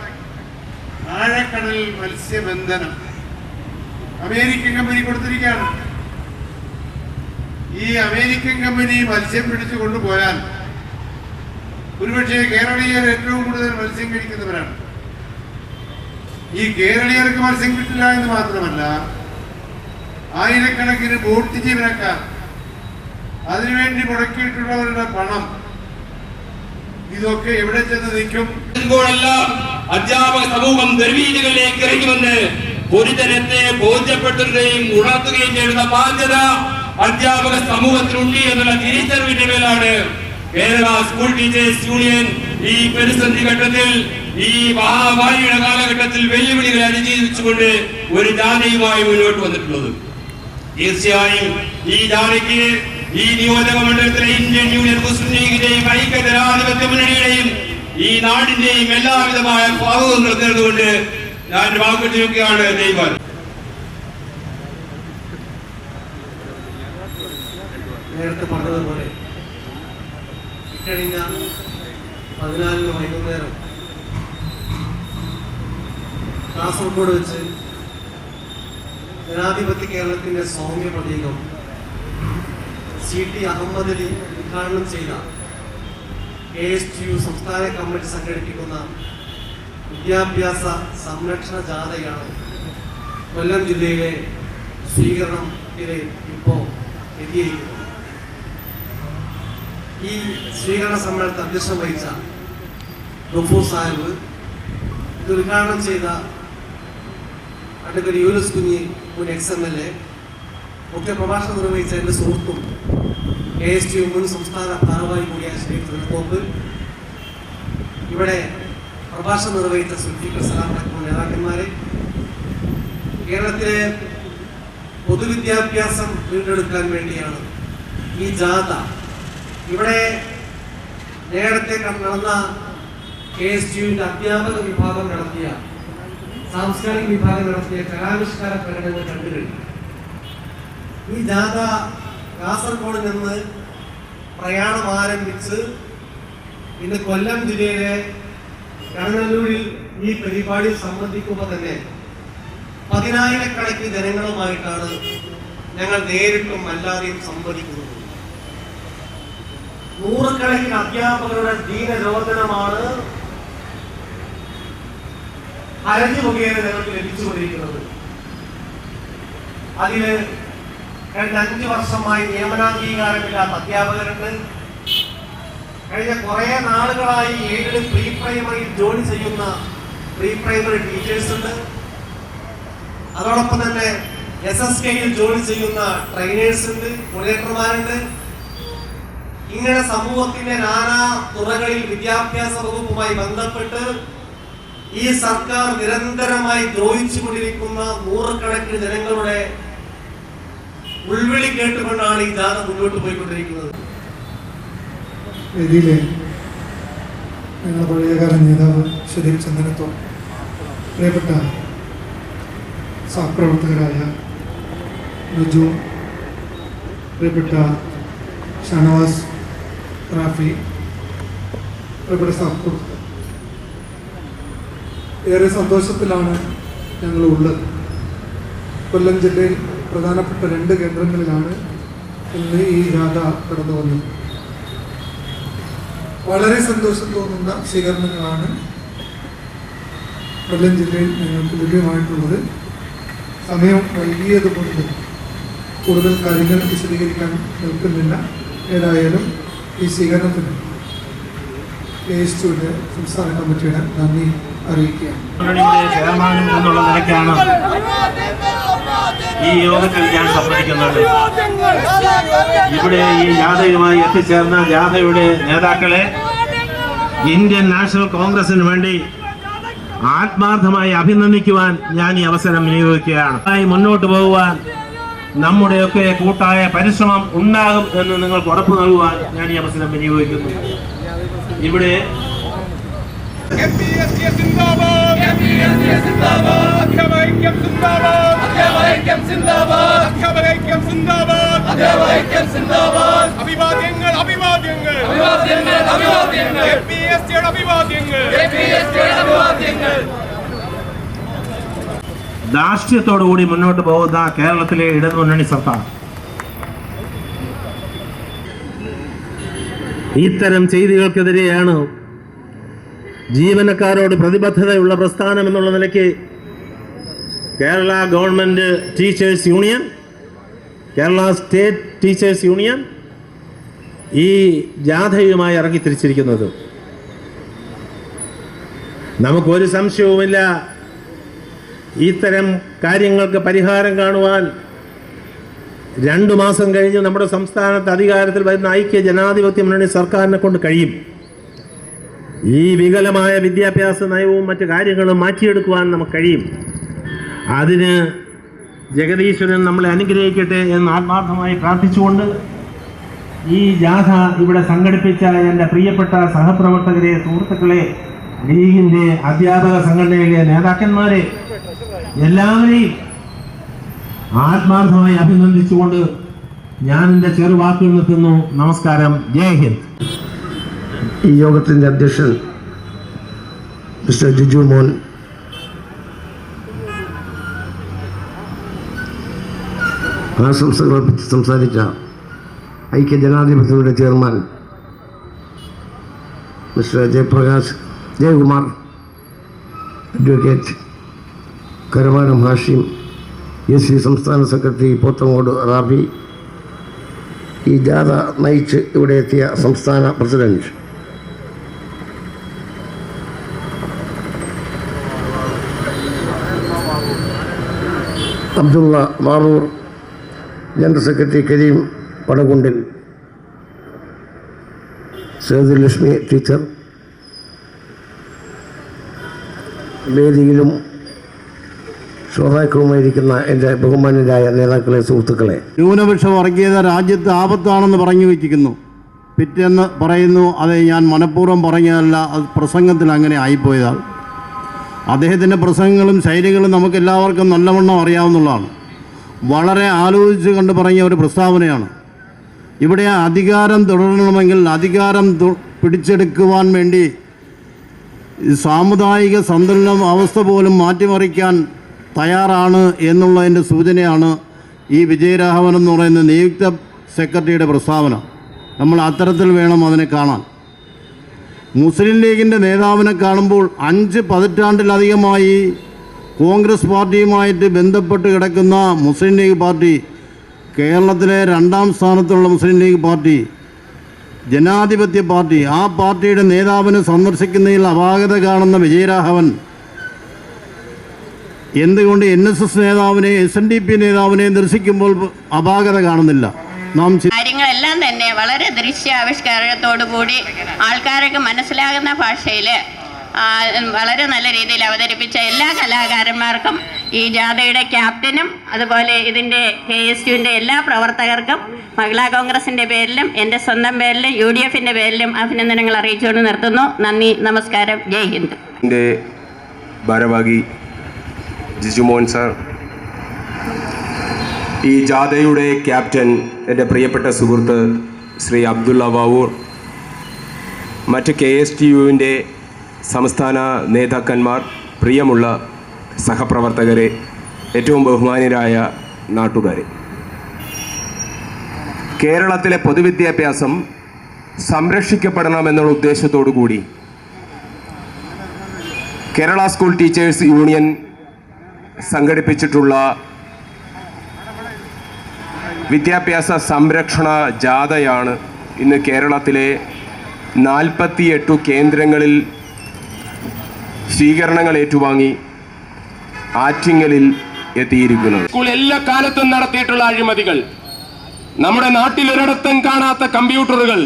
ആഴക്കടൽ മത്സ്യബന്ധനം അമേരിക്കൻ കമ്പനി കൊടുത്തിരിക്കുകയാണ്. ഈ അമേരിക്കൻ കമ്പനി മത്സ്യം പിടിച്ചു കൊണ്ടുപോയാൽ ഒരുപക്ഷെ കേരളീയർ ഏറ്റവും കൂടുതൽ മത്സ്യം കഴിക്കുന്നവരാണ്. ഈ കേരളീയർക്ക് മത്സ്യം കിട്ടില്ല എന്ന് മാത്രമല്ല, ആയിരക്കണക്കിന് ബോട്ട് ജീവനക്കാർ അതിനുവേണ്ടി മുടക്കിയിട്ടുള്ളവരുടെ പണം ഇതൊക്കെ എവിടെ ചെന്ന് നിൽക്കും? അധ്യാപക സമൂഹം ദർവീലുകളിലേക്ക് ഇറങ്ങി വന്ന് പൊതുജനത്തെ ബോധ്യപ്പെടുത്തുകയും ഉണർത്തുകയും ചെയ്യുന്ന ബാധ്യത അധ്യാപക സമൂഹത്തിനുണ്ട് എന്നുള്ള തിരിച്ചറിവിന്റെ മേലാണ് കേരള സ്കൂൾ ടീച്ചേഴ്സ് യൂണിയൻ ഈ പ്രതിസന്ധി ഘട്ടത്തിൽ, ഈ മഹാമാരിയുടെ കാലഘട്ടത്തിൽ വെല്ലുവിളികളെ അതിജീവിച്ചുകൊണ്ട് ഒരു ജാഥയുമായി മുന്നോട്ട് വന്നിട്ടുള്ളത്. തീർച്ചയായും ഈ ജാഥയ്ക്ക് ഈ നിയോജക മണ്ഡലത്തിലെ ഇന്ത്യൻ യൂണിയൻ മുസ്ലിം ലീഗിന്റെയും ഐക്യജനാധിപത്യ മുന്നണിയുടെയും ഈ നാടിന്റെയും എല്ലാവിധമായ ഭാവങ്ങളും നേർന്നുകൊണ്ട് ഞാൻ വാക്കുകൊണ്ടിരിക്കുകയാണ്. ദൈവം നേരത്തെ പറഞ്ഞതുപോലെ ഇക്കഴിഞ്ഞ 14 വൈകുന്നേരം കാസർഗോഡ് വെച്ച് ജനാധിപത്യ കേരളത്തിന്റെ സൗമ്യ പ്രതീകം CT അഹമ്മദ് അലി ഉദ്ഘാടനം ചെയ്ത KSTU സംസ്ഥാന കമ്മിറ്റി സംഘടിപ്പിക്കുന്ന വിദ്യാഭ്യാസ സംരക്ഷണ ജാഥയാണ് കൊല്ലം ജില്ലയിലെ സ്വീകരണത്തിലെ ഇപ്പോൾ എത്തിയിരിക്കുന്നത്. ഈ സ്വീകരണ സമ്മേളനത്തിൽ അധ്യക്ഷം വഹിച്ച ഗഫൂർ സാഹിബ്, ഇത് ഉദ്ഘാടനം ചെയ്ത അഡ്വക്കേറ്റ് യൂനുസ് കുഞ്ഞി മുൻ XMLA, മുഖ്യ പ്രഭാഷണം നിർവഹിച്ച എൻ്റെ സുഹൃത്തും KSTU മുൻ സംസ്ഥാന ഭാരവാഹി കൂടിയായ ശ്രീ തൃക്കോപ്പ്, ഇവിടെ പ്രഭാഷണം നിർവഹിച്ച സുൽഫിക്കർ സലാം അടക്കമുള്ള നേതാക്കന്മാരെ, കേരളത്തിലെ പൊതുവിദ്യാഭ്യാസം വീണ്ടെടുക്കാൻ വേണ്ടിയാണ് ഈ ജാഥ. ഇവിടെ നേരത്തെ നടന്ന KSTUവിൻ്റെ അധ്യാപക വിഭാഗം നടത്തിയ, സാംസ്കാരിക വിഭാഗം നടത്തിയ കലാവിഷ്കാര പ്രകടനങ്ങൾ കണ്ടുകഴിഞ്ഞു. ഈ ജാഥ കാസർഗോഡ് നിന്ന് പ്രയാണം ആരംഭിച്ച് ഇന്ന് കൊല്ലം ജില്ലയിലെ കടങ്ങല്ലൂരിൽ ഈ പരിപാടിയിൽ സംബന്ധിക്കുമ്പോൾ തന്നെ 10,000 ജനങ്ങളുമായിട്ടാണ് ഞങ്ങൾ നേരിട്ടും അല്ലാതെയും സംവദിക്കുന്നത്. 100 അധ്യാപകരുടെ ദീനരോധനമാണ് ഹർജി മുഖേന ഞങ്ങൾക്ക് ലഭിച്ചുകൊണ്ടിരിക്കുന്നത്. അതിന് കഴിഞ്ഞ 5 വർഷമായി നിയമനാംഗീകാരമില്ലാത്ത അധ്യാപകരുണ്ട്. കഴിഞ്ഞ കുറേ നാളുകളായി 7 പ്രീ പ്രൈമറിയിൽ ജോലി ചെയ്യുന്ന പ്രീ പ്രൈമറി ടീച്ചേഴ്സ് ഉണ്ട്. അതോടൊപ്പം തന്നെ SSKയിൽ ജോലി ചെയ്യുന്ന ട്രെയിനേഴ്സ് ഉണ്ട്, കോർഡിനേറ്റർമാരുണ്ട്. ഇങ്ങനെ സമൂഹത്തിന്റെ നാനാ തുറകളിൽ വിദ്യാഭ്യാസ വകുപ്പുമായി ബന്ധപ്പെട്ട് ഈ സർക്കാർ നിരന്തരമായി ദ്രോഹിച്ചു കൊണ്ടിരിക്കുന്ന 100 ജനങ്ങളുടെ ഉൾവിളി കേട്ടുകൊണ്ടാണ് ഈ ജാഥ മുന്നോട്ട് പോയിക്കൊണ്ടിരിക്കുന്നത്. വേദിയിലെ ഞങ്ങളുടെ പഴയകാല നേതാവ് ശ്രീ ചന്ദനത്തോ, പ്രിയപ്പെട്ട സഹപ്രവർത്തകരായ നുജു, പ്രിയപ്പെട്ട ഷാനവാസ്, റാഫി, പ്രിയപ്പെട്ട സഹപ്രവർത്തകർ, ഏറെ സന്തോഷത്തിലാണ് ഞങ്ങളുള്ളത്. കൊല്ലം ജില്ലയിൽ പ്രധാനപ്പെട്ട 2 കേന്ദ്രങ്ങളിലാണ് ഇന്ന് ഈ ജാഥ കടന്നു വന്നത്. വളരെ സന്തോഷം തോന്നുന്ന സ്വീകരണങ്ങളാണ് കൊല്ലം ജില്ലയിൽ ഞങ്ങൾക്ക് ലഭ്യമായിട്ടുള്ളത്. സമയം വൈകിയതുകൊണ്ട് കൂടുതൽ കാര്യങ്ങൾ വിശദീകരിക്കാൻ നിൽക്കുന്നില്ല. ഏതായാലും ഈ സ്വീകരണത്തിന് KSTUവിൻ്റെ സംസ്ഥാന കമ്മിറ്റിയുടെ നന്ദി അറിയിക്കുകയാണ്. ചെയർമാനും എന്നുള്ള നിലയ്ക്കാണ് ഈ യോഗത്തിൽ ഞാൻ സംബന്ധിക്കുന്നത്. ഇവിടെ ഈ ജാഥയുമായി എത്തിച്ചേർന്ന ജാഥയുടെ നേതാക്കളെ ഇന്ത്യൻ നാഷണൽ കോൺഗ്രസിന് വേണ്ടി ആത്മാർത്ഥമായി അഭിനന്ദിക്കുവാൻ ഞാൻ ഈ അവസരം വിനിയോഗിക്കുകയാണ്. മുന്നോട്ട് പോകുവാൻ നമ്മുടെയൊക്കെ കൂട്ടായ പരിശ്രമം ഉണ്ടാകും എന്ന് നിങ്ങൾക്ക് ഉറപ്പ് നൽകുവാൻ ഞാൻ ഈ അവസരം വിനിയോഗിക്കുന്നു. ഇവിടെ ധാർഷ്ട്യത്തോടുകൂടി മുന്നോട്ട് പോകുന്ന കേരളത്തിലെ ഇടതുമുന്നണി സർക്കാർ ഇത്തരം ചെയ്തികൾക്കെതിരെയാണ് ജീവനക്കാരോട് പ്രതിബദ്ധതയുള്ള പ്രസ്ഥാനം എന്നുള്ള നിലയ്ക്ക് Kerala government teachers union, Kerala state teachers union ഈ ജാഥയുമായി ഇറങ്ങിത്തിരിച്ചിരിക്കുന്നത്. നമുക്കൊരു സംശയവുമില്ല, ഇത്തരം കാര്യങ്ങൾക്ക് പരിഹാരം കാണുവാൻ 2 മാസം കഴിഞ്ഞ് നമ്മുടെ സംസ്ഥാനത്ത് അധികാരത്തിൽ വരുന്ന ഐക്യ ജനാധിപത്യ മുന്നണി സർക്കാരിനെ കൊണ്ട് കഴിയും. ഈ വികലമായ വിദ്യാഭ്യാസ നയവും മറ്റു കാര്യങ്ങളും മാറ്റിയെടുക്കുവാൻ നമുക്ക് കഴിയും. അതിന് ജഗദീശ്വരൻ നമ്മളെ അനുഗ്രഹിക്കട്ടെ എന്ന് ആത്മാർത്ഥമായി പ്രാർത്ഥിച്ചുകൊണ്ട് ഈ ജാഥ ഇവിടെ സംഘടിപ്പിച്ച എൻ്റെ പ്രിയപ്പെട്ട സഹപ്രവർത്തകരെ, സുഹൃത്തുക്കളെ, ലീഗിൻ്റെ അധ്യാപക സംഘടനയിലെ നേതാക്കന്മാരെ എല്ലാവരെയും ആത്മാർത്ഥമായി അഭിനന്ദിച്ചുകൊണ്ട് ഞാൻ എൻ്റെ ചെറുവാക്കുകൾ നിർത്തുന്നു. നമസ്കാരം. ജയ് ഹിന്ദ്. ഈ യോഗത്തിൻ്റെ അധ്യക്ഷൻ മിസ്റ്റർ ജിജു മോൻ, ആശംസകൾ അർപ്പിച്ച് സംസാരിച്ച ഐക്യ ജനാധിപത്യയുടെ chairman mister Jayakumar, advocate Karavaram Hashim, SC സംസ്ഥാന സെക്രട്ടറി പോത്തങ്ങോട് റാബി, ഈ ജാഥ നയിച്ച് ഇവിടെ എത്തിയ സംസ്ഥാന president Abdulla Maroor, general secretary Kareem പടകുണ്ടിൽ, സേതുലക്ഷ്മി ടീച്ചർ, വേദിയിലും ശ്രോതാക്കളുമായിരിക്കുന്ന എൻ്റെ ബഹുമാന്യരായ നേതാക്കളെ, സുഹൃത്തുക്കളെ, ന്യൂനപക്ഷ വർഗീയത രാജ്യത്ത് ആപത്താണെന്ന് പറഞ്ഞു വയ്ക്കുന്നു. പിറ്റേന്ന് പറയുന്നു അത് ഞാൻ മനഃപൂർവ്വം പറഞ്ഞതല്ല, അത് പ്രസംഗത്തിൽ അങ്ങനെ ആയിപ്പോയതാണ്. അദ്ദേഹത്തിൻ്റെ പ്രസംഗങ്ങളും ശൈലികളും നമുക്ക് എല്ലാവർക്കും നല്ലവണ്ണം അറിയാവുന്നതാണ്. വളരെ ആലോചിച്ച് കണ്ട് പറഞ്ഞ ഒരു പ്രസ്താവനയാണ്. ഇവിടെ അധികാരം തുടരണമെങ്കിൽ അധികാരം പിടിച്ചെടുക്കുവാൻ വേണ്ടി സാമുദായിക സന്തുലന അവസ്ഥ പോലും മാറ്റിമറിക്കാൻ തയ്യാറാണ് എന്നുള്ളതിൻ്റെ സൂചനയാണ് ഈ വിജയരാഘവൻ എന്ന് പറയുന്ന നിയുക്ത സെക്രട്ടറിയുടെ പ്രസ്താവന. നമ്മൾ അത്തരത്തിൽ വേണം അതിനെ കാണാൻ. മുസ്ലിം ലീഗിൻ്റെ നേതാവിനെ കാണുമ്പോൾ 5 പതിറ്റാണ്ടിലധികമായി കോൺഗ്രസ് പാർട്ടിയുമായിട്ട് ബന്ധപ്പെട്ട് കിടക്കുന്ന മുസ്ലിം ലീഗ് പാർട്ടി, കേരളത്തിലെ 2ാം സ്ഥാനത്തുള്ള മുസ്ലിം ലീഗ് പാർട്ടി, ജനാധിപത്യ പാർട്ടി, ആ പാർട്ടിയുടെ നേതാവിനെ സന്ദർശിക്കുന്നതിൽ അപാകത കാണുന്ന വിജയരാഘവൻ എന്തുകൊണ്ട് NSS നേതാവിനെ SNDP നേതാവിനെ ദർശിക്കുമ്പോൾ അപാകത കാണുന്നില്ല? കാര്യങ്ങളെല്ലാം തന്നെ വളരെ ദൃശ്യാവിഷ്കാരത്തോടുകൂടി ആൾക്കാർക്ക് മനസ്സിലാകുന്ന ഭാഷയിൽ വളരെ നല്ല രീതിയിൽ അവതരിപ്പിച്ച എല്ലാ കലാകാരന്മാർക്കും, ഈ ജാഥയുടെ ക്യാപ്റ്റനും അതുപോലെ ഇതിൻ്റെ KSUവിൻ്റെ എല്ലാ പ്രവർത്തകർക്കും മഹിളാ കോൺഗ്രസിൻ്റെ പേരിലും എൻ്റെ സ്വന്തം പേരിലും UDFൻ്റെ പേരിലും അഭിനന്ദനങ്ങൾ അറിയിച്ചുകൊണ്ട് നിർത്തുന്നു. നന്ദി, നമസ്കാരം, ജയ് ഹിന്ദ്. എൻ്റെ ഭാരവാഹി ജിജുമോൻ സാർ, ഈ ജാഥയുടെ ക്യാപ്റ്റൻ എൻ്റെ പ്രിയപ്പെട്ട സുഹൃത്ത് ശ്രീ അബ്ദുള്ള വാവൂർ, മറ്റ് KSTUവിൻ്റെ സംസ്ഥാന നേതാക്കന്മാർ, പ്രിയമുള്ള സഹപ്രവർത്തകരെ, ഏറ്റവും ബഹുമാന്യരായ നാട്ടുകാരെ, കേരളത്തിലെ പൊതുവിദ്യാഭ്യാസം സംരക്ഷിക്കപ്പെടണമെന്നുള്ള ഉദ്ദേശത്തോടു കൂടി കേരള സ്കൂൾ ടീച്ചേഴ്സ് യൂണിയൻ സംഘടിപ്പിച്ചിട്ടുള്ള വിദ്യാഭ്യാസ സംരക്ഷണ ജാഥയാണ് ഇന്ന് കേരളത്തിലെ 48 കേന്ദ്രങ്ങളിൽ സ്വീകരണങ്ങൾ ഏറ്റുവാങ്ങി ആറ്റിങ്ങലിൽ എത്തിയിരിക്കുന്നത്. സ്കൂൾ എല്ലാ കാലത്തും നടത്തിയിട്ടുള്ള അഴിമതികൾ, നമ്മുടെ നാട്ടിൽ ഒരിടത്തും കാണാത്ത കമ്പ്യൂട്ടറുകൾ,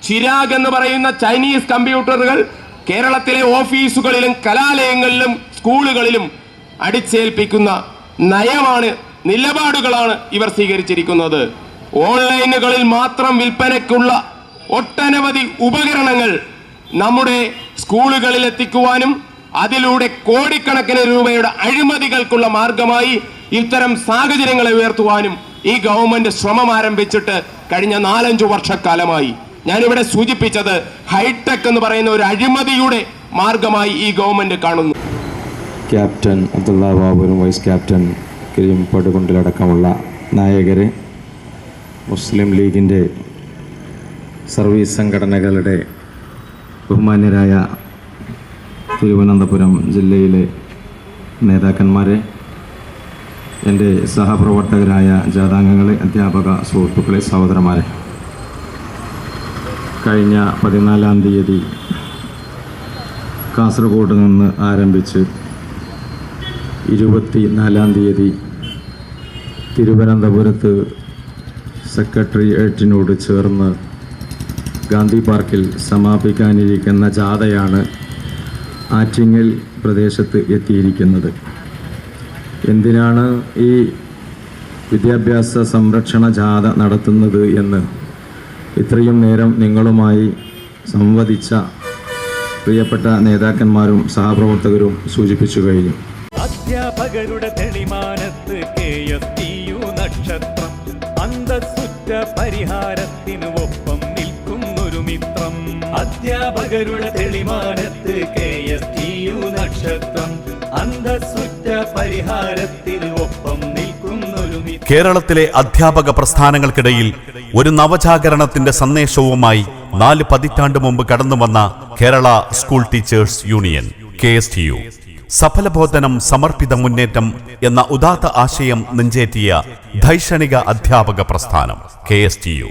ചിരാഗ് എന്ന് പറയുന്ന ചൈനീസ് കമ്പ്യൂട്ടറുകൾ കേരളത്തിലെ ഓഫീസുകളിലും കലാലയങ്ങളിലും സ്കൂളുകളിലും അടിച്ചേൽപ്പിക്കുന്ന നയമാണ്, നിലപാടുകളാണ് ഇവർ സ്വീകരിച്ചിരിക്കുന്നത്. ഓൺലൈനുകളിൽ മാത്രം വിൽപ്പനയ്ക്കുള്ള ഒട്ടനവധി ഉപകരണങ്ങൾ നമ്മുടെ സ്കൂളുകളിൽ എത്തിക്കുവാനും അതിലൂടെ കോടിക്കണക്കിന് രൂപയുടെ അഴിമതികൾക്കുള്ള മാർഗമായി ഇത്തരം സാഹചര്യങ്ങളെ ഉയർത്തുവാനും ഈ ഗവൺമെന്റ് ശ്രമം ആരംഭിച്ചിട്ട് കഴിഞ്ഞ 4-5 വർഷക്കാലമായി. ഞാനിവിടെ സൂചിപ്പിച്ചത് ഹൈടെക് എന്ന് പറയുന്ന ഒരു അഴിമതിയുടെ മാർഗമായി ഈ ഗവൺമെന്റ് കാണുന്നു. ക്യാപ്റ്റൻ അബ്ദുള്ള ബാബുരും വൈസ് ക്യാപ്റ്റൻ കരീം പടുകൊണ്ടിലടക്കമുള്ള നായകരെ, മുസ്ലിം ലീഗിൻ്റെ സർവീസ് സംഘടനകളുടെ ബഹുമാന്യരായ തിരുവനന്തപുരം ജില്ലയിലെ നേതാക്കന്മാരെ, എൻ്റെ സഹപ്രവർത്തകരായ ജാഥാംഗങ്ങളെ, അധ്യാപക സുഹൃത്തുക്കളെ, സഹോദരന്മാരെ, കഴിഞ്ഞ 14-ാം തീയതി കാസർഗോഡ് നിന്ന് ആരംഭിച്ച് 24 തിരുവനന്തപുരത്ത് സെക്രട്ടേറിയറ്റിനോട് ചേർന്ന് ഗാന്ധി പാർക്കിൽ സമാപിക്കാനിരിക്കുന്ന ജാഥയാണ് ആറ്റിങ്ങൽ പ്രദേശത്ത് എത്തിയിരിക്കുന്നത്. എന്തിനാണ് ഈ വിദ്യാഭ്യാസ സംരക്ഷണ ജാഥ നടത്തുന്നത് എന്ന് ഇത്രയും നേരം നിങ്ങളുമായി സംവദിച്ച പ്രിയപ്പെട്ട നേതാക്കന്മാരും സഹപ്രവർത്തകരും സൂചിപ്പിച്ചു കഴിഞ്ഞു. അധ്യാപകരുടെ തെളിമാനത്ത് KSTU നക്ഷത്രം, അന്തസ്സുറ്റ പരിഹാരത്തിനു ഒപ്പം നിൽക്കുന്നൊരു മിത്രം. അധ്യാപകരുടെ തെളിമാനത്ത് KSTU നക്ഷത്രം, അന്തസ്സുറ്റ പരിഹാരത്തിനു ഒപ്പം നിൽക്കുന്നൊരു മിത്രം. കേരളത്തിലെ അധ്യാപക പ്രസ്ഥാനങ്ങൾക്കിടയിൽ ഒരു നവജാഗരണത്തിന്റെ സന്ദേശവുമായി 4 പതിറ്റാണ്ട് മുമ്പ് കടന്നുവന്ന Kerala school teachers union KSTU സഫലബോധനം സമർപ്പിത മുന്നേറ്റം എന്ന ഉദാത്ത ആശയം നെഞ്ചേറ്റിയ ധൈഷണിക അധ്യാപക പ്രസ്ഥാനം KSTU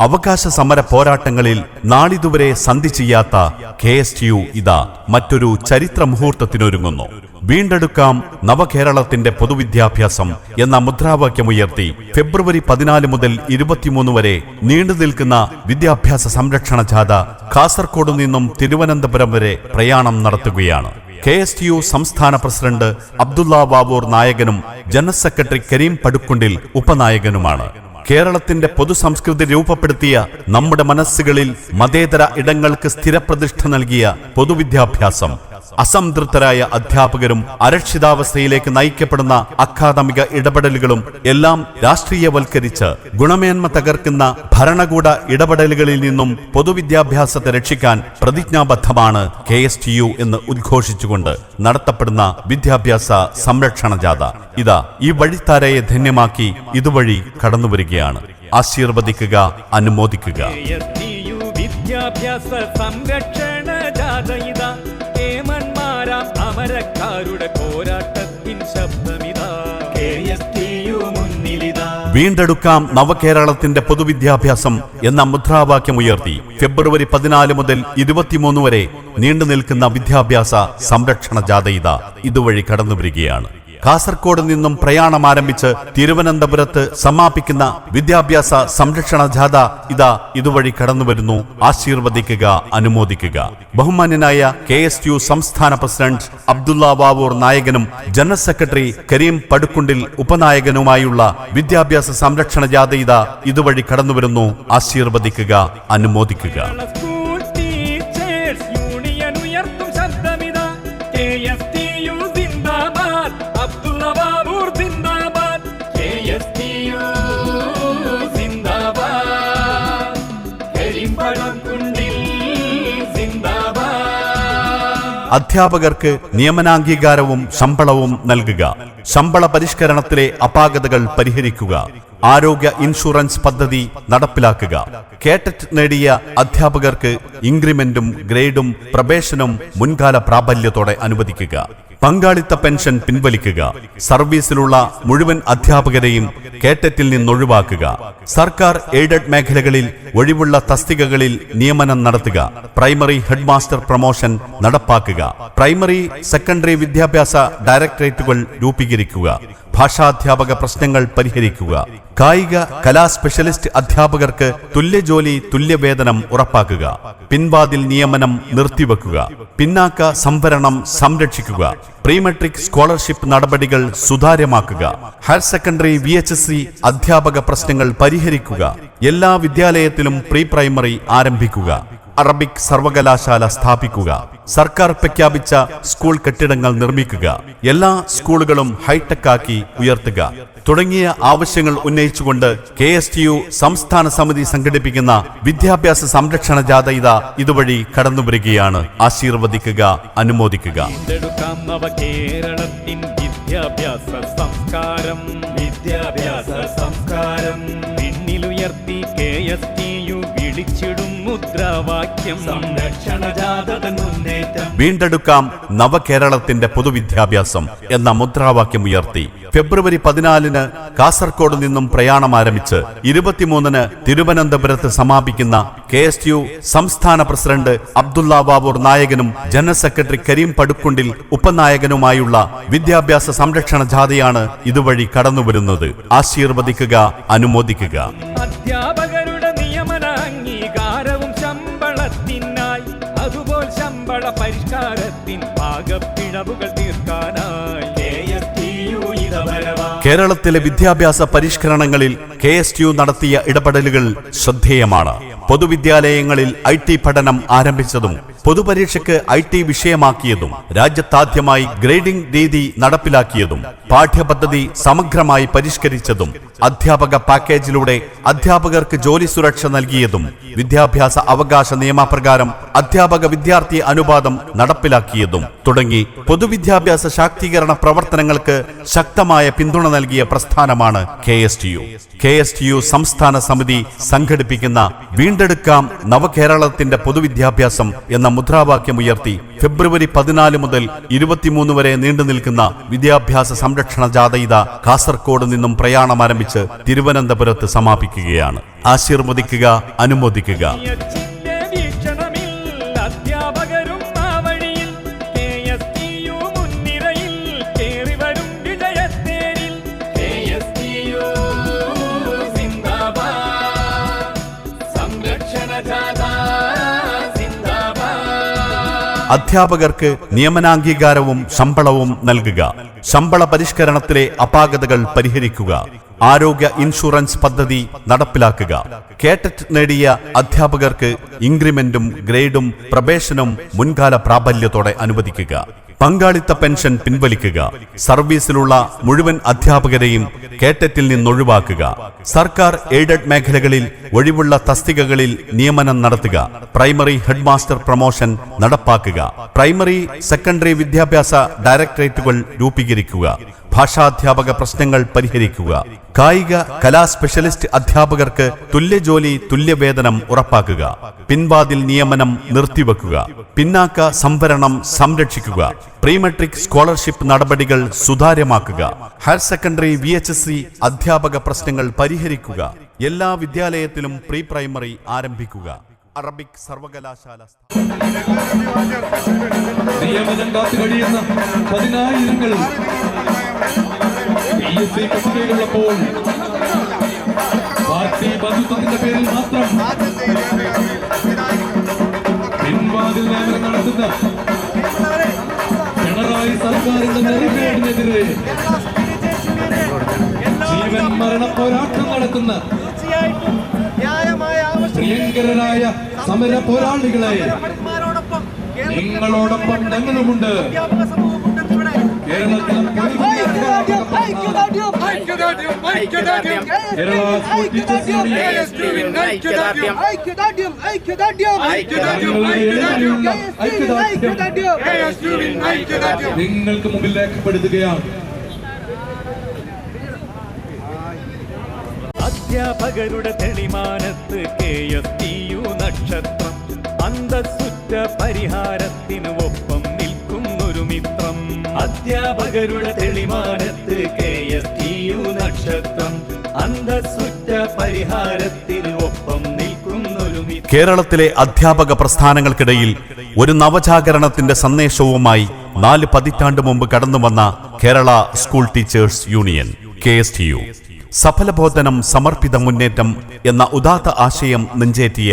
അവകാശ സമര പോരാട്ടങ്ങളിൽ നാളിതുവരെ സന്ധി ചെയ്യാത്ത KSTU ഇതാ മറ്റൊരു ചരിത്ര മുഹൂർത്തത്തിനൊരുങ്ങുന്നു. വീണ്ടെടുക്കാം നവകേരളത്തിന്റെ പൊതുവിദ്യാഭ്യാസം എന്ന മുദ്രാവാക്യമുയർത്തി ഫെബ്രുവരി 14 മുതൽ 23 വരെ നീണ്ടു നിൽക്കുന്ന വിദ്യാഭ്യാസ സംരക്ഷണ ജാഥ കാസർഗോഡ് നിന്നും തിരുവനന്തപുരം വരെ പ്രയാണം നടത്തുകയാണ്. KSTU സംസ്ഥാന പ്രസിഡന്റ് അബ്ദുള്ള വാവൂർ നായകനും ജനറൽ സെക്രട്ടറി കരീം പടുക്കുണ്ടിൽ ഉപനായകനുമാണ്. കേരളത്തിന്റെ പൊതുസംസ്കൃതി രൂപപ്പെടുത്തിയ, നമ്മുടെ മനസ്സുകളിൽ മതേതര ഇടങ്ങൾക്ക് സ്ഥിരപ്രതിഷ്ഠ നൽകിയ പൊതുവിദ്യാഭ്യാസം അസംതൃപ്തരായ അധ്യാപകരും അരക്ഷിതാവസ്ഥയിലേക്ക് നയിക്കപ്പെടുന്ന അക്കാദമിക ഇടപെടലുകളും എല്ലാം രാഷ്ട്രീയവൽക്കരിച്ച് ഗുണമേന്മ തകർക്കുന്ന ഭരണകൂട ഇടപെടലുകളിൽ നിന്നും പൊതുവിദ്യാഭ്യാസത്തെ രക്ഷിക്കാൻ പ്രതിജ്ഞാബദ്ധമാണ് KSTU എന്ന് ഉദ്ഘോഷിച്ചുകൊണ്ട് നടത്തപ്പെടുന്ന വിദ്യാഭ്യാസ സംരക്ഷണ ജാഥ ഇതാ ഈ വഴിത്താരയെ ധന്യമാക്കി ഇതുവഴി കടന്നുവരികയാണ്. ആശീർവദിക്കുക, അനുമോദിക്കുക. വിദ്യാഭ്യാസ സംരക്ഷണ ജാഥ ഇതാ, കേമന്മാരാം അമരക്കാരുടെ പോരാട്ടത്തിൻ ശബ്ദമിതാ, KSTU മുന്നിലിതാ. വീണ്ടെടുക്കാം നവകേരളത്തിന്റെ പൊതുവിദ്യാഭ്യാസം എന്ന മുദ്രാവാക്യമുയർത്തി ഫെബ്രുവരി 14 മുതൽ 23 വരെ നീണ്ടു നിൽക്കുന്ന വിദ്യാഭ്യാസ സംരക്ഷണ ജാഥ ഇതാ ഇതുവഴി കടന്നുവരികയാണ്. കാസർഗോഡ് നിന്നും പ്രയാണം ആരംഭിച്ച് തിരുവനന്തപുരത്ത് സമാപിക്കുന്ന വിദ്യാഭ്യാസ സംരക്ഷണ ജാഥ ഇതാ ഇതുവഴി കടന്നുവരുന്നു. ആശീർവദിക്കുക, അനുമോദിക്കുക. ബഹുമാന്യനായ KSTU സംസ്ഥാന പ്രസിഡന്റ് അബ്ദുള്ള വാവൂർ നായകനും ജനറൽ സെക്രട്ടറി കരീം പടുക്കുണ്ടിൽ ഉപനായകനുമായുള്ള വിദ്യാഭ്യാസ സംരക്ഷണ ജാഥ ഇതാ ഇതുവഴി കടന്നുവരുന്നു. ആശീർവദിക്കുക, അനുമോദിക്കുക. അധ്യാപകർക്ക് നിയമനാംഗീകാരവും ശമ്പളവും നൽകുക. ശമ്പള പരിഷ്കരണത്തിലെ അപാകതകൾ പരിഹരിക്കുക. ആരോഗ്യ ഇൻഷുറൻസ് പദ്ധതി നടപ്പിലാക്കുക. കേട്ടറ്റ് നേടിയ അധ്യാപകർക്ക് ഇൻക്രിമെന്റും ഗ്രേഡും പ്രൊബേഷനും മുൻകാല പ്രാബല്യത്തോടെ അനുവദിക്കുക. പങ്കാളിത്ത പെൻഷൻ പിൻവലിക്കുക. സർവീസിലുള്ള മുഴുവൻ അധ്യാപകരെയും കേട്ടറ്റിൽ നിന്നൊഴിവാക്കുക. സർക്കാർ എയ്ഡഡ് മേഖലകളിൽ ഒഴിവുള്ള തസ്തികകളിൽ നിയമനം നടത്തുക. പ്രൈമറി ഹെഡ്മാസ്റ്റർ പ്രൊമോഷൻ നടപ്പാക്കുക. പ്രൈമറി സെക്കൻഡറി വിദ്യാഭ്യാസ ഡയറക്ടറേറ്റുകൾ രൂപീകരിക്കുക. ഭാഷാധ്യാപക പ്രശ്നങ്ങൾ പരിഹരിക്കുക. കായിക കലാ സ്പെഷ്യലിസ്റ്റ് അധ്യാപകർക്ക് തുല്യജോലി തുല്യവേതനം ഉറപ്പാക്കുക. പിൻവാതിൽ നിയമനം നിർത്തിവെക്കുക. പിന്നാക്ക സംവരണം സംരക്ഷിക്കുക. പ്രീമെട്രിക് സ്കോളർഷിപ്പ് നടപടികൾ സുതാര്യമാക്കുക. ഹയർ സെക്കൻഡറി VHSC അധ്യാപക പ്രശ്നങ്ങൾ പരിഹരിക്കുക. എല്ലാ വിദ്യാലയത്തിലും പ്രീ പ്രൈമറി ആരംഭിക്കുക. അറബിക് സർവകലാശാല സ്ഥാപിക്കുക. സർക്കാർ പ്രഖ്യാപിച്ച സ്കൂൾ കെട്ടിടങ്ങൾ നിർമ്മിക്കുക. എല്ലാ സ്കൂളുകളും ഹൈടെക് ആക്കി ഉയർത്തുക തുടങ്ങിയ ആവശ്യങ്ങൾ ഉന്നയിച്ചുകൊണ്ട് KSTU സംസ്ഥാന സമിതി സംഘടിപ്പിക്കുന്ന വിദ്യാഭ്യാസ സംരക്ഷണ ജാഥ ഇതാ ഇതുവഴി കടന്നുവരികയാണ്. ആശീർവദിക്കുക, അനുമോദിക്കുക. കേരളത്തിൻ വിദ്യാഭ്യാസ സംസ്കാരം പിന്നിലുയർത്തി KSTU വിളിച്ചിടും മുദ്രാവാക്യം. സംരക്ഷണ ജാഥ മുന്നേറ്റം വീണ്ടെടുക്കാം നവകേരളത്തിന്റെ പൊതുവിദ്യാഭ്യാസം എന്ന മുദ്രാവാക്യമുയർത്തി ഫെബ്രുവരി 14-ന് കാസർഗോഡ് നിന്നും പ്രയാണം ആരംഭിച്ച് 23-ന് തിരുവനന്തപുരത്ത് സമാപിക്കുന്ന KSTU സംസ്ഥാന പ്രസിഡന്റ് അബ്ദുള്ള വാവൂർ നായകനും ജനറൽ സെക്രട്ടറി കരീം പടുക്കുണ്ടിൽ ഉപനായകനുമായുള്ള വിദ്യാഭ്യാസ സംരക്ഷണ ജാഥയാണ് ഇതുവഴി കടന്നുവരുന്നത്. ആശീർവദിക്കുക, അനുമോദിക്കുക. അധ്യാപകരുടെ നിയമന അംഗീകാരവും ശമ്പളത്തിനായി, അതുപോൽ ശമ്പള പരിഷ്കാരത്തിൻ പാകപ്പിഴവുകൾ തീർക്കാനായി കേരളത്തിലെ വിദ്യാഭ്യാസ പരിഷ്കരണങ്ങളിൽ KSTU നടത്തിയ ഇടപെടലുകൾ ശ്രദ്ധേയമാണ്. പൊതുവിദ്യാലയങ്ങളിൽ IT പഠനം ആരംഭിച്ചതും പൊതുപരീക്ഷയ്ക്ക് IT വിഷയമാക്കിയതും രാജ്യത്താദ്യമായി ഗ്രേഡിംഗ് രീതി നടപ്പിലാക്കിയതും പാഠ്യപദ്ധതി സമഗ്രമായി പരിഷ്കരിച്ചതും അധ്യാപക പാക്കേജിലൂടെ അധ്യാപകർക്ക് ജോലി സുരക്ഷ നൽകിയതും വിദ്യാഭ്യാസ അവകാശ നിയമപ്രകാരം അധ്യാപക വിദ്യാർത്ഥി അനുപാതം നടപ്പിലാക്കിയതും തുടങ്ങി പൊതുവിദ്യാഭ്യാസ ശാക്തീകരണ പ്രവർത്തനങ്ങൾക്ക് ശക്തമായ പിന്തുണ നൽകിയ പ്രസ്ഥാനമാണ് KSTU സംസ്ഥാന സമിതി സംഘടിപ്പിക്കുന്ന വീണ്ടെടുക്കാം നവകേരളത്തിന്റെ പൊതുവിദ്യാഭ്യാസം എന്ന മുദ്രാവാക്യമുയർത്തി ഫെബ്രുവരി 14 മുതൽ 23 വരെ നീണ്ടുനിൽക്കുന്ന വിദ്യാഭ്യാസ സംരക്ഷണ ജാഥ ഇതാ കാസർഗോഡ് നിന്നും പ്രയാണം ആരംഭിച്ച് തിരുവനന്തപുരത്ത് സമാപിക്കുകയാണ്. ആശീർവദിക്കുക, അനുമോദിക്കുക. അധ്യാപകരും ആ വഴിയിൽ KSTU മുൻനിരയിൽ കേറിവരും വിജയത്തേരിൽ. KSTU സിന്ദാബാദ്, സംരക്ഷണ ജാഥ സിന്ദാബാദ്. അധ്യാപകർക്ക് നിയമനാംഗീകാരവും ശമ്പളവും നൽകുക. ശമ്പള പരിഷ്കരണത്തിലെ അപാകതകൾ പരിഹരിക്കുക. ആരോഗ്യ ഇൻഷുറൻസ് പദ്ധതി നടപ്പിലാക്കുക. കേട്ടറ്റ് നേടിയ അധ്യാപകർക്ക് ഇൻക്രിമെന്റും ഗ്രേഡും പ്രൊബേഷനും മുൻകാല പ്രാബല്യത്തോടെ അനുവദിക്കുക. പങ്കാളിത്ത പെൻഷൻ പിൻവലിക്കുക. സർവീസിലുള്ള മുഴുവൻ അധ്യാപകരെയും കേട്ടറ്റിൽ നിന്നൊഴിവാക്കുക. സർക്കാർ എയ്ഡഡ് മേഖലകളിൽ ഒഴിവുള്ള തസ്തികകളിൽ നിയമനം നടത്തുക. പ്രൈമറി ഹെഡ്മാസ്റ്റർ പ്രൊമോഷൻ നടപ്പാക്കുക. പ്രൈമറി സെക്കൻഡറി വിദ്യാഭ്യാസ ഡയറക്ടറേറ്റുകൾ രൂപീകരിക്കുക. ഭാഷാധ്യാപക പ്രശ്നങ്ങൾ പരിഹരിക്കുക. കായിക കലാ സ്പെഷ്യലിസ്റ്റ് അധ്യാപകർക്ക് തുല്യജോലി തുല്യവേതനം ഉറപ്പാക്കുക. പിൻവാതിൽ നിയമനം നിർത്തിവെക്കുക. പിന്നാക്ക സംവരണം സംരക്ഷിക്കുക. പ്രീമെട്രിക് സ്കോളർഷിപ്പ് നടപടികൾ സുതാര്യമാക്കുക. ഹയർ സെക്കൻഡറി VHSC അധ്യാപക പ്രശ്നങ്ങൾ പരിഹരിക്കുക. എല്ലാ വിദ്യാലയത്തിലും പ്രീ പ്രൈമറി ആരംഭിക്കുക. അറബിക് സർവകലാശാല നിയമനം കാത്തു കഴിയുന്ന 10,000 PSC പട്ടികയുള്ളപ്പോൾ പാർട്ടി ബന്ധുത്വത്തിന്റെ പേരിൽ മാത്രം പിൻവാതിൽ നിയമനം നടത്തുന്ന പിണറായി സർക്കാരിന്റെ നെറികേടിനെതിരെ ജീവൻ മരണ പോരാട്ടം നടത്തുന്ന പ്രിയങ്കരരായ സമര പോരാളികളെ നിങ്ങളോടൊപ്പം ഞങ്ങളുമുണ്ട്. കേരളത്തിലെ നിങ്ങൾക്ക് മുമ്പിൽ രേഖപ്പെടുത്തുകയാണ്. അധ്യാപകരുടെ തെളിമാനത്ത് KSTU നക്ഷത്രം, അന്തസ്സുറ്റ പരിഹാരത്തിന് ഒപ്പം നിൽക്കുന്നൊരു മിത്രം. അധ്യാപകരുടെ തെളിമാനത്ത് KSTU നക്ഷത്രം, അന്തസ്സുറ്റ പരിഹാരത്തിന് ഒപ്പം നിൽക്കുന്നൊരു മിത്രം. കേരളത്തിലെ അധ്യാപക പ്രസ്ഥാനങ്ങൾക്കിടയിൽ ഒരു നവജാഗരണത്തിന്റെ സന്ദേശവുമായി 4 പതിറ്റാണ്ട് മുമ്പ് കടന്നുവന്ന Kerala school teachers union KSTU സഫലബോധനം സമർപ്പിത മുന്നേറ്റം എന്ന ഉദാത്ത ആശയം നെഞ്ചേറ്റിയ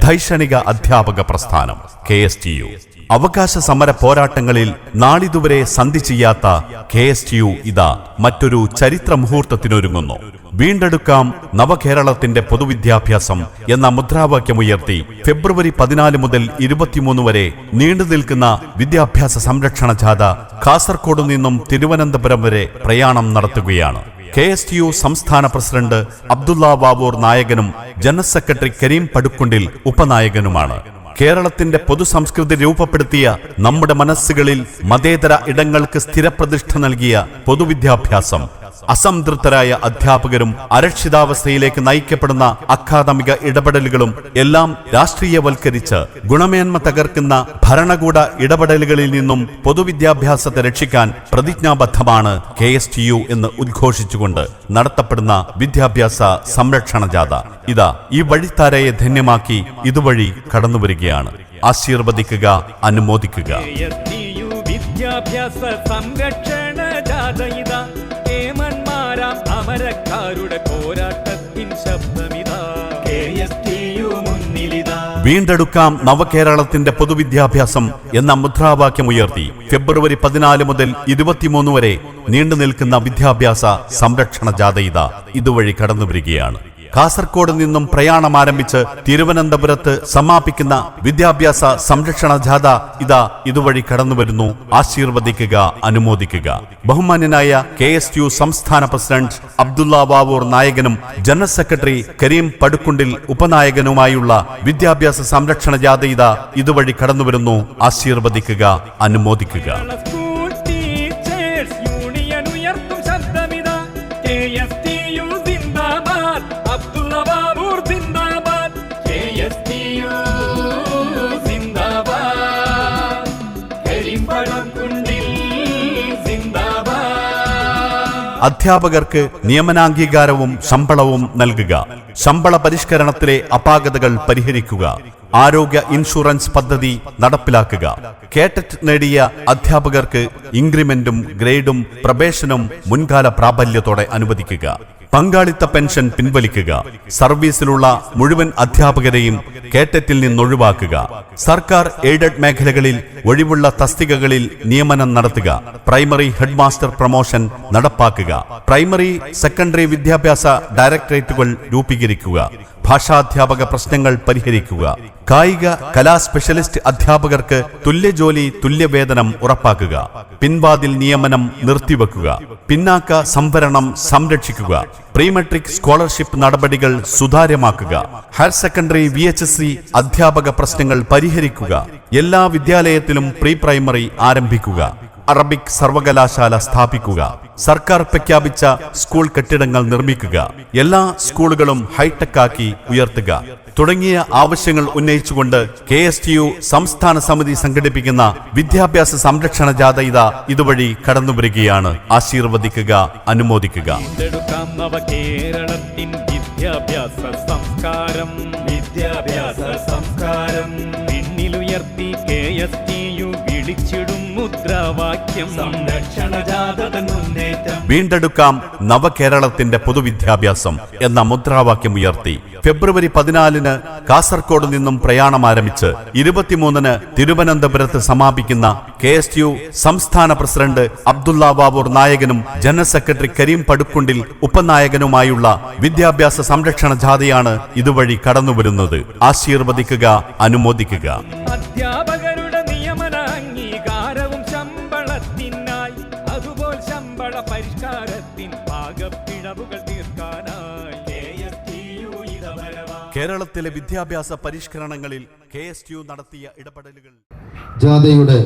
ധൈഷണിക അധ്യാപക പ്രസ്ഥാനം KSTU അവകാശ സമര പോരാട്ടങ്ങളിൽ നാളിതുവരെ സന്ധി ചെയ്യാത്ത KSTU ഇതാ മറ്റൊരു ചരിത്ര മുഹൂർത്തത്തിനൊരുങ്ങുന്നു. വീണ്ടെടുക്കാം നവകേരളത്തിന്റെ പൊതുവിദ്യാഭ്യാസം എന്ന മുദ്രാവാക്യമുയർത്തി ഫെബ്രുവരി 14 മുതൽ 23 വരെ നീണ്ടുനിൽക്കുന്ന വിദ്യാഭ്യാസ സംരക്ഷണ ജാഥ കാസർഗോഡ് നിന്നും തിരുവനന്തപുരം വരെ പ്രയാണം നടത്തുകയാണ്. KSTU സംസ്ഥാന പ്രസിഡന്റ് അബ്ദുള്ള വാവൂർ നായകനും ജനറൽ സെക്രട്ടറി കരീം പടുക്കുണ്ടിൽ ഉപനായകനുമാണ്. കേരളത്തിന്റെ പൊതുസംസ്കൃതി രൂപപ്പെടുത്തിയ നമ്മുടെ മനസ്സുകളിൽ മതേതര ഇടങ്ങൾക്ക് സ്ഥിരപ്രതിഷ്ഠ നൽകിയ പൊതുവിദ്യാഭ്യാസം അസംതൃപ്തരായ അധ്യാപകരും അരക്ഷിതാവസ്ഥയിലേക്ക് നയിക്കപ്പെടുന്ന അക്കാദമിക ഇടപെടലുകളും എല്ലാം രാഷ്ട്രീയവൽക്കരിച്ച് ഗുണമേന്മ തകർക്കുന്ന ഭരണകൂട ഇടപെടലുകളിൽ നിന്നും പൊതുവിദ്യാഭ്യാസത്തെ രക്ഷിക്കാൻ പ്രതിജ്ഞാബദ്ധമാണ് KSTU എന്ന് ഉദ്ഘോഷിച്ചുകൊണ്ട് നടത്തപ്പെടുന്ന വിദ്യാഭ്യാസ സംരക്ഷണ ജാഥ ഇതാ ഈ വഴിത്താരയെ ധന്യമാക്കി ഇതുവഴി കടന്നുവരികയാണ്. ആശീർവദിക്കുക, അനുമോദിക്കുക. വിദ്യാഭ്യാസ സംരക്ഷണ ജാഥ ഇതാ കേമന്മാരാം അമരക്കാരുടെ പോരാട്ടത്തിൻ ശബ്ദമിതാ KSTU മുന്നിലിതാ. വീണ്ടെടുക്കാം നവകേരളത്തിന്റെ പൊതുവിദ്യാഭ്യാസം എന്ന മുദ്രാവാക്യമുയർത്തി ഫെബ്രുവരി 14 മുതൽ 23 വരെ നീണ്ടുനിൽക്കുന്ന വിദ്യാഭ്യാസ സംരക്ഷണ ജാഥ ഇതാ ഇതുവഴി കടന്നുവരികയാണ്. കാസർഗോഡ് നിന്നും പ്രയാണം ആരംഭിച്ച് തിരുവനന്തപുരത്ത് സമാപിക്കുന്ന വിദ്യാഭ്യാസ സംരക്ഷണ ജാഥ ഇതാ ഇതുവഴി കടന്നുവരുന്നു. ആശീർവദിക്കുക, അനുമോദിക്കുക. ബഹുമാന്യനായ KSTU സംസ്ഥാന പ്രസിഡന്റ് അബ്ദുള്ള വാവൂർ നായകനും ജനറൽ സെക്രട്ടറി കരീം പടുക്കുണ്ടിൽ ഉപനായകനുമായുള്ള വിദ്യാഭ്യാസ സംരക്ഷണ ജാഥ ഇതാ ഇതുവഴി കടന്നുവരുന്നു. ആശീർവദിക്കുക, അനുമോദിക്കുക. അധ്യാപകർക്ക് നിയമനാംഗീകാരവും ശമ്പളവും നൽകുക. ശമ്പള പരിഷ്കരണത്തിലെ അപാകതകൾ പരിഹരിക്കുക. ആരോഗ്യ ഇൻഷുറൻസ് പദ്ധതി നടപ്പിലാക്കുക. കേട്ടറ്റ് നേടിയ അധ്യാപകർക്ക് ഇൻക്രിമെന്റും ഗ്രേഡും പ്രൊബേഷനും മുൻകാല പ്രാബല്യത്തോടെ അനുവദിക്കുക. പങ്കാളിത്ത പെൻഷൻ പിൻവലിക്കുക. സർവീസിലുള്ള മുഴുവൻ അധ്യാപകരെയും കേട്ടറ്റിൽ നിന്നൊഴിവാക്കുക. സർക്കാർ എയ്ഡഡ് മേഖലകളിൽ ഒഴിവുള്ള തസ്തികകളിൽ നിയമനം നടത്തുക. പ്രൈമറി ഹെഡ്മാസ്റ്റർ പ്രൊമോഷൻ നടപ്പാക്കുക. പ്രൈമറി സെക്കൻഡറി വിദ്യാഭ്യാസ ഡയറക്ടറേറ്റുകൾ രൂപീകരിക്കുക. ഭാഷാധ്യാപക പ്രശ്നങ്ങൾ പരിഹരിക്കുക. കായിക കലാ സ്പെഷ്യലിസ്റ്റ് അധ്യാപകർക്ക് തുല്യജോലി തുല്യവേതനം ഉറപ്പാക്കുക. പിൻവാതിൽ നിയമനം നിർത്തിവെക്കുക. പിന്നാക്ക സംവരണം സംരക്ഷിക്കുക. പ്രീമെട്രിക് സ്കോളർഷിപ്പ് നടപടികൾ സുതാര്യമാക്കുക. ഹയർ സെക്കൻഡറി VHSC അധ്യാപക പ്രശ്നങ്ങൾ പരിഹരിക്കുക. എല്ലാ വിദ്യാലയത്തിലും പ്രീ പ്രൈമറി ആരംഭിക്കുക. അറബിക് സർവകലാശാല സ്ഥാപിക്കുക. സർക്കാർ പ്രഖ്യാപിച്ച സ്കൂൾ കെട്ടിടങ്ങൾ നിർമ്മിക്കുക. എല്ലാ സ്കൂളുകളും ഹൈടെക് ആക്കി ഉയർത്തുക തുടങ്ങിയ ആവശ്യങ്ങൾ ഉന്നയിച്ചുകൊണ്ട് KSTU സംസ്ഥാന സമിതി സംഘടിപ്പിക്കുന്ന വിദ്യാഭ്യാസ സംരക്ഷണ ജാഥ ഇതാ ഇതുവഴി കടന്നുവരികയാണ്. ആശീർവദിക്കുക, അനുമോദിക്കുക. കേരളത്തിൻ വിദ്യാഭ്യാസ സംസ്കാരം പിന്നിലുയർത്തി KSTU വിളിച്ചിടും മുദ്രാവാക്യം സംരക്ഷണ ജാഥ മുന്നേറ്റം. വീണ്ടെടുക്കാം നവകേരളത്തിന്റെ പൊതുവിദ്യാഭ്യാസം എന്ന മുദ്രാവാക്യം ഉയർത്തി ഫെബ്രുവരി 14 കാസർഗോഡ് നിന്നും പ്രയാണം ആരംഭിച്ച് 23 തിരുവനന്തപുരത്ത് സമാപിക്കുന്ന KSTU സംസ്ഥാന പ്രസിഡന്റ് അബ്ദുള്ള വാവൂർ നായകനും ജനറൽ സെക്രട്ടറി കരീം പടുക്കുണ്ടിൽ ഉപനായകനുമായുള്ള വിദ്യാഭ്യാസ സംരക്ഷണ ജാഥയാണ് ഇതുവഴി കടന്നുവരുന്നത്. ആശീർവദിക്കുക, അനുമോദിക്കുക. അധ്യാപകരുടെ നിയമന അംഗീകാരവും ശമ്പളത്തിനായി അതുപോൽ ശമ്പള പരിഷ്കാരത്തിൻ പാകപ്പിഴവുകൾ തീർക്കാനായി കേരളത്തിലെ വിദ്യാഭ്യാസ പരിഷ്കരണങ്ങളിൽ KSTU നടത്തിയ ഇടപെടലുകൾ. ജാഥയുടെ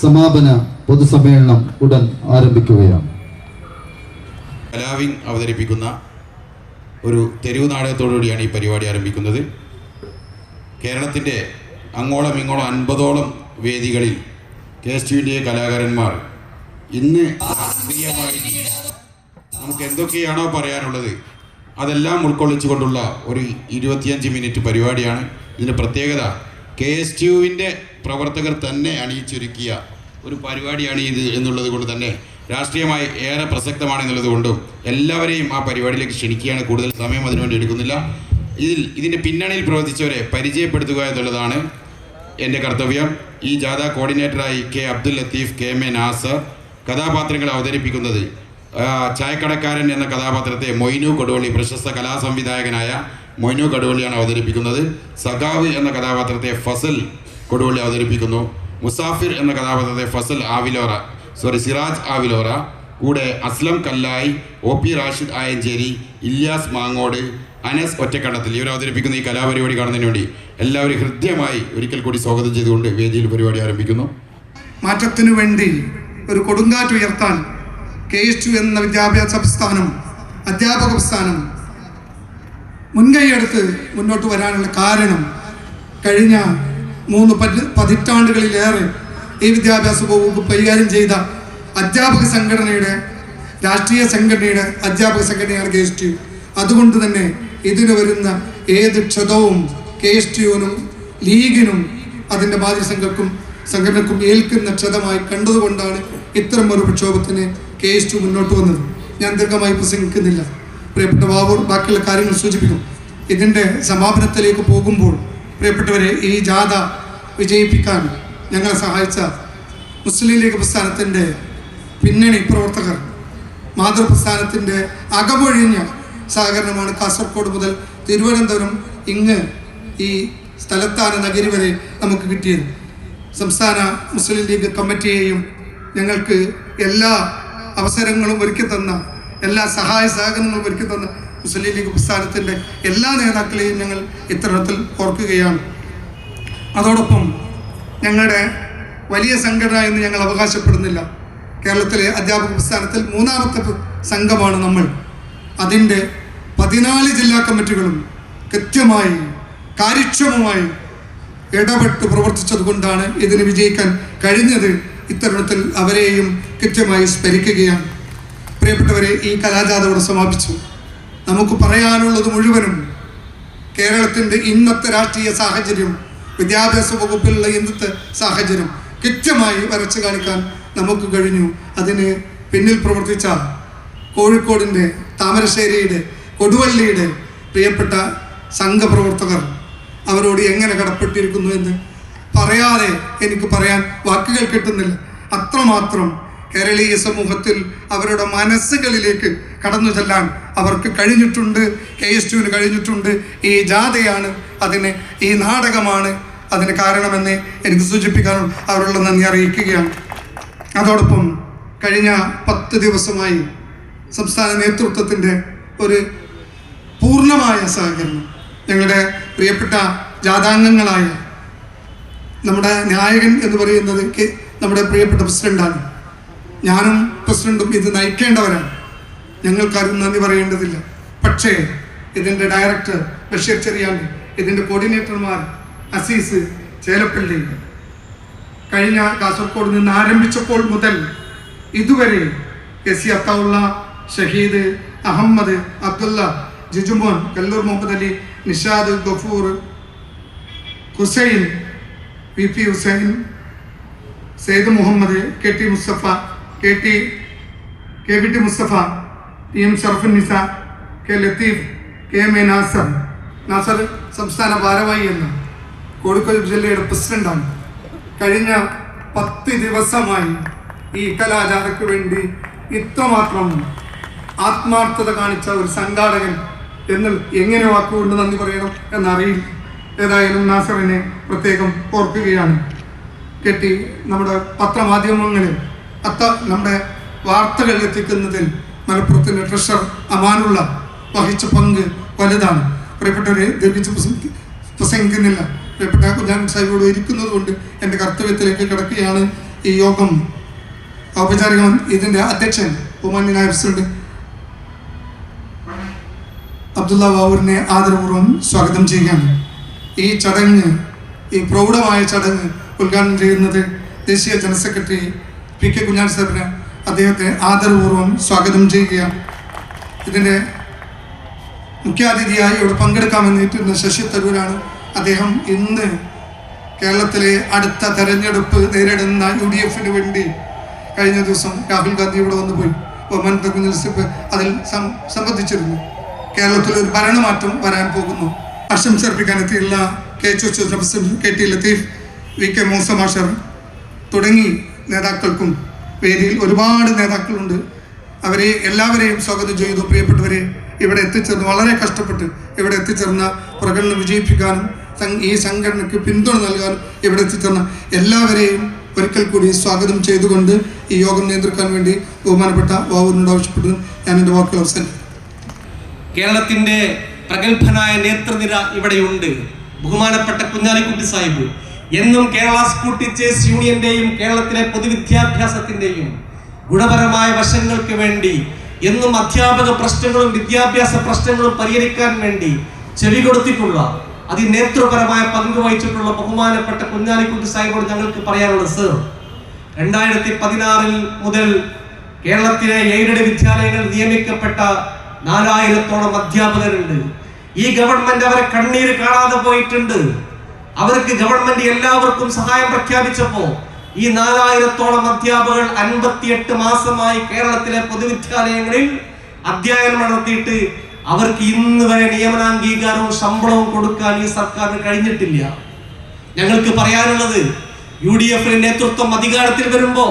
സമാപന പൊതുസമ്മേളനം ഉടൻ ആരംഭിക്കുകയാണ്. കലാവിൻ അവതരിപ്പിക്കുന്ന ഒരു തെരുവ് നാടകത്തോടുകൂടിയാണ് ഈ പരിപാടി ആരംഭിക്കുന്നത്. കേരളത്തിൻ്റെ അങ്ങോളം ഇങ്ങോളം 50ഓളം വേദികളിൽ KSTUവിൻ്റെ കലാകാരന്മാർ ഇന്ന് നമുക്ക് എന്തൊക്കെയാണോ പറയാനുള്ളത് അതെല്ലാം ഉൾക്കൊള്ളിച്ചുകൊണ്ടുള്ള ഒരു 25 മിനിറ്റ് പരിപാടിയാണ്. ഇതിൻ്റെ പ്രത്യേകത KSTUവിൻ്റെ പ്രവർത്തകർ തന്നെ അണിയിച്ചൊരുക്കിയ ഒരു പരിപാടിയാണ് ഇത് എന്നുള്ളത് കൊണ്ട് തന്നെ രാഷ്ട്രീയമായി ഏറെ പ്രസക്തമാണെന്നുള്ളത് കൊണ്ടും എല്ലാവരെയും ആ പരിപാടിയിലേക്ക് ക്ഷണിക്കുകയാണ്. കൂടുതൽ സമയം അതിനുവേണ്ടി എടുക്കുന്നില്ല. ഇതിൻ്റെ പിന്നണിയിൽ പ്രവർത്തിച്ചവരെ പരിചയപ്പെടുത്തുക എന്നുള്ളതാണ് എൻ്റെ കർത്തവ്യം. ഈ ജാഥ കോർഡിനേറ്ററായി K അബ്ദുൽ ലത്തീഫ്, KM നാസർ. കഥാപാത്രങ്ങൾ അവതരിപ്പിക്കുന്നത് ചായക്കടക്കാരൻ എന്ന കഥാപാത്രത്തെ മൊയ്നു കൊടുവള്ളി, പ്രശസ്ത കലാസംവിധായകനായ മൊയ്നു കൊടുവള്ളിയാണ് അവതരിപ്പിക്കുന്നത്. സഖാവ് എന്ന കഥാപാത്രത്തെ ഫസൽ കൊടുവള്ളി അവതരിപ്പിക്കുന്നു. മുസാഫിർ എന്ന കഥാപാത്രത്തെ സിറാജ് ആവിലോറ. കൂടെ അസ്ലം കല്ലായി, OP റാഷിദ് ആയഞ്ചേരി, ഇല്യാസ് മാങ്ങോട്, അനസ് ഒറ്റക്കണ്ടത്തിൽ ഇവർ അവതരിപ്പിക്കുന്ന ഈ കലാപരിപാടി കാണുന്നതിന് വേണ്ടി എല്ലാവരും ഹൃദ്യമായി ഒരിക്കൽ കൂടി സ്വാഗതം ചെയ്തുകൊണ്ട് വേദിയിൽ പരിപാടി ആരംഭിക്കുന്നു. മാറ്റത്തിനു വേണ്ടി ഒരു കൊടുങ്കാറ്റ് ഉയർത്താൻ KSTU എന്ന വിദ്യാഭ്യാസ പ്രസ്ഥാനം, അധ്യാപക പ്രസ്ഥാനം മുൻകൈയെടുത്ത് മുന്നോട്ട് വരാനുള്ള കാരണം കഴിഞ്ഞ 3 പതിറ്റാണ്ടുകളിലേറെ ഈ വിദ്യാഭ്യാസ വകുപ്പ് കൈകാര്യം ചെയ്ത അധ്യാപക സംഘടനയുടെ, രാഷ്ട്രീയ സംഘടനയുടെ അധ്യാപക സംഘടനയാണ് KSTU. അതുകൊണ്ട് തന്നെ ഇതിന് വരുന്ന ഏത് ക്ഷതവും KSTUവിനും ലീഗിനും അതിൻ്റെ സംഘടനക്കും ഏൽക്കുന്ന ക്ഷതമായി കണ്ടതുകൊണ്ടാണ് ഇത്തരം ഒരു പ്രക്ഷോഭത്തിന് KSTU മുന്നോട്ട് വന്നത്. ഞാൻ ദീർഘമായി പ്രസംഗിക്കുന്നില്ല. പ്രിയപ്പെട്ട ബാബൂർ ബാക്കിയുള്ള കാര്യങ്ങൾ സൂചിപ്പിക്കും. ഇതിൻ്റെ സമാപനത്തിലേക്ക് പോകുമ്പോൾ പ്രിയപ്പെട്ടവരെ, ഈ ജാഥ വിജയിപ്പിക്കാൻ ഞങ്ങളെ സഹായിച്ച മുസ്ലിം ലീഗ് പ്രസ്ഥാനത്തിൻ്റെ പിന്നണി പ്രവർത്തകർ, മാതൃപ്രസ്ഥാനത്തിൻ്റെ അകമൊഴിഞ്ഞ സഹകരണമാണ് കാസർഗോഡ് മുതൽ തിരുവനന്തപുരം ഇങ്ങ് ഈ സ്ഥലത്താന നഗരി വരെ നമുക്ക് കിട്ടിയത്. സംസ്ഥാന മുസ്ലിം ലീഗ് കമ്മിറ്റിയെയും ഞങ്ങൾക്ക് എല്ലാ അവസരങ്ങളും ഒരുക്കി തന്ന, എല്ലാ സഹായ സഹകരണങ്ങളും ഒരുക്കി തന്ന മുസ്ലിം ലീഗ് പ്രസ്ഥാനത്തിൻ്റെ എല്ലാ നേതാക്കളെയും ഞങ്ങൾ ഇത്തരത്തിൽ ഓർക്കുകയാണ്. അതോടൊപ്പം ഞങ്ങളുടെ വലിയ സംഘടന എന്ന് ഞങ്ങൾ അവകാശപ്പെടുന്നില്ല. കേരളത്തിലെ അധ്യാപക പ്രസ്ഥാനത്തിൽ 3ാമത്തെ സംഘമാണ് നമ്മൾ. അതിൻ്റെ 14 ജില്ലാ കമ്മിറ്റികളും കൃത്യമായി കാര്യക്ഷമമായി ഇടപെട്ട് പ്രവർത്തിച്ചത് കൊണ്ടാണ് ഇതിന് വിജയിക്കാൻ കഴിഞ്ഞത്. ഇത്തരുണത്തിൽ അവരെയും കൃത്യമായി സ്മരിക്കുകയാണ്. പ്രിയപ്പെട്ടവരെ, ഈ കലാജാഥയോടെ സമാപിച്ചു. നമുക്ക് പറയാനുള്ളത് മുഴുവനും കേരളത്തിൻ്റെ ഇന്നത്തെ രാഷ്ട്രീയ സാഹചര്യം, വിദ്യാഭ്യാസ വകുപ്പിലുള്ള ഇന്നത്തെ സാഹചര്യം കൃത്യമായി വരച്ചു കാണിക്കാൻ നമുക്ക് കഴിഞ്ഞു. അതിന് പിന്നിൽ പ്രവർത്തിച്ച കോഴിക്കോടിൻ്റെ, താമരശ്ശേരിയുടെ, കൊടുവള്ളിയുടെ പ്രിയപ്പെട്ട സംഘപ്രവർത്തകർ, അവരോട് എങ്ങനെ കടപ്പെട്ടിരിക്കുന്നു എന്ന് പറയാതെ എനിക്ക് പറയാൻ വാക്കുകൾ കിട്ടുന്നില്ല. അത്രമാത്രം കേരളീയ സമൂഹത്തിൽ അവരുടെ മനസ്സുകളിലേക്ക് കടന്നു ചെല്ലാൻ അവർക്ക് കഴിഞ്ഞിട്ടുണ്ട്. KSTUവിന് കഴിഞ്ഞിട്ടുണ്ട്. ഈ ജാഥയാണ് അതിന്, ഈ നാടകമാണ് അതിന് കാരണമെന്ന് എനിക്ക് സൂചിപ്പിക്കാനും അവരുള്ള നന്ദി അറിയിക്കുകയാണ്. അതോടൊപ്പം കഴിഞ്ഞ 10 ദിവസമായി സംസ്ഥാന നേതൃത്വത്തിൻ്റെ ഒരു പൂർണ്ണമായ സഹകരണം, ഞങ്ങളുടെ പ്രിയപ്പെട്ട ജാഥാംഗങ്ങളായ നമ്മുടെ നായകൻ എന്ന് പറയുന്നത് നമ്മുടെ പ്രിയപ്പെട്ട പ്രസിഡന്റാണ്. ഞാനും പ്രസിഡന്റും ഇത് നയിക്കേണ്ടവരാണ്. ഞങ്ങൾക്കാരും നന്ദി പറയേണ്ടതില്ല. പക്ഷേ ഇതിൻ്റെ ഡയറക്ടർ ബഷീർ ചെറിയാണ്ടി, ഇതിൻ്റെ കോർഡിനേറ്റർമാർ അസീസ് ചേലപ്പള്ളി, കഴിഞ്ഞ കാസർഗോഡ് നിന്ന് ആരംഭിച്ചപ്പോൾ മുതൽ ഇതുവരെ SC Athaulla, Shaheed, Ahmed, Abdulla, Jijumon, Kallur Muhammad Ali, Nishad, Gafoor, Hussain, VP Hussain, Syed Muhammad, KT Mustafa, KBT Mustafa, PM Sharafunnisa, K Latheef, KM Nasar സംസ്ഥാന ഭാരവാഹി എന്ന കോഴിക്കോട് ജില്ലയുടെ പ്രസിഡന്റാണ്. കഴിഞ്ഞ 10 ദിവസമായി ഈ കലാജാഥയ്ക്ക് വേണ്ടി ഇത്രമാത്രം ആത്മാർത്ഥത കാണിച്ച ഒരു സംഘാടകൻ എന്ന് എങ്ങനെ വാക്കുകൊണ്ട് നന്ദി പറയണം എന്നറിയില്ല. ഏതായാലും നാസറിനെ പ്രത്യേകം ഓർക്കുകയാണ്. KT നമ്മുടെ പത്രമാധ്യമങ്ങളിൽ നമ്മുടെ വാർത്തകൾ എത്തിക്കുന്നതിൽ മലപ്പുറത്തിൻ്റെ ട്രഷറർ അമാനുള്ള വഹിച്ച പങ്ക് വലുതാണ്. പ്രിയപ്പെട്ടവരെ, ദീർഘിച്ച് പ്രസംഗിക്കുന്നില്ല. പ്രിയപ്പെട്ട കുഞ്ഞാൻ സാഹിബോട് ഇരിക്കുന്നത് കൊണ്ട് എൻ്റെ കർത്തവ്യത്തിലേക്ക് കിടക്കുകയാണ്. ഈ യോഗം ഔപചാരികമായി ഇതിൻ്റെ അധ്യക്ഷൻ ബഹുമാന്യനായ പ്രസിഡന്റ് അബ്ദുള്ള ബാബൂറിനെ ആദരപൂർവ്വം സ്വാഗതം ചെയ്യുകയാണ്. ഈ ചടങ്ങ്, ഈ പ്രൗഢമായ ചടങ്ങ് ഉദ്ഘാടനം ചെയ്യുന്നത് ദേശീയ ജനറൽ സെക്രട്ടറി PK കുഞ്ഞാൻ സാഹിബിനെ, അദ്ദേഹത്തെ ആദരപൂർവ്വം സ്വാഗതം ചെയ്യുകയാണ്. ഇതിൻ്റെ മുഖ്യാതിഥിയായി ഇവിടെ പങ്കെടുക്കാമെന്നിട്ടുന്ന ശശി തരൂരാണ്. അദ്ദേഹം ഇന്ന് കേരളത്തിലെ അടുത്ത തെരഞ്ഞെടുപ്പ് നേരിടുന്ന UDF-ന് വേണ്ടി കഴിഞ്ഞ ദിവസം രാഹുൽ ഗാന്ധി ഇവിടെ വന്നു പോയി. ബഹുമാനത്തെ കുഞ്ഞൽസിപ്പ് അതിൽ സംബന്ധിച്ചിരുന്നു. കേരളത്തിൽ ഒരു ഭരണമാറ്റം വരാൻ പോകുന്നു. ആശംസ അർപ്പിക്കാൻ എത്തിയുള്ള KT ലത്തീഫ്, VK മൂസ മാഷർ തുടങ്ങി നേതാക്കൾക്കും വേദിയിൽ ഒരുപാട് നേതാക്കളുണ്ട്. അവരെ എല്ലാവരെയും സ്വാഗതം ചെയ്തു. പ്രിയപ്പെട്ടവരെ, ഇവിടെ എത്തിച്ചേർന്ന് വളരെ കഷ്ടപ്പെട്ട് ഇവിടെ എത്തിച്ചേർന്ന പ്രകടനം വിജയിപ്പിക്കാനും ഈ സംഘടനയ്ക്ക് പിന്തുണ നൽകാനും ഇവിടെ എത്തിച്ചേർന്ന എല്ലാവരെയും ഒരിക്കൽ കൂടി സ്വാഗതം ചെയ്തുകൊണ്ട് ഈ യോഗം നിയന്ത്രിക്കാൻ വേണ്ടി ബഹുമാനപ്പെട്ട ബാബുവിനോട് ആവശ്യപ്പെട്ടു ഞാൻ എൻ്റെ വാക്കുകൾ അവസാനിപ്പിക്കും. കേരളത്തിൻ്റെ പ്രഗത്ഭനായ നേതൃനിര ഇവിടെയുണ്ട്. ബഹുമാനപ്പെട്ട കുഞ്ഞാലിക്കുട്ടി സാഹിബ് എന്നും കേരള സ്കൂൾ ടീച്ചേഴ്സ് യൂണിയന്റെയും കേരളത്തിലെ പൊതുവിദ്യാഭ്യാസത്തിൻ്റെയും ഗുണപരമായ വശങ്ങൾക്ക് വേണ്ടി എന്നും അധ്യാപക പ്രശ്നങ്ങളും വിദ്യാഭ്യാസ പ്രശ്നങ്ങളും പരിഹരിക്കാൻ വേണ്ടി ചെവി കൊടുത്തിട്ടുള്ള അതിനേതൃപരമായ പങ്ക് വഹിച്ചിട്ടുള്ള ബഹുമാനപ്പെട്ട കുഞ്ഞാലിക്കുട്ടി സാഹിബോട് ഞങ്ങൾക്ക് പറയാനുള്ളത്, സർ, 2016 മുതൽ കേരളത്തിലെ എയ്ഡഡ് വിദ്യാലയങ്ങൾ നിയമിക്കപ്പെട്ട 4000-ഓളം അധ്യാപകരുണ്ട്. ഈ ഗവൺമെന്റ് അവരെ കണ്ണീര് കാണാതെ പോയിട്ടുണ്ട്. അവർക്ക് ഗവൺമെന്റ് എല്ലാവർക്കും സഹായം പ്രഖ്യാപിച്ചപ്പോ ഈ 4000-ഓളം അധ്യാപകർ 58 മാസമായി കേരളത്തിലെ പൊതുവിദ്യാലയങ്ങളിൽ അധ്യയനം നടത്തിയിട്ട് അവർക്ക് ഇന്ന് വരെ നിയമനാംഗീകാരവും ശമ്പളവും കൊടുക്കാൻ ഈ സർക്കാരിന് കഴിഞ്ഞിട്ടില്ല. ഞങ്ങൾക്ക് പറയാനുള്ളത്, UDF നേതൃത്വം അധികാരത്തിൽ വരുമ്പോ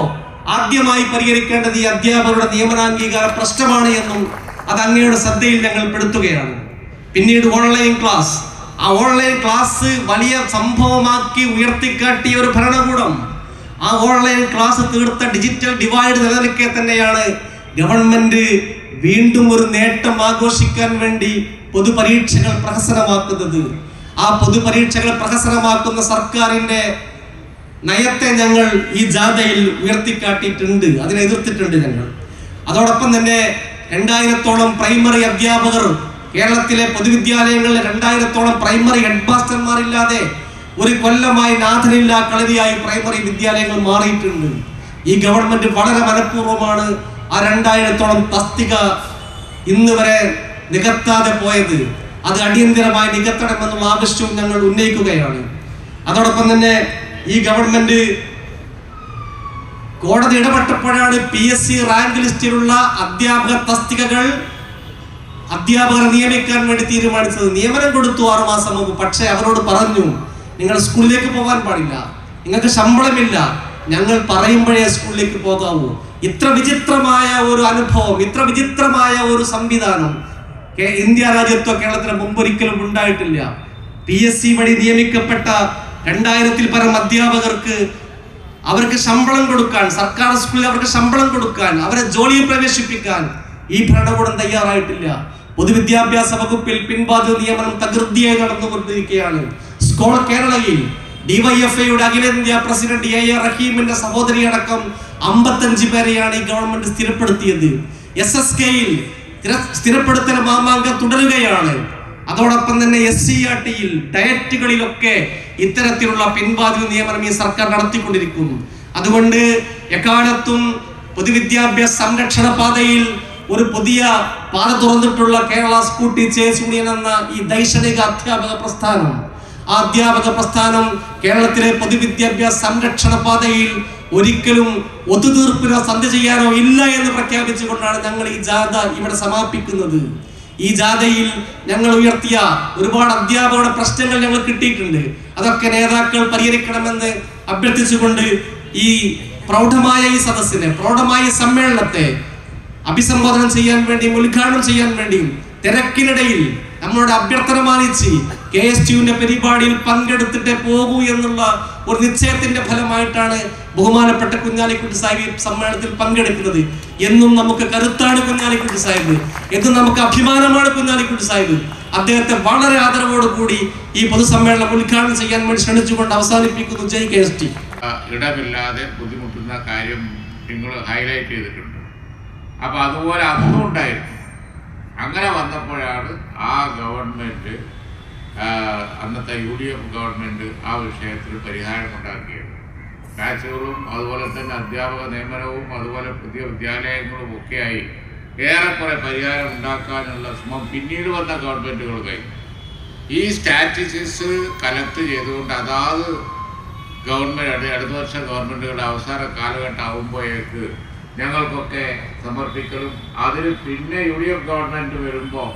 ആദ്യമായി പരിഹരിക്കേണ്ടത് ഈ അധ്യാപകരുടെ നിയമനാംഗീകാര പ്രശ്നമാണ് എന്നും അത് അങ്ങയുടെ ശ്രദ്ധയിൽ ഞങ്ങൾ പെടുത്തുകയാണ്. പിന്നീട് ഓൺലൈൻ ക്ലാസ്, ആ ഓൺലൈൻ ക്ലാസ് വലിയ സംഭവമാക്കി ഉയർത്തിക്കാട്ടിയ ഒരു ഭരണകൂടം ആ ഓൺലൈൻ ക്ലാസ് തീർത്ത ഡിജിറ്റൽ ഡിവൈഡ് നിലനിൽക്കെ തന്നെയാണ് ഗവൺമെന്റ് വീണ്ടും ഒരു നേട്ടം ആഘോഷിക്കാൻ വേണ്ടി പൊതുപരീക്ഷകൾ പ്രഹസനമാക്കുന്നത്. ആ പൊതുപരീക്ഷകൾ പ്രഹസനമാക്കുന്ന സർക്കാരിന്റെ നയത്തെ ഞങ്ങൾ ഈ ജാഥയിൽ ഉയർത്തിക്കാട്ടിയിട്ടുണ്ട്, അതിനെ എതിർത്തിട്ടുണ്ട് ഞങ്ങൾ. അതോടൊപ്പം തന്നെ 2000-ഓളം പ്രൈമറി അധ്യാപകർ കേരളത്തിലെ പൊതുവിദ്യാലയങ്ങളിലെ 2000-ഓളം പ്രൈമറി ഹെഡ് മാസ്റ്റർമാരില്ലാതെ ഒരു കൊല്ലമായി നാഥനില്ലാ കളരിയായി പ്രൈമറി വിദ്യാലയങ്ങൾ മാറിയിട്ടുണ്ട്. ഈ ഗവൺമെന്റ് വളരെ മനഃപൂർവ്വമാണ് ആ 2000-ഓളം തസ്തിക ഇന്ന് വരെ നികത്താതെ പോയത്. അത് അടിയന്തരമായി നികത്തണമെന്നുള്ള ആവശ്യവും ഞങ്ങൾ ഉന്നയിക്കുകയാണ്. അതോടൊപ്പം തന്നെ ഈ ഗവൺമെന്റ് കോടതി ഇടപെട്ടപ്പോഴാണ് PSC റാങ്ക് ലിസ്റ്റിലുള്ള അധ്യാപക തസ്തികകൾ അധ്യാപകരെ നിയമിക്കാൻ വേണ്ടി തീരുമാനിച്ചത്. നിയമനം കൊടുത്തു 6 മാസം മുമ്പ്. പക്ഷെ അവരോട് പറഞ്ഞു, നിങ്ങൾ സ്കൂളിലേക്ക് പോകാൻ പാടില്ല, നിങ്ങൾക്ക് ശമ്പളമില്ല, ഞങ്ങൾ പറയുമ്പോഴേ സ്കൂളിലേക്ക് പോകാവൂ. ഇത്ര വിചിത്രമായ ഒരു അനുഭവം, ഇത്ര വിചിത്രമായ ഒരു സംവിധാനം ഇന്ത്യ രാജ്യത്തോ കേരളത്തിന് മുമ്പൊരിക്കലും ഉണ്ടായിട്ടില്ല. PSC വഴി നിയമിക്കപ്പെട്ട 2000-ൽ പരം അധ്യാപകർക്ക് അവർക്ക് ശമ്പളം കൊടുക്കാൻ, സർക്കാർ സ്കൂളിൽ അവർക്ക് ശമ്പളം കൊടുക്കാൻ, അവരെ ജോലിയിൽ പ്രവേശിപ്പിക്കാൻ ഈ ഭരണകൂടം തയ്യാറായിട്ടില്ല. പൊതുവിദ്യാഭ്യാസ വകുപ്പിൽ പിൻവാതിൽ നിയമനം തകൃതിയായി നടന്നുകൊണ്ടിരിക്കുകയാണ്. സ്കോൾ കേരളയിൽ DYFIയുടെ അഖിലേന്ത്യാ പ്രസിഡന്റ് A റഹീമിന്റെ സഹോദരി അടക്കം 55 പേരെയാണ് ഈ ഗവൺമെന്റ് സ്ഥിരപ്പെടുത്തിയത്. SSKയിൽ സ്ഥിരപ്പെടുത്തൽ മാമാങ്കം തുടരുകയാണ്. അതോടൊപ്പം തന്നെ SCRTയിൽ ഡയറ്റുകളിലൊക്കെ ഇത്തരത്തിലുള്ള പിൻവാതിൽ നിയമനം ഈ സർക്കാർ നടത്തിക്കൊണ്ടിരിക്കുന്നു. അതുകൊണ്ട് എക്കാലത്തും പൊതുവിദ്യാഭ്യാസ സംരക്ഷണ പാതയിൽ ഒരു പുതിയ പാത തുറന്നിട്ടുള്ള കേരള സ്കൂൾ ടീച്ചേഴ്സ് യൂണിയൻ എന്ന ഈ ദൈക്ഷണിക അധ്യാപക പ്രസ്ഥാനം, ആ അധ്യാപക പ്രസ്ഥാനം കേരളത്തിലെ പൊതുവിദ്യാഭ്യാസ സംരക്ഷണ പാതയിൽ ഒരിക്കലും ഒത്തുതീർപ്പിനോ സന്ധി ചെയ്യാനോ ഇല്ല എന്ന് പ്രഖ്യാപിച്ചുകൊണ്ടാണ് ഞങ്ങൾ ഈ ജാഥ ഇവിടെ സമാപിക്കുന്നത്. ഈ ജാഥയിൽ ഞങ്ങൾ ഉയർത്തിയ ഒരുപാട് അധ്യാപകരുടെ പ്രശ്നങ്ങൾ ഞങ്ങൾ കിട്ടിയിട്ടുണ്ട്. അതൊക്കെ നേതാക്കൾ പരിഹരിക്കണമെന്ന് അഭ്യർത്ഥിച്ചുകൊണ്ട് ഈ പ്രൗഢമായ ഈ സദസ്സിനെ, പ്രൗഢമായ ഈ സമ്മേളനത്തെ അഭിസംബോധന ചെയ്യാൻ വേണ്ടിയും ഉദ്ഘാടനം ചെയ്യാൻ വേണ്ടിയും തിരക്കിനിടയിൽ നമ്മളുടെ അഭ്യർത്ഥന മാനിച്ച് KSTUവിന്റെ പരിപാടിയിൽ പങ്കെടുത്തിട്ടേ പോകൂ എന്നുള്ള ഒരു നിശ്ചയത്തിന്റെ ഫലമായിട്ടാണ് ബഹുമാനപ്പെട്ട കുഞ്ഞാലിക്കുട്ടി സാഹിബ് സമ്മേളനത്തിൽ പങ്കെടുക്കുന്നത്. എന്നും നമുക്ക് കരുത്താണ് കുഞ്ഞാലിക്കുട്ടി സാഹിബ്, എന്നും നമുക്ക് അഭിമാനമാണ് കുഞ്ഞാലിക്കുട്ടി സാഹിബ്. അദ്ദേഹത്തെ വളരെ ആദരവോടുകൂടി ഈ പൊതുസമ്മേളനം ഉദ്ഘാടനം ചെയ്യാൻ വേണ്ടി ക്ഷണിച്ചുകൊണ്ട് അവസാനിപ്പിക്കുന്നു. ജയ് KST. ഇടമില്ലാതെ ബുദ്ധിമുട്ടുന്ന കാര്യം നിങ്ങൾ ഹൈലൈറ്റ് ചെയ്തിട്ടുണ്ട്. അപ്പോൾ അതുപോലെ അന്നും ഉണ്ടായിരുന്നു. അങ്ങനെ വന്നപ്പോഴാണ് ആ ഗവൺമെൻറ്, അന്നത്തെ UDF ഗവൺമെൻറ് ആ വിഷയത്തിൽ പരിഹാരമുണ്ടാക്കിയത്. ബാച്ചുകളും അതുപോലെ തന്നെ അധ്യാപക നിയമനവും അതുപോലെ പുതിയ വിദ്യാലയങ്ങളും ഒക്കെയായി ഏറെക്കുറെ പരിഹാരം ഉണ്ടാക്കാനുള്ള ശ്രമം പിന്നീട് വന്ന ഗവൺമെൻറ്റുകൾ കഴിഞ്ഞു. ഈ സ്റ്റാറ്റിസ്റ്റിക്സ് കലക്ട് ചെയ്തുകൊണ്ട് അതാത് ഗവൺമെൻറ് അടുത്ത വർഷ ഗവൺമെൻറ്റുകളുടെ അവസാന കാലഘട്ടം ആകുമ്പോഴേക്ക് ഞങ്ങൾക്കൊക്കെ സമർപ്പിക്കലും അതിൽ പിന്നെ UDF ഗവൺമെൻറ് വരുമ്പോൾ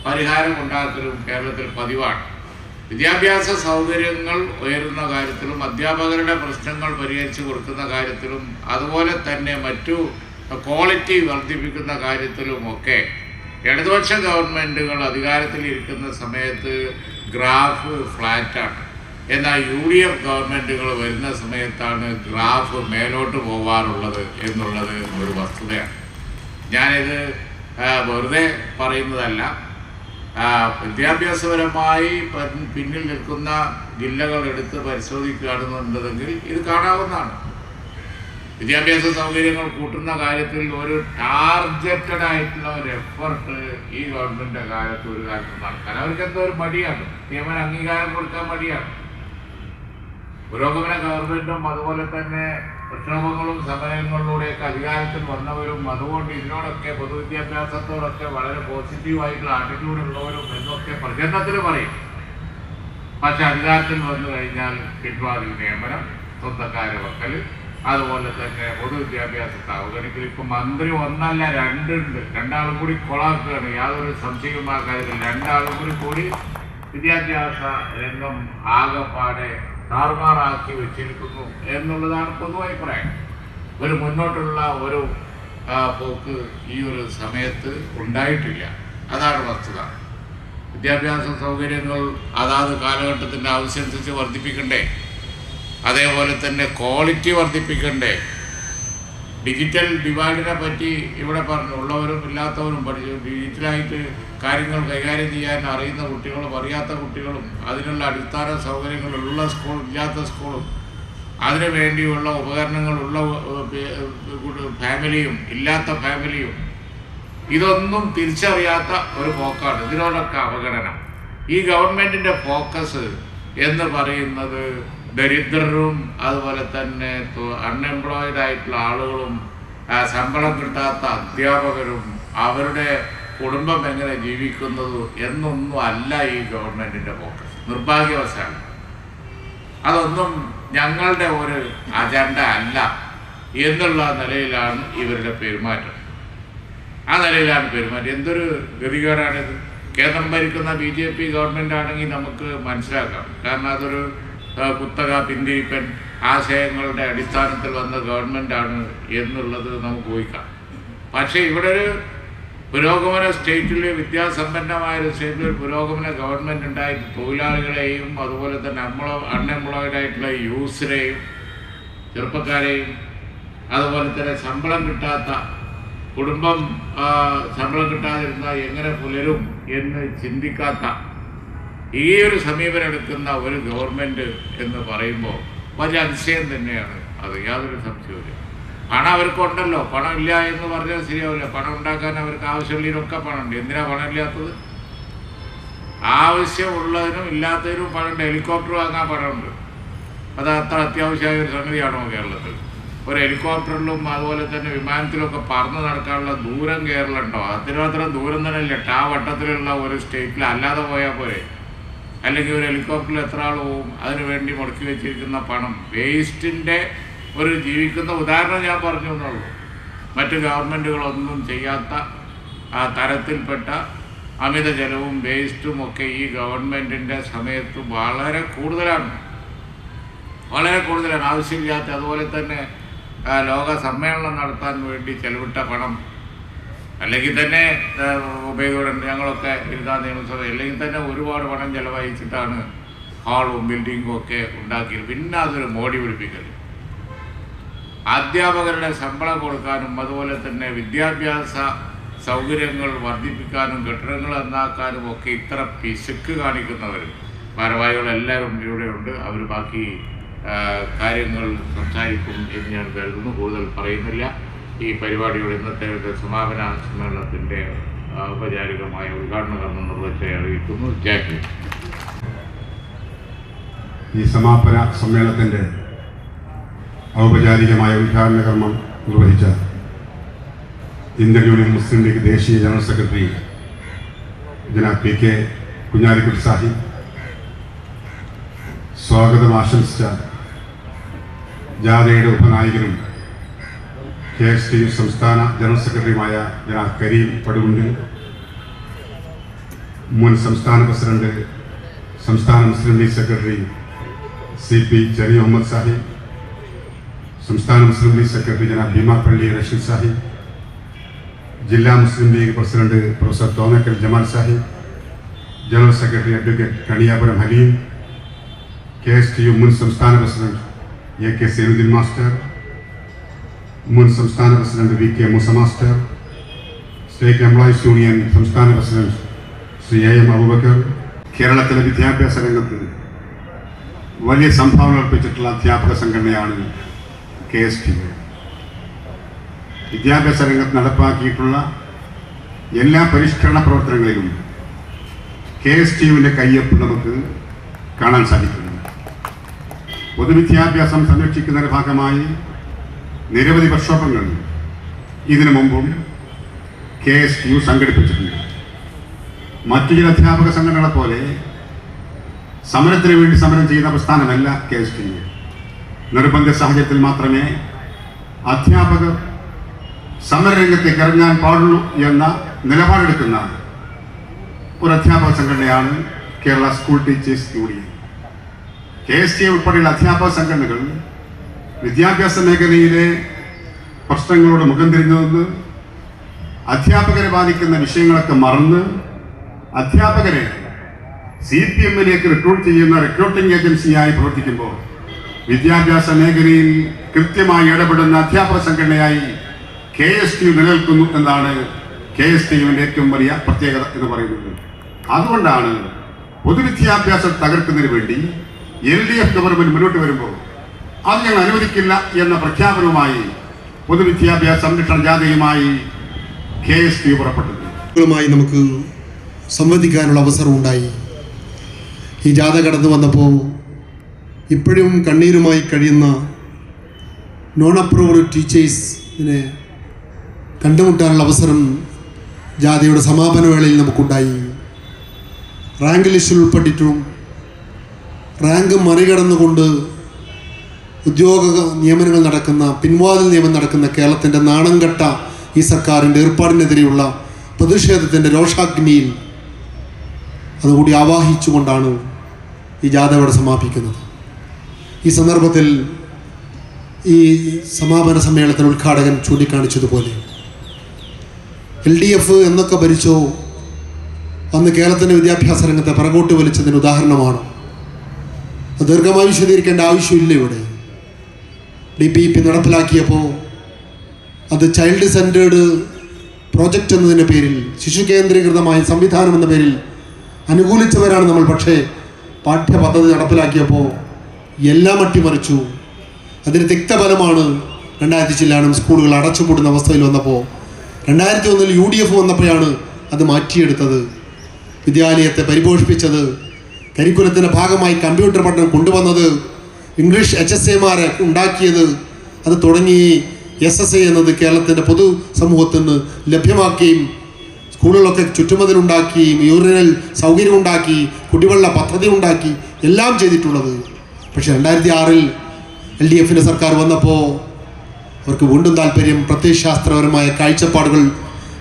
പരിഹാരം ഉണ്ടാക്കലും കേരളത്തിൽ പതിവാണ്. വിദ്യാഭ്യാസ സൗകര്യങ്ങൾ ഉയരുന്ന കാര്യത്തിലും അധ്യാപകരുടെ പ്രശ്നങ്ങൾ പരിഹരിച്ചു കൊടുക്കുന്ന കാര്യത്തിലും അതുപോലെ തന്നെ മറ്റു ക്വാളിറ്റി വർദ്ധിപ്പിക്കുന്ന കാര്യത്തിലുമൊക്കെ ഇടതുപക്ഷ ഗവൺമെൻറ്റുകൾ അധികാരത്തിലിരിക്കുന്ന സമയത്ത് ഗ്രാഫ് ഫ്ലാറ്റാണ്. എന്നാൽ UDF ഗവൺമെൻറ്റുകൾ വരുന്ന സമയത്താണ് ഗ്രാഫ് മേലോട്ട് പോകാറുള്ളത് എന്നുള്ളത് ഒരു വസ്തുതയാണ്. ഞാനിത് വെറുതെ പറയുന്നതല്ല. വിദ്യാഭ്യാസപരമായി പിന്നിൽ നിൽക്കുന്ന ജില്ലകൾ എടുത്ത് പരിശോധിക്കുകയാണെന്നുണ്ടെങ്കിൽ ഇത് കാണാവുന്നതാണ്. വിദ്യാഭ്യാസ സൗകര്യങ്ങൾ കൂട്ടുന്ന കാര്യത്തിൽ ഒരു ടാർഗറ്റഡ് ആയിട്ടുള്ള ഒരു എഫർട്ട് ഈ ഗവൺമെൻറ്റിൻ്റെ കാലത്ത് ഒരു കാലത്ത് നടക്കാൻ അവർക്ക് എന്തോ ഒരു മടിയാണ്, നിയമന അംഗീകാരം കൊടുക്കാൻ മടിയാണ്. പുരോഗമന ഗവൺമെൻറ്റും അതുപോലെ തന്നെ പ്രക്ഷോഭങ്ങളും സമരങ്ങളിലൂടെയൊക്കെ അധികാരത്തിൽ വന്നവരും അതുകൊണ്ട് ഇതിനോടൊക്കെ പൊതുവിദ്യാഭ്യാസത്തോടൊക്കെ വളരെ പോസിറ്റീവായിട്ടുള്ള ആറ്റിറ്റ്യൂഡ് ഉള്ളവരും എന്നൊക്കെ പ്രചരണത്തിൽ പറയും. പക്ഷെ അധികാരത്തിൽ വന്നു കഴിഞ്ഞാൽ പിൻവാതിൽ നിയമനം, സ്വന്തക്കാരെ വെക്കൽ, അതുപോലെ തന്നെ പൊതുവിദ്യാഭ്യാസത്തെ അവഗണിക്കൽ. ഇപ്പം മന്ത്രി ഒന്നല്ല രണ്ടുണ്ട്, രണ്ടാളും കൂടി കൊളാക്കുകയാണ്. യാതൊരു സംശയവും ആ കാര്യത്തിൽ രണ്ടാളും കൂടി വിദ്യാഭ്യാസ രംഗം ആകെപ്പാടെ താറുമാറാക്കി വെച്ചിരിക്കുന്നു എന്നുള്ളതാണ് പൊതുവഭിപ്രായം. ഒരു മുന്നോട്ടുള്ള ഒരു പോക്ക് ഈ ഒരു സമയത്ത് ഉണ്ടായിട്ടില്ല. അതാണ് വസ്തുത. വിദ്യാഭ്യാസ സൗകര്യങ്ങൾ അതാത് കാലഘട്ടത്തിൻ്റെ ആവശ്യമനുസരിച്ച് വർദ്ധിപ്പിക്കണ്ടേ, അതേപോലെ തന്നെ ക്വാളിറ്റി വർദ്ധിപ്പിക്കണ്ടേ. ഡിജിറ്റൽ ഡിവൈഡിനെ പറ്റി ഇവിടെ പറഞ്ഞു, ഉള്ളവരും ഇല്ലാത്തവരും പഠിച്ചു. ഡിജിറ്റലായിട്ട് കാര്യങ്ങൾ കൈകാര്യം ചെയ്യാൻ അറിയുന്ന കുട്ടികളും അറിയാത്ത കുട്ടികളും അതിനുള്ള അടിസ്ഥാന സൗകര്യങ്ങളുള്ള സ്കൂളും ഇല്ലാത്ത സ്കൂളും അതിനു വേണ്ടിയുള്ള ഉപകരണങ്ങളുള്ള ഫാമിലിയും ഇല്ലാത്ത ഫാമിലിയും ഇതൊന്നും തിരിച്ചറിയാത്ത ഒരു പോക്കാണ്. ഇതിനോടൊക്കെ അവഗണന. ഈ ഗവൺമെൻറ്റിൻ്റെ ഫോക്കസ് എന്ന് പറയുന്നത് ദരിദ്രരും അതുപോലെ തന്നെ അൺഎംപ്ലോയിഡ് ആയിട്ടുള്ള ആളുകളും ശമ്പളം കിട്ടാത്ത അധ്യാപകരും അവരുടെ കുടുംബം എങ്ങനെ ജീവിക്കുന്നത് എന്നൊന്നും അല്ല ഈ ഗവൺമെൻറ്റിൻ്റെ ഫോക്കസ്. നിർഭാഗ്യവശാൽ അതൊന്നും ഞങ്ങളുടെ ഒരു അജണ്ട അല്ല എന്നുള്ള നിലയിലാണ് ഇവരുടെ പെരുമാറ്റം. ആ നിലയിലാണ് പെരുമാറ്റം. എന്തൊരു ഗതികേടാണിത്. കേന്ദ്രം ഭരിക്കുന്ന BJP ഗവൺമെൻറ് ആണെങ്കിൽ നമുക്ക് മനസ്സിലാക്കാം. കാരണം അതൊരു കുത്തക പിന്തിരിപ്പൻ ആശയങ്ങളുടെ അടിസ്ഥാനത്തിൽ വന്ന ഗവൺമെൻറ്റാണ് എന്നുള്ളത് നമുക്ക് ഊഹിക്കാം. പക്ഷേ ഇവിടെ ഒരു പുരോഗമന സ്റ്റേറ്റിൽ, വിദ്യാസമ്പന്നമായൊരു സ്റ്റേറ്റിൽ ഒരു പുരോഗമന ഗവൺമെൻറ് ഉണ്ടായിട്ട് തൊഴിലാളികളെയും അതുപോലെ തന്നെ അൺഎംപ്ലോയിഡ് ആയിട്ടുള്ള യൂസിനെയും ചെറുപ്പക്കാരെയും അതുപോലെ തന്നെ ശമ്പളം കിട്ടാത്ത കുടുംബം ശമ്പളം കിട്ടാതിരുന്നാൽ എങ്ങനെ പുലരും എന്ന് ചിന്തിക്കാത്ത ഈ ഒരു സമീപനം എടുക്കുന്ന ഒരു ഗവൺമെൻറ് എന്ന് പറയുമ്പോൾ വലിയ അതിശയം തന്നെയാണ്. അത് യാതൊരു സംശയവുമില്ല. പണം അവർക്കുണ്ടല്ലോ, പണം ഇല്ല എന്ന് പറഞ്ഞാൽ ശരിയാവില്ല. പണം ഉണ്ടാക്കാൻ അവർക്ക് ആവശ്യമുള്ളതിനൊക്കെ പണമുണ്ട്. എന്തിനാ പണം ഇല്ലാത്തത്? ആവശ്യമുള്ളതിനും ഇല്ലാത്തതിനും പണമുണ്ട്. ഹെലികോപ്റ്റർ വാങ്ങാൻ പണമുണ്ട്. അത് അത്ര അത്യാവശ്യമായ ഒരു സംഗതിയാണോ കേരളത്തിൽ? ഒരു ഹെലികോപ്റ്ററിലും അതുപോലെ തന്നെ വിമാനത്തിലൊക്കെ പറന്ന് നടക്കാനുള്ള ദൂരം കേരളമുണ്ടോ? അതിനത്ര ദൂരം തന്നെ ഇല്ല. ആ വട്ടത്തിലുള്ള ഒരു സ്റ്റേറ്റിൽ അല്ലാതെ പോയാൽ പോരെ. അല്ലെങ്കിൽ ഒരു ഹെലികോപ്റ്ററിൽ എത്ര ആൾ പോവും? അതിനു വേണ്ടി മുടക്കി വെച്ചിരിക്കുന്ന പണം വേസ്റ്റിൻ്റെ ഒരു ജീവിക്കുന്ന ഉദാഹരണം ഞാൻ പറഞ്ഞു എന്നുള്ളൂ. മറ്റ് ഗവൺമെൻറ്റുകളൊന്നും ചെയ്യാത്ത ആ തരത്തിൽപ്പെട്ട അമിത ചെലവും വേസ്റ്റും ഒക്കെ ഈ ഗവൺമെൻറ്റിൻ്റെ സമയത്ത് വളരെ കൂടുതലാണ്. ആവശ്യമില്ലാത്ത. അതുപോലെ തന്നെ ലോക സമ്മേളനം നടത്താൻ വേണ്ടി ചെലവിട്ട പണം, അല്ലെങ്കിൽ തന്നെ ഉപയോഗം ഞങ്ങളൊക്കെ ഇരുതാ നിയമസഭ, അല്ലെങ്കിൽ തന്നെ ഒരുപാട് പണം ചെലവഴിച്ചിട്ടാണ് ഹാളും ബിൽഡിങ്ങും ഒക്കെ ഉണ്ടാക്കിയത്. പിന്നെ അതൊരു മോടി പിടിപ്പിക്കൽ. അധ്യാപകരുടെ ശമ്പളം കൊടുക്കാനും അതുപോലെ തന്നെ വിദ്യാഭ്യാസ സൗകര്യങ്ങൾ വർദ്ധിപ്പിക്കാനും കെട്ടിടങ്ങൾ നന്നാക്കാനും ഒക്കെ ഇത്ര പിശുക്ക് കാണിക്കുന്നവരും ഭാരവാഹികളെല്ലാവരും ഇവിടെയുണ്ട്. അവർ ബാക്കി കാര്യങ്ങൾ സംസാരിക്കും എന്ന് ഞാൻ കരുതുന്നു. കൂടുതൽ പറയുന്നില്ല. ഈ പരിപാടിയുടെ ഇന്നത്തെ സമാപന സമ്മേളനത്തിൻ്റെ ഔപചാരികമായ ഉദ്ഘാടന കർമ്മം നിർവഹിച്ച് അറിയിക്കുന്നു. ജയ്. ഈ സമാപന സമ്മേളനത്തിൻ്റെ ഔപചാരികമായ ഉദ്ഘാടന കർമ്മം നിർവഹിച്ച ഇന്ത്യൻ യൂണിയൻ മുസ്ലിം ലീഗ് ദേശീയ general secretary Janab PK Kunhalikutty Sahib, സ്വാഗതം ആശംസിച്ച ജാഥയുടെ ഉപനായകനും KSTU സംസ്ഥാന ജനറൽ സെക്രട്ടറിയുമായ ജനാബ് കരീം പടുകുണ്ടിൽ, മുൻ സംസ്ഥാന പ്രസിഡന്റ് സംസ്ഥാന മുസ്ലിം ലീഗ് സെക്രട്ടറി CP ജലീൽ മുഹമ്മദ് സാഹിബ്, സംസ്ഥാന മുസ്ലിം ലീഗ് സെക്രട്ടറി ജനാബ് ഭീമാപ്പള്ളി റഷീദ് സാഹിബ്, ജില്ലാ Muslim League president professor Thonnakkal Jamal Sahib, general secretary advocate Kaniyapuram Haleem, KSTU മുൻ സംസ്ഥാന പ്രസിഡന്റ് AK സൈനുദ്ദീൻ മാസ്റ്റർ, മുൻ സംസ്ഥാന പ്രസിഡന്റ് VK Moosa master, state employees union സംസ്ഥാന പ്രസിഡന്റ് ശ്രീ AM അബൂബക്കർ, കേരളത്തിലെ വിദ്യാഭ്യാസ രംഗത്ത് വലിയ സംഭാവന അർപ്പിച്ചിട്ടുള്ള അധ്യാപക സംഘടനയാണ് KSTU. വിദ്യാഭ്യാസ രംഗത്ത് നടപ്പാക്കിയിട്ടുള്ള എല്ലാ പരിഷ്കരണ പ്രവർത്തനങ്ങളിലും KSTUവിൻ്റെ കയ്യൊപ്പ് നമുക്ക് കാണാൻ സാധിക്കുന്നു. പൊതുവിദ്യാഭ്യാസം സംരക്ഷിക്കുന്നതിൻ്റെ ഭാഗമായി നിരവധി വർക്ക്ഷോപ്പുകൾ ഇതിനു മുമ്പും KSTU സംഘടിപ്പിച്ചിട്ടുണ്ട്. മറ്റു ചില അധ്യാപക സംഘടനകളെ പോലെ സമരത്തിന് വേണ്ടി സമരം ചെയ്യുന്ന പ്രസ്ഥാനമല്ല KSTU. നിർബന്ധ സാഹചര്യത്തിൽ മാത്രമേ അധ്യാപകർ സമരരംഗത്തേക്ക് ഇറങ്ങാൻ പാടുള്ളൂ എന്ന നിലപാടെടുക്കുന്ന ഒരു അധ്യാപക സംഘടനയാണ് Kerala school teachers union. KSTU ഉൾപ്പെടെയുള്ള അധ്യാപക സംഘടനകൾ വിദ്യാഭ്യാസ മേഖലയിലെ പ്രശ്നങ്ങളോട് മുഖം തിരിഞ്ഞുവന്ന് അധ്യാപകരെ ബാധിക്കുന്ന വിഷയങ്ങളൊക്കെ മറന്ന് അധ്യാപകരെ CPMലേക്ക് റിക്രൂട്ട് ചെയ്യുന്ന റിക്രൂട്ടിംഗ് ഏജൻസിയായി പ്രവർത്തിക്കുമ്പോൾ വിദ്യാഭ്യാസ മേഖലയിൽ കൃത്യമായി ഇടപെടുന്ന അധ്യാപക സംഘടനയായി KSTU നിലനിൽക്കുന്നു എന്നാണ് KSTUവിൻ്റെ ഏറ്റവും വലിയ പ്രത്യേകത എന്ന് പറയുന്നത്. അതുകൊണ്ടാണ് പൊതുവിദ്യാഭ്യാസം തകർക്കുന്നതിന് വേണ്ടി LDF ഗവൺമെന്റ് മുന്നോട്ട് വരുമ്പോൾ അത് ഞങ്ങൾ അനുവദിക്കില്ല എന്ന പ്രഖ്യാപനവുമായി പൊതുവിദ്യാഭ്യാസ സംരക്ഷണ ജാഥയുമായി KSTU പുറപ്പെട്ടത്. നമുക്ക് സംവദിക്കാനുള്ള അവസരം ഉണ്ടായി. ഈ ജാഥ കടന്നു വന്നപ്പോൾ ഇപ്പോഴും കണ്ണീരുമായി കഴിയുന്ന നോൺ അപ്രൂവ്ഡ് ടീച്ചേഴ്സിനെ കണ്ടുമുട്ടാനുള്ള അവസരം ജാഥയുടെ സമാപന വേളയിൽ നമുക്കുണ്ടായി. റാങ്ക് ലിസ്റ്റിൽ ഉൾപ്പെട്ടിട്ടും റാങ്ക് മറികടന്നുകൊണ്ട് ഉദ്യോഗ നിയമനങ്ങൾ നടക്കുന്ന, പിൻവാതിൽ നിയമനം നടക്കുന്ന കേരളത്തിൻ്റെ നാണംകെട്ട ഈ സർക്കാരിൻ്റെ ഏർപ്പാടിനെതിരെയുള്ള പ്രതിഷേധത്തിൻ്റെ രോഷാഗ്നിയിൽ അതുകൂടി ആവാഹിച്ചുകൊണ്ടാണ് ഈ ജാഥ ഇവിടെ സമാപിക്കുന്നത്. ഈ സന്ദർഭത്തിൽ ഈ സമാപന സമ്മേളനത്തിന് ഉദ്ഘാടകൻ ചൂണ്ടിക്കാണിച്ചതുപോലെ LDF എന്നൊക്കെ ഭരിച്ചോ അന്ന് കേരളത്തിൻ്റെ വിദ്യാഭ്യാസ രംഗത്തെ പുറകോട്ട് വലിച്ചതിന് ഉദാഹരണമാണ്. ദീർഘമായി വിശദീകരിക്കേണ്ട ആവശ്യമില്ല. ഇവിടെ DPEP നടപ്പിലാക്കിയപ്പോൾ അത് ചൈൽഡ് സെൻറ്റേർഡ് പ്രോജക്റ്റ് എന്നതിൻ്റെ പേരിൽ, ശിശു കേന്ദ്രീകൃതമായ സംവിധാനം എന്ന പേരിൽ അനുകൂലിച്ചവരാണ് നമ്മൾ. പക്ഷേ പാഠ്യപദ്ധതി നടപ്പിലാക്കിയപ്പോൾ എല്ലാം അട്ടിമറിച്ചു. അതിന് തിക്തഫലമാണ് 2000 ചില്ലാനും സ്കൂളുകൾ അടച്ചുപൂട്ടുന്ന അവസ്ഥയിൽ വന്നപ്പോൾ 2001 UDF വന്നപ്പോഴാണ് അത് മാറ്റിയെടുത്തത്, വിദ്യാലയത്തെ പരിപോഷിപ്പിച്ചത്, കരിക്കുലത്തിൻ്റെ ഭാഗമായി കമ്പ്യൂട്ടർ പഠനം കൊണ്ടുവന്നത്, ഇംഗ്ലീഷ് HSAമാരെ ഉണ്ടാക്കിയത്. അത് തുടങ്ങി SSA എന്നത് കേരളത്തിൻ്റെ പൊതു സമൂഹത്തിന് ലഭ്യമാക്കുകയും സ്കൂളുകളൊക്കെ ചുറ്റുമതിലുണ്ടാക്കിയും യൂറിനൽ സൗകര്യം ഉണ്ടാക്കി, കുടിവെള്ള പദ്ധതി ഉണ്ടാക്കി, എല്ലാം ചെയ്തിട്ടുള്ളത്. പക്ഷേ 2006 LDFൻ്റെ സർക്കാർ വന്നപ്പോൾ അവർക്ക് വീണ്ടും താല്പര്യം പ്രത്യയശാസ്ത്രപരമായ കാഴ്ചപ്പാടുകൾ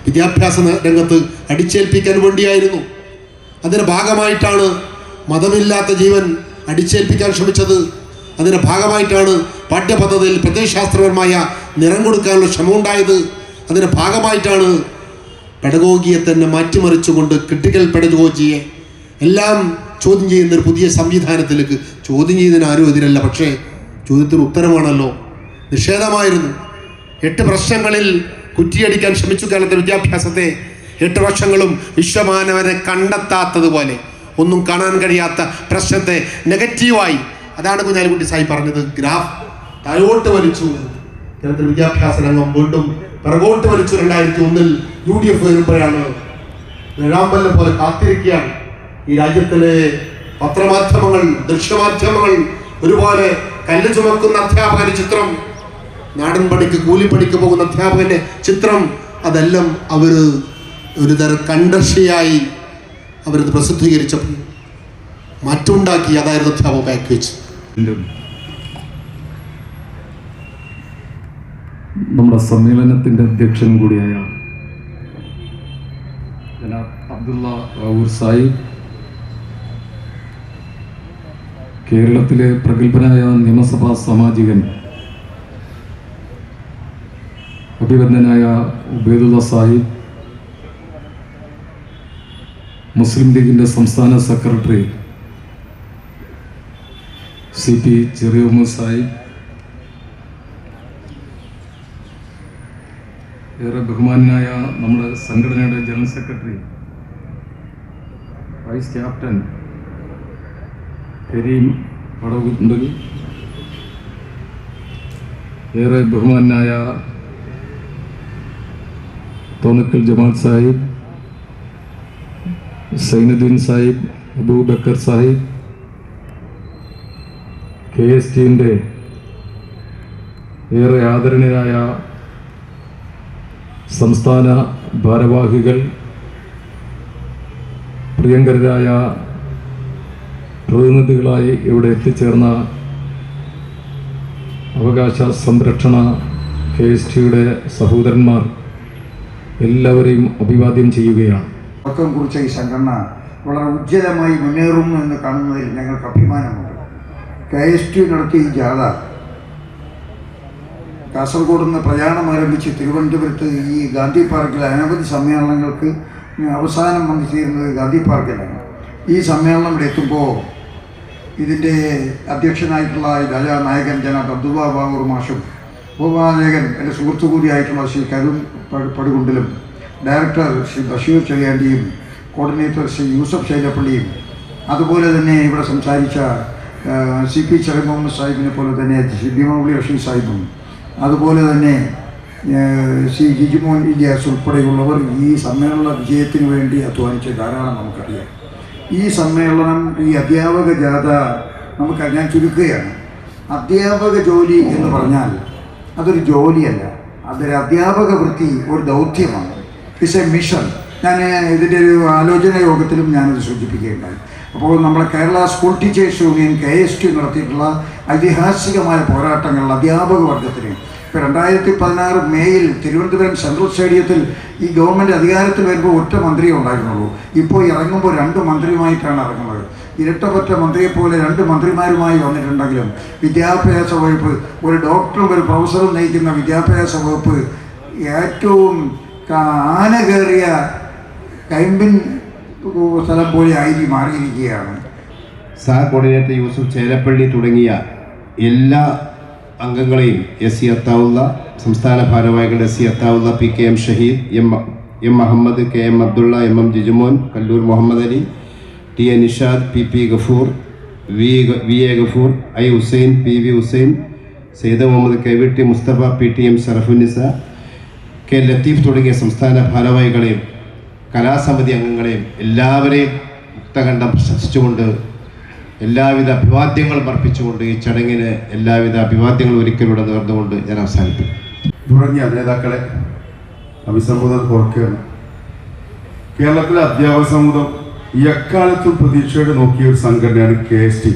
വിദ്യാഭ്യാസ രംഗത്ത് അടിച്ചേൽപ്പിക്കാൻ വേണ്ടിയായിരുന്നു. അതിൻ്റെ ഭാഗമായിട്ടാണ് മതമില്ലാത്ത ജീവൻ അടിച്ചേൽപ്പിക്കാൻ ശ്രമിച്ചത്. അതിൻ്റെ ഭാഗമായിട്ടാണ് പാഠ്യപദ്ധതിയിൽ പ്രത്യയശാസ്ത്രപരമായ നിറം കൊടുക്കാനുള്ള ശ്രമം ഉണ്ടായത്. അതിൻ്റെ ഭാഗമായിട്ടാണ് പെഡഗോഗിയെ തന്നെ മാറ്റിമറിച്ചുകൊണ്ട് ക്രിട്ടിക്കൽ പെഡഗോജിയെ എല്ലാം ചോദ്യം ചെയ്യുന്നൊരു പുതിയ സംവിധാനത്തിലേക്ക്, ചോദ്യം ചെയ്യുന്നതിന് ആരും എതിരല്ല, പക്ഷേ ചോദ്യത്തിന് ഉത്തരമാണല്ലോ, നിഷേധമായിരുന്നു. 8 പ്രശ്നങ്ങളിൽ കുറ്റിയടിക്കാൻ ശ്രമിച്ചു കേരളത്തിലെ വിദ്യാഭ്യാസത്തെ. 8 വർഷങ്ങളും വിശ്വമാനവരെ കണ്ടെത്താത്തതുപോലെ, ഒന്നും കാണാൻ കഴിയാത്ത പ്രശ്നത്തെ നെഗറ്റീവായി, അതാണ് കുഞ്ഞാലിക്കുട്ടി സായി പറഞ്ഞത്, ഗ്രാഫ് താഴോട്ട് വലിച്ചു. കേരളത്തിലെ വിദ്യാഭ്യാസ രംഗം വീണ്ടും പിറകോട്ട് വലിച്ചു. 2001 UDF വരുമ്പോഴാണ് നിഴാമ്പലിനെ പോലെ കാത്തിരിക്കുകയാണ് ഈ രാജ്യത്തിലെ പത്രമാധ്യമങ്ങൾ, ദൃശ്യമാധ്യമങ്ങൾ, ഒരുപോലെ കല്ല് ചുമക്കുന്ന അധ്യാപകന്റെ ചിത്രം, നാടൻ പണിക്ക് കൂലിപ്പണിക്ക് പോകുന്ന അധ്യാപകന്റെ ചിത്രം, അതെല്ലാം അവർ ഒരു തരം കണ്ടർഷിയായി അവരത് പ്രസിദ്ധീകരിച്ചപ്പോൾ മാറ്റമുണ്ടാക്കി. അതായിരുന്നു അധ്യാപക പാക്കേജ്. നമ്മുടെ സമ്മേളനത്തിൻ്റെ അധ്യക്ഷൻ കൂടിയായ ജനാബ് അബ്ദുള്ള റാവൂർ സാഹിബ്, കേരളത്തിലെ പ്രഗത്ഭനായ നിയമസഭാ സാമാജികൻ അഭിവന്ദനായ ഉബൈദുള്ള സാഹിബ്, മുസ്ലിം ലീഗിൻ്റെ സംസ്ഥാന സെക്രട്ടറി CP ചെറിയമ്മ സാഹിബ്, ഏറെ ബഹുമാനായ നമ്മുടെ സംഘടനയുടെ general secretary vice captain Karim Padavundal, ഏറെ ബഹുമാനായ തോന്നക്കൽ ജമാൽ സാഹിബ്, സൈനുദ്ദീൻ സാഹിബ്, അബൂബക്കർ സാഹിബ്, KSTയുടെ ഏറെ ആദരണീയരായ സംസ്ഥാന ഭാരവാഹികൾ, പ്രിയങ്കരായ പ്രതിനിധികളായി ഇവിടെ എത്തിച്ചേർന്ന അവകാശ സംരക്ഷണ KSTയുടെ സഹോദരന്മാർ എല്ലാവരെയും അഭിവാദ്യം ചെയ്യുകയാണ്. തുടക്കം കുറിച്ച ഈ സംഘടന വളരെ ഉജ്ജ്വലമായി മുന്നേറും എന്ന് കാണുന്നതിൽ ഞങ്ങൾക്ക് അഭിമാനമുണ്ട്. KST നടത്തിയ ഈ ജാഥ കാസർഗോഡ് നിന്ന് പ്രയാണം ആരംഭിച്ച് തിരുവനന്തപുരത്ത് ഈ ഗാന്ധി പാർക്കിൽ അനവധി സമ്മേളനങ്ങൾക്ക് അവസാനം വന്നു ചേരുന്നത് ഗാന്ധി പാർക്കിലാണ്. ഈ സമ്മേളനം ഇവിടെ എത്തുമ്പോൾ ഇതിൻ്റെ അധ്യക്ഷനായിട്ടുള്ള രാജാനായകൻ ജനാബ് അബ്ദുള്ള ബാബൂർ മാഷും ഉപനായകൻ എൻ്റെ സുഹൃത്തു കൂടിയായിട്ടുള്ള ശ്രീ കരുൺ പടുകുണ്ടിലും ഡയറക്ടർ ശ്രീ ബഷീർ ചെറിയാണ്ടിയും കോർഡിനേറ്റർ ശ്രീ യൂസഫ് ശൈലപ്പള്ളിയും അതുപോലെ തന്നെ ഇവിടെ സംസാരിച്ച CP ചെറിയ മുഹമ്മദ് സാഹിബിനെ പോലെ തന്നെ ശ്രീ ഭീമൗളി റഷീദ് സാഹിബും അതുപോലെ തന്നെ ശ്രീ ജിജിമോൻ ഇലിയാസ് ഉൾപ്പെടെയുള്ളവർ ഈ സമ്മേളന വിജയത്തിന് വേണ്ടി അധ്വാനിച്ച ധാരാളം നമുക്കറിയാം. ഈ സമ്മേളനം, ഈ അധ്യാപക ജാഥ ഞാൻ ചുരുക്കുകയാണ്. അധ്യാപക ജോലി എന്ന് പറഞ്ഞാൽ അതൊരു ജോലിയല്ല, അതൊരു അധ്യാപക വൃത്തി ഒരു ദൗത്യമാണ്. It's A mission. ഞാൻ ഇതിൻ്റെ ഒരു ആലോചന യോഗത്തിലും ഞാനത് സൂചിപ്പിക്കുകയുണ്ടായി. അപ്പോൾ നമ്മുടെ Kerala school teachers union KST നടത്തിയിട്ടുള്ള ഐതിഹാസികമായ പോരാട്ടങ്ങൾ അധ്യാപക വർഗത്തിന് ഇപ്പോൾ 2016 മേയിൽ തിരുവനന്തപുരം സെൻട്രൽ സ്റ്റേഡിയത്തിൽ ഈ ഗവൺമെൻറ് അധികാരത്തിൽ വരുമ്പോൾ ഒറ്റ മന്ത്രിയേ ഉണ്ടായിരുന്നുള്ളൂ. ഇപ്പോൾ ഇറങ്ങുമ്പോൾ 2 മന്ത്രിയുമായിട്ടാണ് ഇറങ്ങുന്നത്. ഇരട്ടപ്പറ്റ മന്ത്രിയെപ്പോലെ 2 മന്ത്രിമാരുമായി വന്നിട്ടുണ്ടെങ്കിലും വിദ്യാഭ്യാസ വകുപ്പ്, ഒരു ഡോക്ടറും ഒരു പ്രൊഫസറും നയിക്കുന്ന വിദ്യാഭ്യാസ വകുപ്പ് ഏറ്റവും ആന കയറിയ കൈമ്പിൻ സ്ഥലം പോലെ ആയി മാറിയിരിക്കുകയാണ്. സഹ കോർഡിനേറ്റർ യൂസഫ് ചേലപ്പള്ളി തുടങ്ങിയ എല്ലാ അംഗങ്ങളെയും SC അത്താവുള്ള സംസ്ഥാന ഭാരവാഹികളുടെ SC Athaulla PKM Shaheed, M Ahmed, KM Abdulla, MM Jijumon, Kallur Muhammad Ali, TA Nishad, PP Gafoor, VA Gafoor, I Hussain, PV Hussain, Syed Muhammad KVT Mustafa, PTM Sharafunnisa, K Latheef തുടങ്ങിയ സംസ്ഥാന ഭാരവാഹികളെയും കലാസമിതി അംഗങ്ങളെയും എല്ലാവരെയും മുക്തകണ്ഠം പ്രശംസിച്ചുകൊണ്ട് എല്ലാവിധ അഭിവാദ്യങ്ങളും അർപ്പിച്ചുകൊണ്ട് ഈ ചടങ്ങിന് എല്ലാവിധ അഭിവാദ്യങ്ങളും ഒരിക്കലൂടെ നേർന്നുകൊണ്ട് ഞാൻ അവസാനിപ്പിക്കും. തുടങ്ങിയ നേതാക്കളെ അഭിസംബോധന കുറയ്ക്കുകയാണ്. കേരളത്തിലെ അധ്യാപക സമൂഹം എക്കാലത്തും പ്രതീക്ഷയോടെ നോക്കിയ ഒരു സംഘടനയാണ് KST.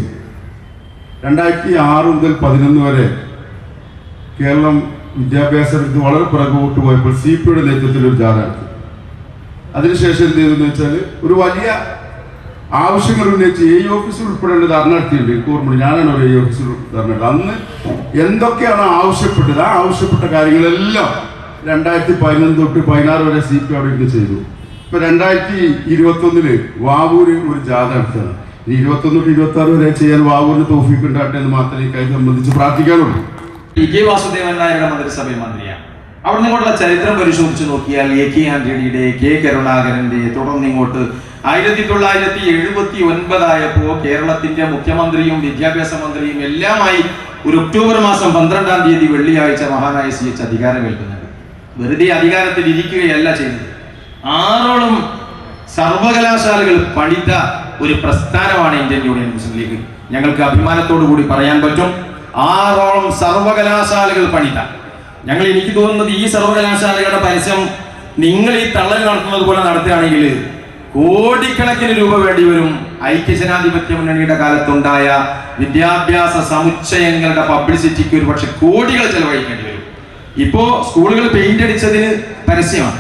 2006 മുതൽ 2011 വരെ കേരളം വിദ്യാഭ്യാസ രംഗത്ത് വളരെ പുറകോട്ട് പോയപ്പോൾ CPയുടെ നേതൃത്വത്തിൽ ഒരു ജാഥ നടത്തി. അതിനുശേഷം എന്ത് ചെയ്തെന്ന് വെച്ചാൽ ഒരു വലിയ ആവശ്യങ്ങൾ ഉന്നയിച്ച് ഓഫീസിൽ ഉൾപ്പെടേണ്ട ധർണ നടത്തിയിട്ടുണ്ട്. എനിക്ക് ഓർമ്മ, ഞാനാണ് ഒരു ഓഫീസിൽ ധർണ. അന്ന് എന്തൊക്കെയാണ് ആവശ്യപ്പെട്ടത്, ആ ആവശ്യപ്പെട്ട കാര്യങ്ങളെല്ലാം 2011 തൊട്ട് 2016 വരെ CP അവിടെ ഇരുന്ന് ചെയ്തു. ഇപ്പൊ 2021 വാവൂര് ഒരു ജാഥ നടത്തുകയാണ്. 21 തൊട്ട് 26 വരെ ചെയ്യാൻ വാവൂരിന് തൗഫീഖ് ഉണ്ടാകട്ടെ എന്ന് മാത്രമേ ഇക്കാര്യം സംബന്ധിച്ച് പ്രാർത്ഥിക്കാനുള്ളൂ. PK വാസുദേവൻ നായരുടെ മന്ത്രിസഭ മന്ത്രിയാണ്. അവിടെ നിങ്ങോട്ടുള്ള ചരിത്രം പരിശോധിച്ച് നോക്കിയാൽ AK ആന്റണിയുടെ, K കരുണാകരന്റെ, തുടർന്ന് ഇങ്ങോട്ട് 1979 ആയപ്പോൾ കേരളത്തിന്റെ മുഖ്യമന്ത്രിയും വിദ്യാഭ്യാസ മന്ത്രിയും എല്ലാമായി ഒരു ഒക്ടോബർ മാസം 12-ാം തീയതി വെള്ളിയാഴ്ച മഹാനായ CH അധികാരമേൽക്കുന്നുണ്ട്. വെറുതെ അധികാരത്തിൽ ഇരിക്കുകയല്ല ചെയ്യുന്നത്. 6 സർവകലാശാലകൾ പണിത ഒരു പ്രസ്ഥാനമാണ് ഇന്ത്യൻ യൂണിയൻ മുസ്ലിം ലീഗ്. ഞങ്ങൾക്ക് അഭിമാനത്തോടു കൂടി പറയാൻ പറ്റും, 6 സർവകലാശാലകൾ പണിത. എനിക്ക് തോന്നുന്നത് ഈ സർവകലാശാലകളുടെ പരസ്യം നിങ്ങൾ ഈ തള്ളൽ നടത്തുന്നത് പോലെ നടത്തുകയാണെങ്കിൽ കോടിക്കണക്കിന് രൂപ വേണ്ടി വരും. ഐക്യജനാധിപത്യ മുന്നണിയുടെ കാലത്തുണ്ടായ വിദ്യാഭ്യാസ സമുച്ചയങ്ങളുടെ പബ്ലിസിറ്റിക്ക് ഒരു പക്ഷെ കോടികൾ ചെലവഴിക്കേണ്ടി വരും. ഇപ്പോ സ്കൂളുകൾ പെയിന്റ് അടിച്ചതിന് പരസ്യമാണ്,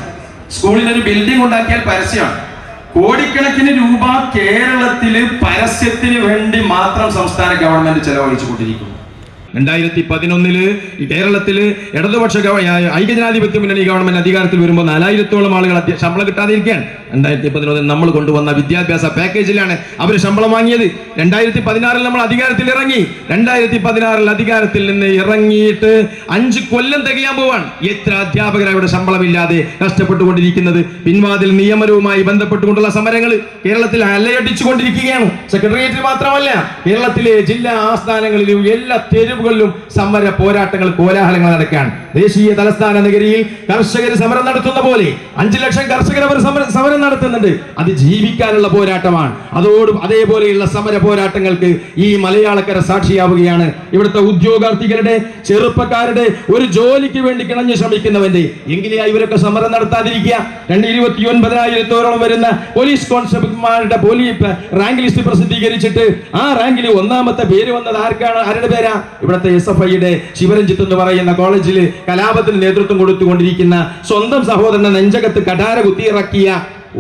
സ്കൂളിനൊരു ബിൽഡിംഗ് ഉണ്ടാക്കിയാൽ പരസ്യമാണ്. കോടിക്കണക്കിന് രൂപ കേരളത്തില് പരസ്യത്തിന് വേണ്ടി മാത്രം സംസ്ഥാന ഗവൺമെന്റ് ചെലവഴിച്ചു കൊണ്ടിരിക്കുന്നു. 2011 കേരളത്തില് ഇടതുപക്ഷ ഐക്യജനാധിപത്യ മുന്നണി ഗവൺമെന്റ് അധികാരത്തിൽ വരുമ്പോൾ 4000-ഓളം ആളുകൾ ശമ്പളം കിട്ടാതിരിക്കുകയാണ്. 2011 നമ്മൾ കൊണ്ടുവന്ന വിദ്യാഭ്യാസ പാക്കേജിലാണ് അവർ ശമ്പളം വാങ്ങിയത്. 2016 നമ്മൾ അധികാരത്തിൽ ഇറങ്ങി. 2016 അധികാരത്തിൽ നിന്ന് ഇറങ്ങിയിട്ട് 5 കൊല്ലം തികയാൻ പോവാണ്. എത്ര അധ്യാപകർ അവിടെ ശമ്പളമില്ലാതെ കഷ്ടപ്പെട്ടുകൊണ്ടിരിക്കുന്നത്. പിൻവാതിൽ നിയമനവുമായി ബന്ധപ്പെട്ടുകൊണ്ടുള്ള സമരങ്ങൾ കേരളത്തിൽ അലയടിച്ചുകൊണ്ടിരിക്കുകയാണ്. സെക്രട്ടേറിയറ്റിൽ മാത്രമല്ല, കേരളത്തിലെ ജില്ലാ ആസ്ഥാനങ്ങളിലും എല്ലാ തെരുവ് തെരഞ്ഞെടുപ്പുകളിലും സമര പോരാട്ടങ്ങൾ, കോലാഹലങ്ങൾ നടക്കുകയാണ്. ദേശീയ തലസ്ഥാന നഗരിയിൽ കർഷകർ സമരം നടത്തുന്ന പോലെ 5 ലക്ഷം കർഷകർ അവർ സമരം നടത്തുന്നുണ്ട്. അത് ജീവിക്കാനുള്ള പോരാട്ടമാണ്. അതേപോലെയുള്ള സമര പോരാട്ടങ്ങൾക്ക് ഈ മലയാളക്കര സാക്ഷിയാവുകയാണ്. ഇവിടുത്തെ ഉദ്യോഗാർത്ഥികളുടെ, ചെറുപ്പക്കാരുടെ, ഒരു ജോലിക്ക് വേണ്ടി കിണഞ്ഞു ശ്രമിക്കുന്നവന്റെ എങ്കിലെയാ ഇവരൊക്കെ സമരം നടത്താതിരിക്കുക? 29,000-ഓളം വരുന്ന പോലീസ് കോൺസ്റ്റബിൾമാരുടെ റാങ്ക് ലിസ്റ്റ് പ്രസിദ്ധീകരിച്ചിട്ട് ആ റാങ്കിൽ 1ാമത്തെ പേര് വന്നത് ആരുടെ പേരാ? ഇവിടുത്തെ SFIയുടെ ശിവരഞ്ജിത്ത് എന്ന് പറയുന്ന കോളേജിൽ കലാപത്തിന് നേതൃത്വം കൊടുത്തുകൊണ്ടിരിക്കുന്ന സ്വന്തം സഹോദരനെ നെഞ്ചകത്ത് കടാര കുത്തിയിറക്കിയ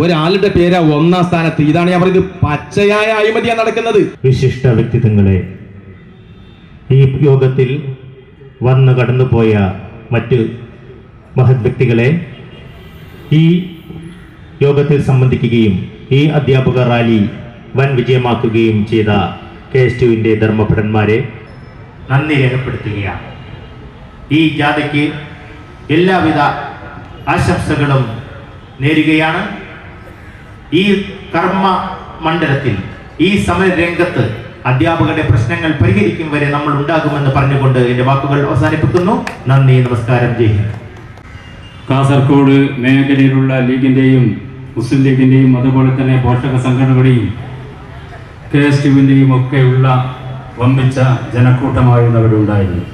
ഒരാളുടെ പേരാ 1ാം സ്ഥാനത്ത്. ഇതാണ് ഞാൻ പറയുന്നത്, പച്ചയായ അഴിമതിയാണ് നടക്കുന്നത്. വിശിഷ്ട വ്യക്തിത്വങ്ങളെ, ഈ യോഗത്തിൽ വന്നു കടന്നുപോയ മറ്റ് മഹത് വ്യക്തികളെ, ഈ യോഗത്തിൽ സംബന്ധിക്കുകയും ഈ അധ്യാപക റാലി വൻ വിജയമാക്കുകയും ചെയ്ത KSTUവിൻ്റെ ധർമ്മഭടന്മാരെ നന്ദി രേഖപ്പെടുത്തുകയാണ്. ഈ ജാഥയ്ക്ക് എല്ലാവിധ ആശംസകളും നേരുകയാണ്. ഈ കർമ്മ മണ്ഡലത്തിൽ, ഈ സമരരംഗത്ത് അധ്യാപകരുടെ പ്രശ്നങ്ങൾ പരിഹരിക്കും വരെ നമ്മൾ ഉണ്ടാകുമെന്ന് പറഞ്ഞുകൊണ്ട് എൻ്റെ വാക്കുകൾ അവസാനിപ്പിക്കുന്നു. നന്ദി, നമസ്കാരം, ജയ് ഹിന്ദ്. കാസർഗോഡ് മേഖലയിലുള്ള ലീഗിൻ്റെയും മുസ്ലിം ലീഗിൻ്റെയും അതുപോലെ തന്നെ പോഷക സംഘടനകളുടെയും KSTUവിൻ്റെയും ഒക്കെയുള്ള വമ്പിച്ച ജനക്കൂട്ടമായിരുന്നു അവിടെ ഉണ്ടായിരുന്നു.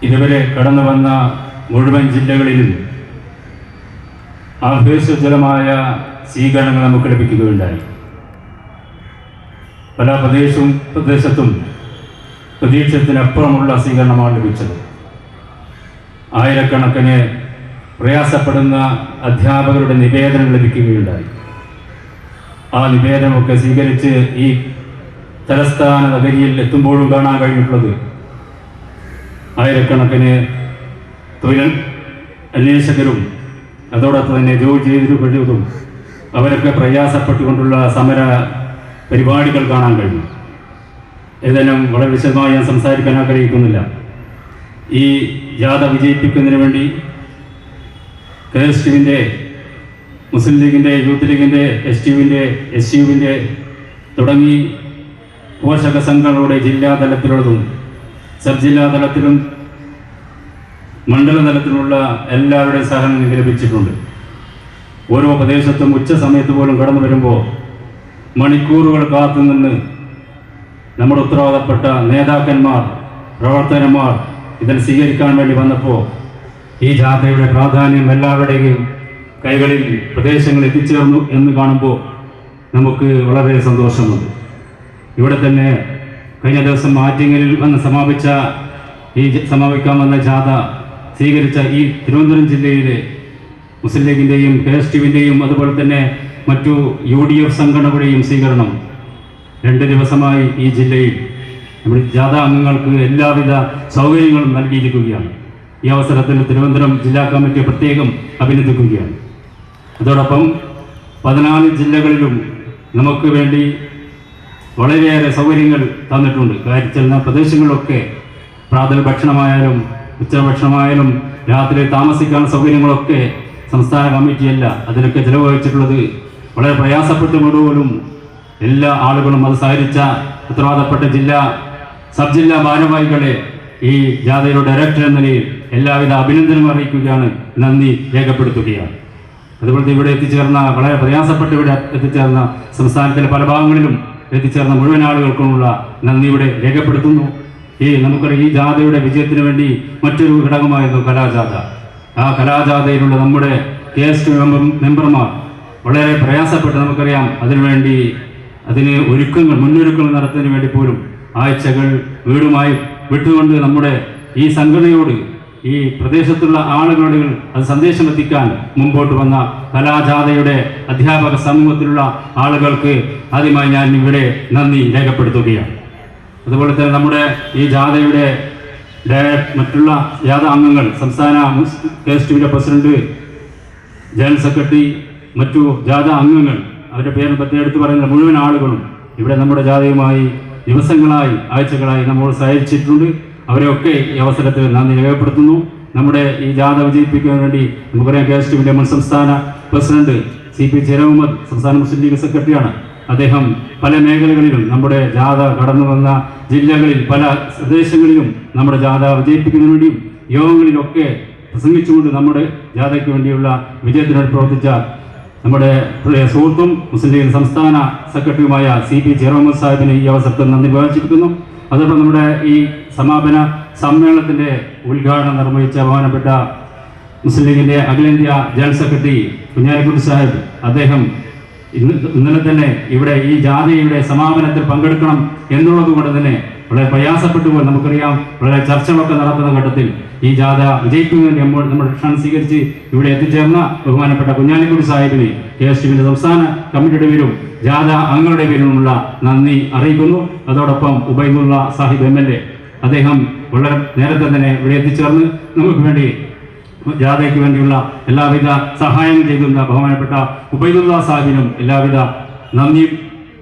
ഇതുവരെ കടന്നു വന്ന മുഴുവൻ ജില്ലകളിലും ആവേശജലമായ സ്വീകരണങ്ങൾ നമുക്ക് ലഭിക്കുകയുണ്ടായി. പല പ്രദേശത്തും പ്രതീക്ഷത്തിനപ്പുറമുള്ള സ്വീകരണമാണ് ലഭിച്ചത്. ആയിരക്കണക്കിന് പ്രയാസപ്പെടുന്ന അധ്യാപകരുടെ നിവേദനം ലഭിക്കുകയുണ്ടായി. ആ നിവേദനമൊക്കെ സ്വീകരിച്ച് ഈ തലസ്ഥാന നഗരിയിൽ എത്തുമ്പോഴും കാണാൻ കഴിഞ്ഞിട്ടുള്ളത് ആയിരക്കണക്കിന് തൊഴിൽ അന്വേഷകരും അതോടൊപ്പം തന്നെ ജോലി ചെയ്തിട്ടും അവരൊക്കെ പ്രയാസപ്പെട്ടുകൊണ്ടുള്ള സമര പരിപാടികൾ കാണാൻ കഴിഞ്ഞു. ഏതായാലും വളരെ വിശദമായി ഞാൻ സംസാരിക്കാൻ ആഗ്രഹിക്കുന്നില്ല. ഈ ജാഥ വിജയിപ്പിക്കുന്നതിന് വേണ്ടി KSTUവിൻ്റെ, മുസ്ലിം ലീഗിൻ്റെ, യൂത്ത് ലീഗിൻ്റെ, STUവിൻ്റെ തുടങ്ങി പോഷക സംഘങ്ങളുടെ ജില്ലാ തലത്തിലുള്ളതും സബ് ജില്ലാ തലത്തിലും മണ്ഡല തലത്തിലുള്ള എല്ലാവരുടെയും സഹകരണം ലഭിച്ചിട്ടുണ്ട്. ഓരോ പ്രദേശത്തും ഉച്ച സമയത്ത് പോലും കടന്നു വരുമ്പോൾ മണിക്കൂറുകൾ കാത്തുനിന്ന് നമ്മുടെ ഉത്തരവാദപ്പെട്ട നേതാക്കന്മാർ, പ്രവർത്തകന്മാർ ഇതിൽ സ്വീകരിക്കാൻ വേണ്ടി വന്നപ്പോൾ ഈ ജാഥയുടെ പ്രാധാന്യം എല്ലാവരുടെയും കൈകളിൽ പ്രദേശങ്ങളിൽ എത്തിച്ചേർന്നു എന്ന് കാണുമ്പോൾ നമുക്ക് വളരെ സന്തോഷമുണ്ട്. ഇവിടെ തന്നെ കഴിഞ്ഞ ദിവസം ആറ്റിങ്ങലിൽ വന്ന് സമാപിക്കാൻ വന്ന ജാഥ സ്വീകരിച്ച ഈ തിരുവനന്തപുരം ജില്ലയിലെ മുസ്ലിം ലീഗിൻ്റെയും KSTUവിൻ്റെയും അതുപോലെ തന്നെ മറ്റു UDF സംഘടനകളുടെയും സ്വീകരണം 2 ദിവസമായി ഈ ജില്ലയിൽ നമ്മുടെ ജാഥ അംഗങ്ങൾക്ക് എല്ലാവിധ സൗകര്യങ്ങളും നൽകിയിരിക്കുകയാണ്. ഈ അവസരത്തിൽ തിരുവനന്തപുരം ജില്ലാ കമ്മിറ്റിയെ പ്രത്യേകം അഭിനന്ദിക്കുകയാണ്. അതോടൊപ്പം 14 ജില്ലകളിലും നമുക്ക് വേണ്ടി വളരെയേറെ സൗകര്യങ്ങൾ തന്നിട്ടുണ്ട്. ചെല്ലുന്ന പ്രദേശങ്ങളിലൊക്കെ പ്രാതൽ ഭക്ഷണമായാലും ഉച്ചഭക്ഷണമായാലും രാത്രി താമസിക്കാനുള്ള സൗകര്യങ്ങളൊക്കെ സംസ്ഥാന കമ്മിറ്റിയല്ല അതിനൊക്കെ ചിലവഴിച്ചിട്ടുള്ളത്. വളരെ പ്രയാസപ്പെട്ടുകൊണ്ടുപോലും എല്ലാ ആളുകളും അത് സഹകരിച്ച ഉത്തരവാദപ്പെട്ട സബ് ജില്ലാ ഭാരവാഹികളെ ഈ ജാഥയുടെ ഡയറക്ടർ എന്ന നിലയിൽ എല്ലാവിധ അഭിനന്ദനവും അറിയിക്കുകയാണ്, നന്ദി രേഖപ്പെടുത്തുകയാണ്. അതുപോലെ ഇവിടെ എത്തിച്ചേർന്ന, വളരെ പ്രയാസപ്പെട്ട് ഇവിടെ എത്തിച്ചേർന്ന സംസ്ഥാനത്തിലെ പല ഭാഗങ്ങളിലും എത്തിച്ചേർന്ന മുഴുവൻ ആളുകൾക്കുമുള്ള നന്ദി ഇവിടെ രേഖപ്പെടുത്തുന്നു. നമുക്കറിയാം, ഈ ജാഥയുടെ വിജയത്തിന് വേണ്ടി മറ്റൊരു ഘടകമായിരുന്നു കലാജാഥ. ആ കലാജാഥയിലുള്ള നമ്മുടെ KSTU മെമ്പർമാർ വളരെ പ്രയാസപ്പെട്ട്, നമുക്കറിയാം, അതിന് മുന്നൊരുക്കങ്ങൾ നടത്തുന്നതിന് വേണ്ടി പോലും ആഴ്ചകൾ വീടുമായി വിട്ടുകൊണ്ട് നമ്മുടെ ഈ സംഘടനയോട്, ഈ പ്രദേശത്തുള്ള ആളുകളോട് അത് സന്ദേശം എത്തിക്കാൻ മുമ്പോട്ട് വന്ന കലാജാഥയുടെ അധ്യാപക സമൂഹത്തിലുള്ള ആളുകൾക്ക് ആദ്യമായി ഞാൻ ഇവിടെ നന്ദി രേഖപ്പെടുത്തുകയാണ്. അതുപോലെ തന്നെ നമ്മുടെ ഈ ജാഥയുടെ മറ്റുള്ള ജാഥ അംഗങ്ങൾ, സംസ്ഥാന KSTUവിൻ്റെ പ്രസിഡന്റ്, ജനറൽ സെക്രട്ടറി, മറ്റു ജാഥ അംഗങ്ങൾ, അവരുടെ പേര് എടുത്തു പറയുന്ന മുഴുവൻ ആളുകളും ഇവിടെ നമ്മുടെ ജാഥയുമായി ദിവസങ്ങളായി, ആഴ്ചകളായി നമ്മോട് സഹകരിച്ചിട്ടുണ്ട്. അവരെയൊക്കെ ഈ അവസരത്തിൽ നന്ദി രേഖപ്പെടുത്തുന്നു. നമ്മുടെ ഈ ജാഥ വിജയിപ്പിക്കാൻ വേണ്ടി നമുക്കറിയാം, KSTUവിൻ്റെ മുൻ സംസ്ഥാന പ്രസിഡന്റ് CP ചെറിയ മുഹമ്മദ് സംസ്ഥാന മുസ്ലിം ലീഗ് സെക്രട്ടറിയാണ്. അദ്ദേഹം പല മേഖലകളിലും നമ്മുടെ ജാഥ കടന്നു വന്ന ജില്ലകളിൽ പല പ്രദേശങ്ങളിലും നമ്മുടെ ജാഥ വിജയിപ്പിക്കുന്നതിന് വേണ്ടിയും യോഗങ്ങളിലൊക്കെ പ്രസംഗിച്ചുകൊണ്ട് നമ്മുടെ ജാഥയ്ക്ക് വേണ്ടിയുള്ള വിജയത്തിനായി പ്രവർത്തിച്ച നമ്മുടെ പ്രിയ സുഹൃത്തും മുസ്ലിം ലീഗ് സംസ്ഥാന സെക്രട്ടറിയുമായ CP ചെറിയ സാഹിബിന് ഈ അവസരത്തിൽ നന്ദി പ്രകാശിപ്പിക്കുന്നു. അതോടൊപ്പം നമ്മുടെ ഈ സമാപന സമ്മേളനത്തിൻ്റെ ഉദ്ഘാടനം നിർവഹിച്ച ബഹുമാനപ്പെട്ട മുസ്ലിം ലീഗിൻ്റെ അഖിലേന്ത്യാ ജനറൽ സെക്രട്ടറി കുഞ്ഞാലിക്കുട്ടി സാഹിബ്, അദ്ദേഹം ഇന്നലെ തന്നെ ഇവിടെ ഈ ജാഥയുടെ സമാപനത്തിൽ പങ്കെടുക്കണം എന്നുള്ളത് കൊണ്ട് തന്നെ വളരെ പ്രയാസപ്പെട്ടുപോയി. നമുക്കറിയാം, വളരെ ചർച്ചകളൊക്കെ നടക്കുന്ന ഘട്ടത്തിൽ ഈ ജാഥ വിജയിക്കുന്നതിന് നമ്മൾ ക്ഷണം സ്വീകരിച്ച് ഇവിടെ എത്തിച്ചേർന്ന ബഹുമാനപ്പെട്ട കുഞ്ഞാലിക്കുട്ടി സാഹിബിന് KSTUവിൻ്റെ സംസ്ഥാന കമ്മിറ്റിയുടെ പേരും ജാഥ അംഗങ്ങളുടെ പേരിലുമുള്ള നന്ദി അറിയിക്കുന്നു. അതോടൊപ്പം ഉബൈദുള്ള സാഹിബ് MLA, അദ്ദേഹം വളരെ നേരത്തെ തന്നെ ഇവിടെ എത്തിച്ചേർന്ന് നമുക്ക് വേണ്ടി ജാഥയ്ക്ക് വേണ്ടിയുള്ള എല്ലാവിധ സഹായവും ചെയ്തുന്ന ബഹുമാനപ്പെട്ട ഉബൈദുള്ള സാഹിബിനും എല്ലാവിധ നന്ദിയും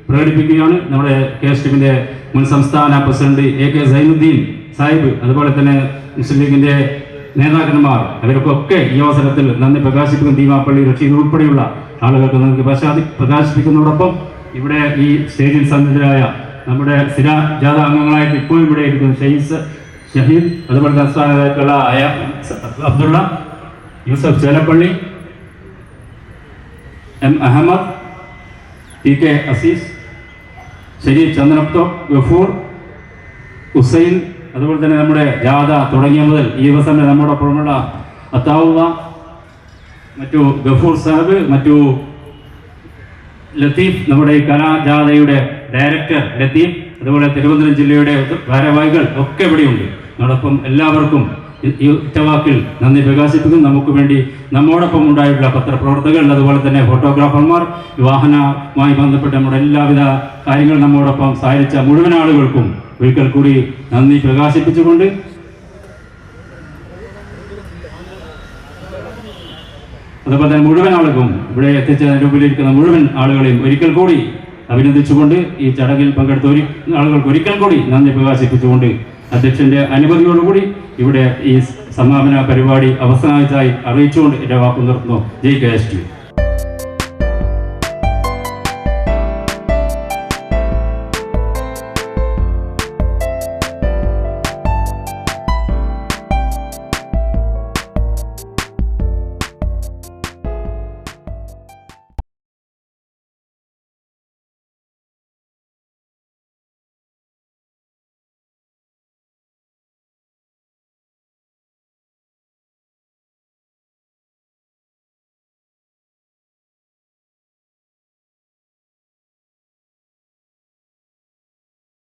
പ്രകടിപ്പിക്കുകയാണ്. നമ്മുടെ KSTUവിൻ്റെ മുൻ സംസ്ഥാന പ്രസിഡന്റ് AK സൈനുദ്ദീൻ സാഹിബ്, അതുപോലെ തന്നെ മുസ്ലിം ലീഗിൻ്റെ നേതാക്കന്മാർ, അവർക്കൊക്കെ ഈ അവസരത്തിൽ നന്ദി പ്രകാശിപ്പിക്കും. ദീമാപ്പള്ളി റഷീദ് ഉൾപ്പെടെയുള്ള ആളുകൾക്ക് നന്ദി പ്രകാശിപ്പിക്കുന്നതോടൊപ്പം ഇവിടെ ഈ സ്റ്റേജിൽ സന്നിധരായ നമ്മുടെ സ്ഥിര ജാഥ അംഗങ്ങളായിട്ട് ഇപ്പോഴും ഇവിടെ ഇരിക്കുന്ന ഷഹീദ്, അതുപോലെ സംസ്ഥാന നേതാക്കളായ അബ്ദുള്ള, യൂസഫ് ചേലപ്പള്ളി, M അഹമ്മദ്, TK അസീസ്, ഷരീഫ് ചന്ദ്രപ്തോ, ഗഫൂർ, ഹുസൈൻ, അതുപോലെ തന്നെ നമ്മുടെ ജാഥ തുടങ്ങിയ മുതൽ ഈ ദിവസം നമ്മോടൊപ്പമുള്ള അത്താവുള്ള മറ്റു ഗഫൂർ സാഹിബ്, മറ്റു ലത്തീഫ്, നമ്മുടെ ഈ കലാജാഥയുടെ ഡയറക്ടർ ലത്തീഫ്, അതുപോലെ തിരുവനന്തപുരം ജില്ലയുടെ ഭാരവാഹികൾ ഒക്കെ ഇവിടെയുണ്ട്. അതോടൊപ്പം എല്ലാവർക്കും ഈ ഒറ്റവാക്കിൽ നന്ദി പ്രകാശിപ്പിക്കും. നമുക്ക് വേണ്ടി നമ്മോടൊപ്പം ഉണ്ടായിട്ടുള്ള പത്രപ്രവർത്തകർ, അതുപോലെ തന്നെ ഫോട്ടോഗ്രാഫർമാർ, വാഹനവുമായി ബന്ധപ്പെട്ട നമ്മുടെ എല്ലാവിധ കാര്യങ്ങൾ നമ്മോടൊപ്പം സഹായിച്ച മുഴുവൻ ആളുകൾക്കും ഒരിക്കൽ കൂടി നന്ദി പ്രകാശിപ്പിച്ചുകൊണ്ട് അതുപോലെ തന്നെ മുഴുവൻ ആളുകളും ഇവിടെ എത്തിച്ചതിന് മുമ്പിലിരിക്കുന്ന മുഴുവൻ ആളുകളെയും ഒരിക്കൽ കൂടി അഭിനന്ദിച്ചുകൊണ്ട് ഈ ചടങ്ങിൽ പങ്കെടുത്ത ആളുകൾക്ക് ഒരിക്കൽ കൂടി നന്ദി പ്രകാശിപ്പിച്ചുകൊണ്ട് അധ്യക്ഷന്റെ അനുമതിയോടുകൂടി ഇവിടെ ഈ സമാപന പരിപാടി അവസാനിച്ചതായി അറിയിച്ചുകൊണ്ട് എൻ്റെ വാക്കു നിർത്തുന്നു. ജയ് KSTU.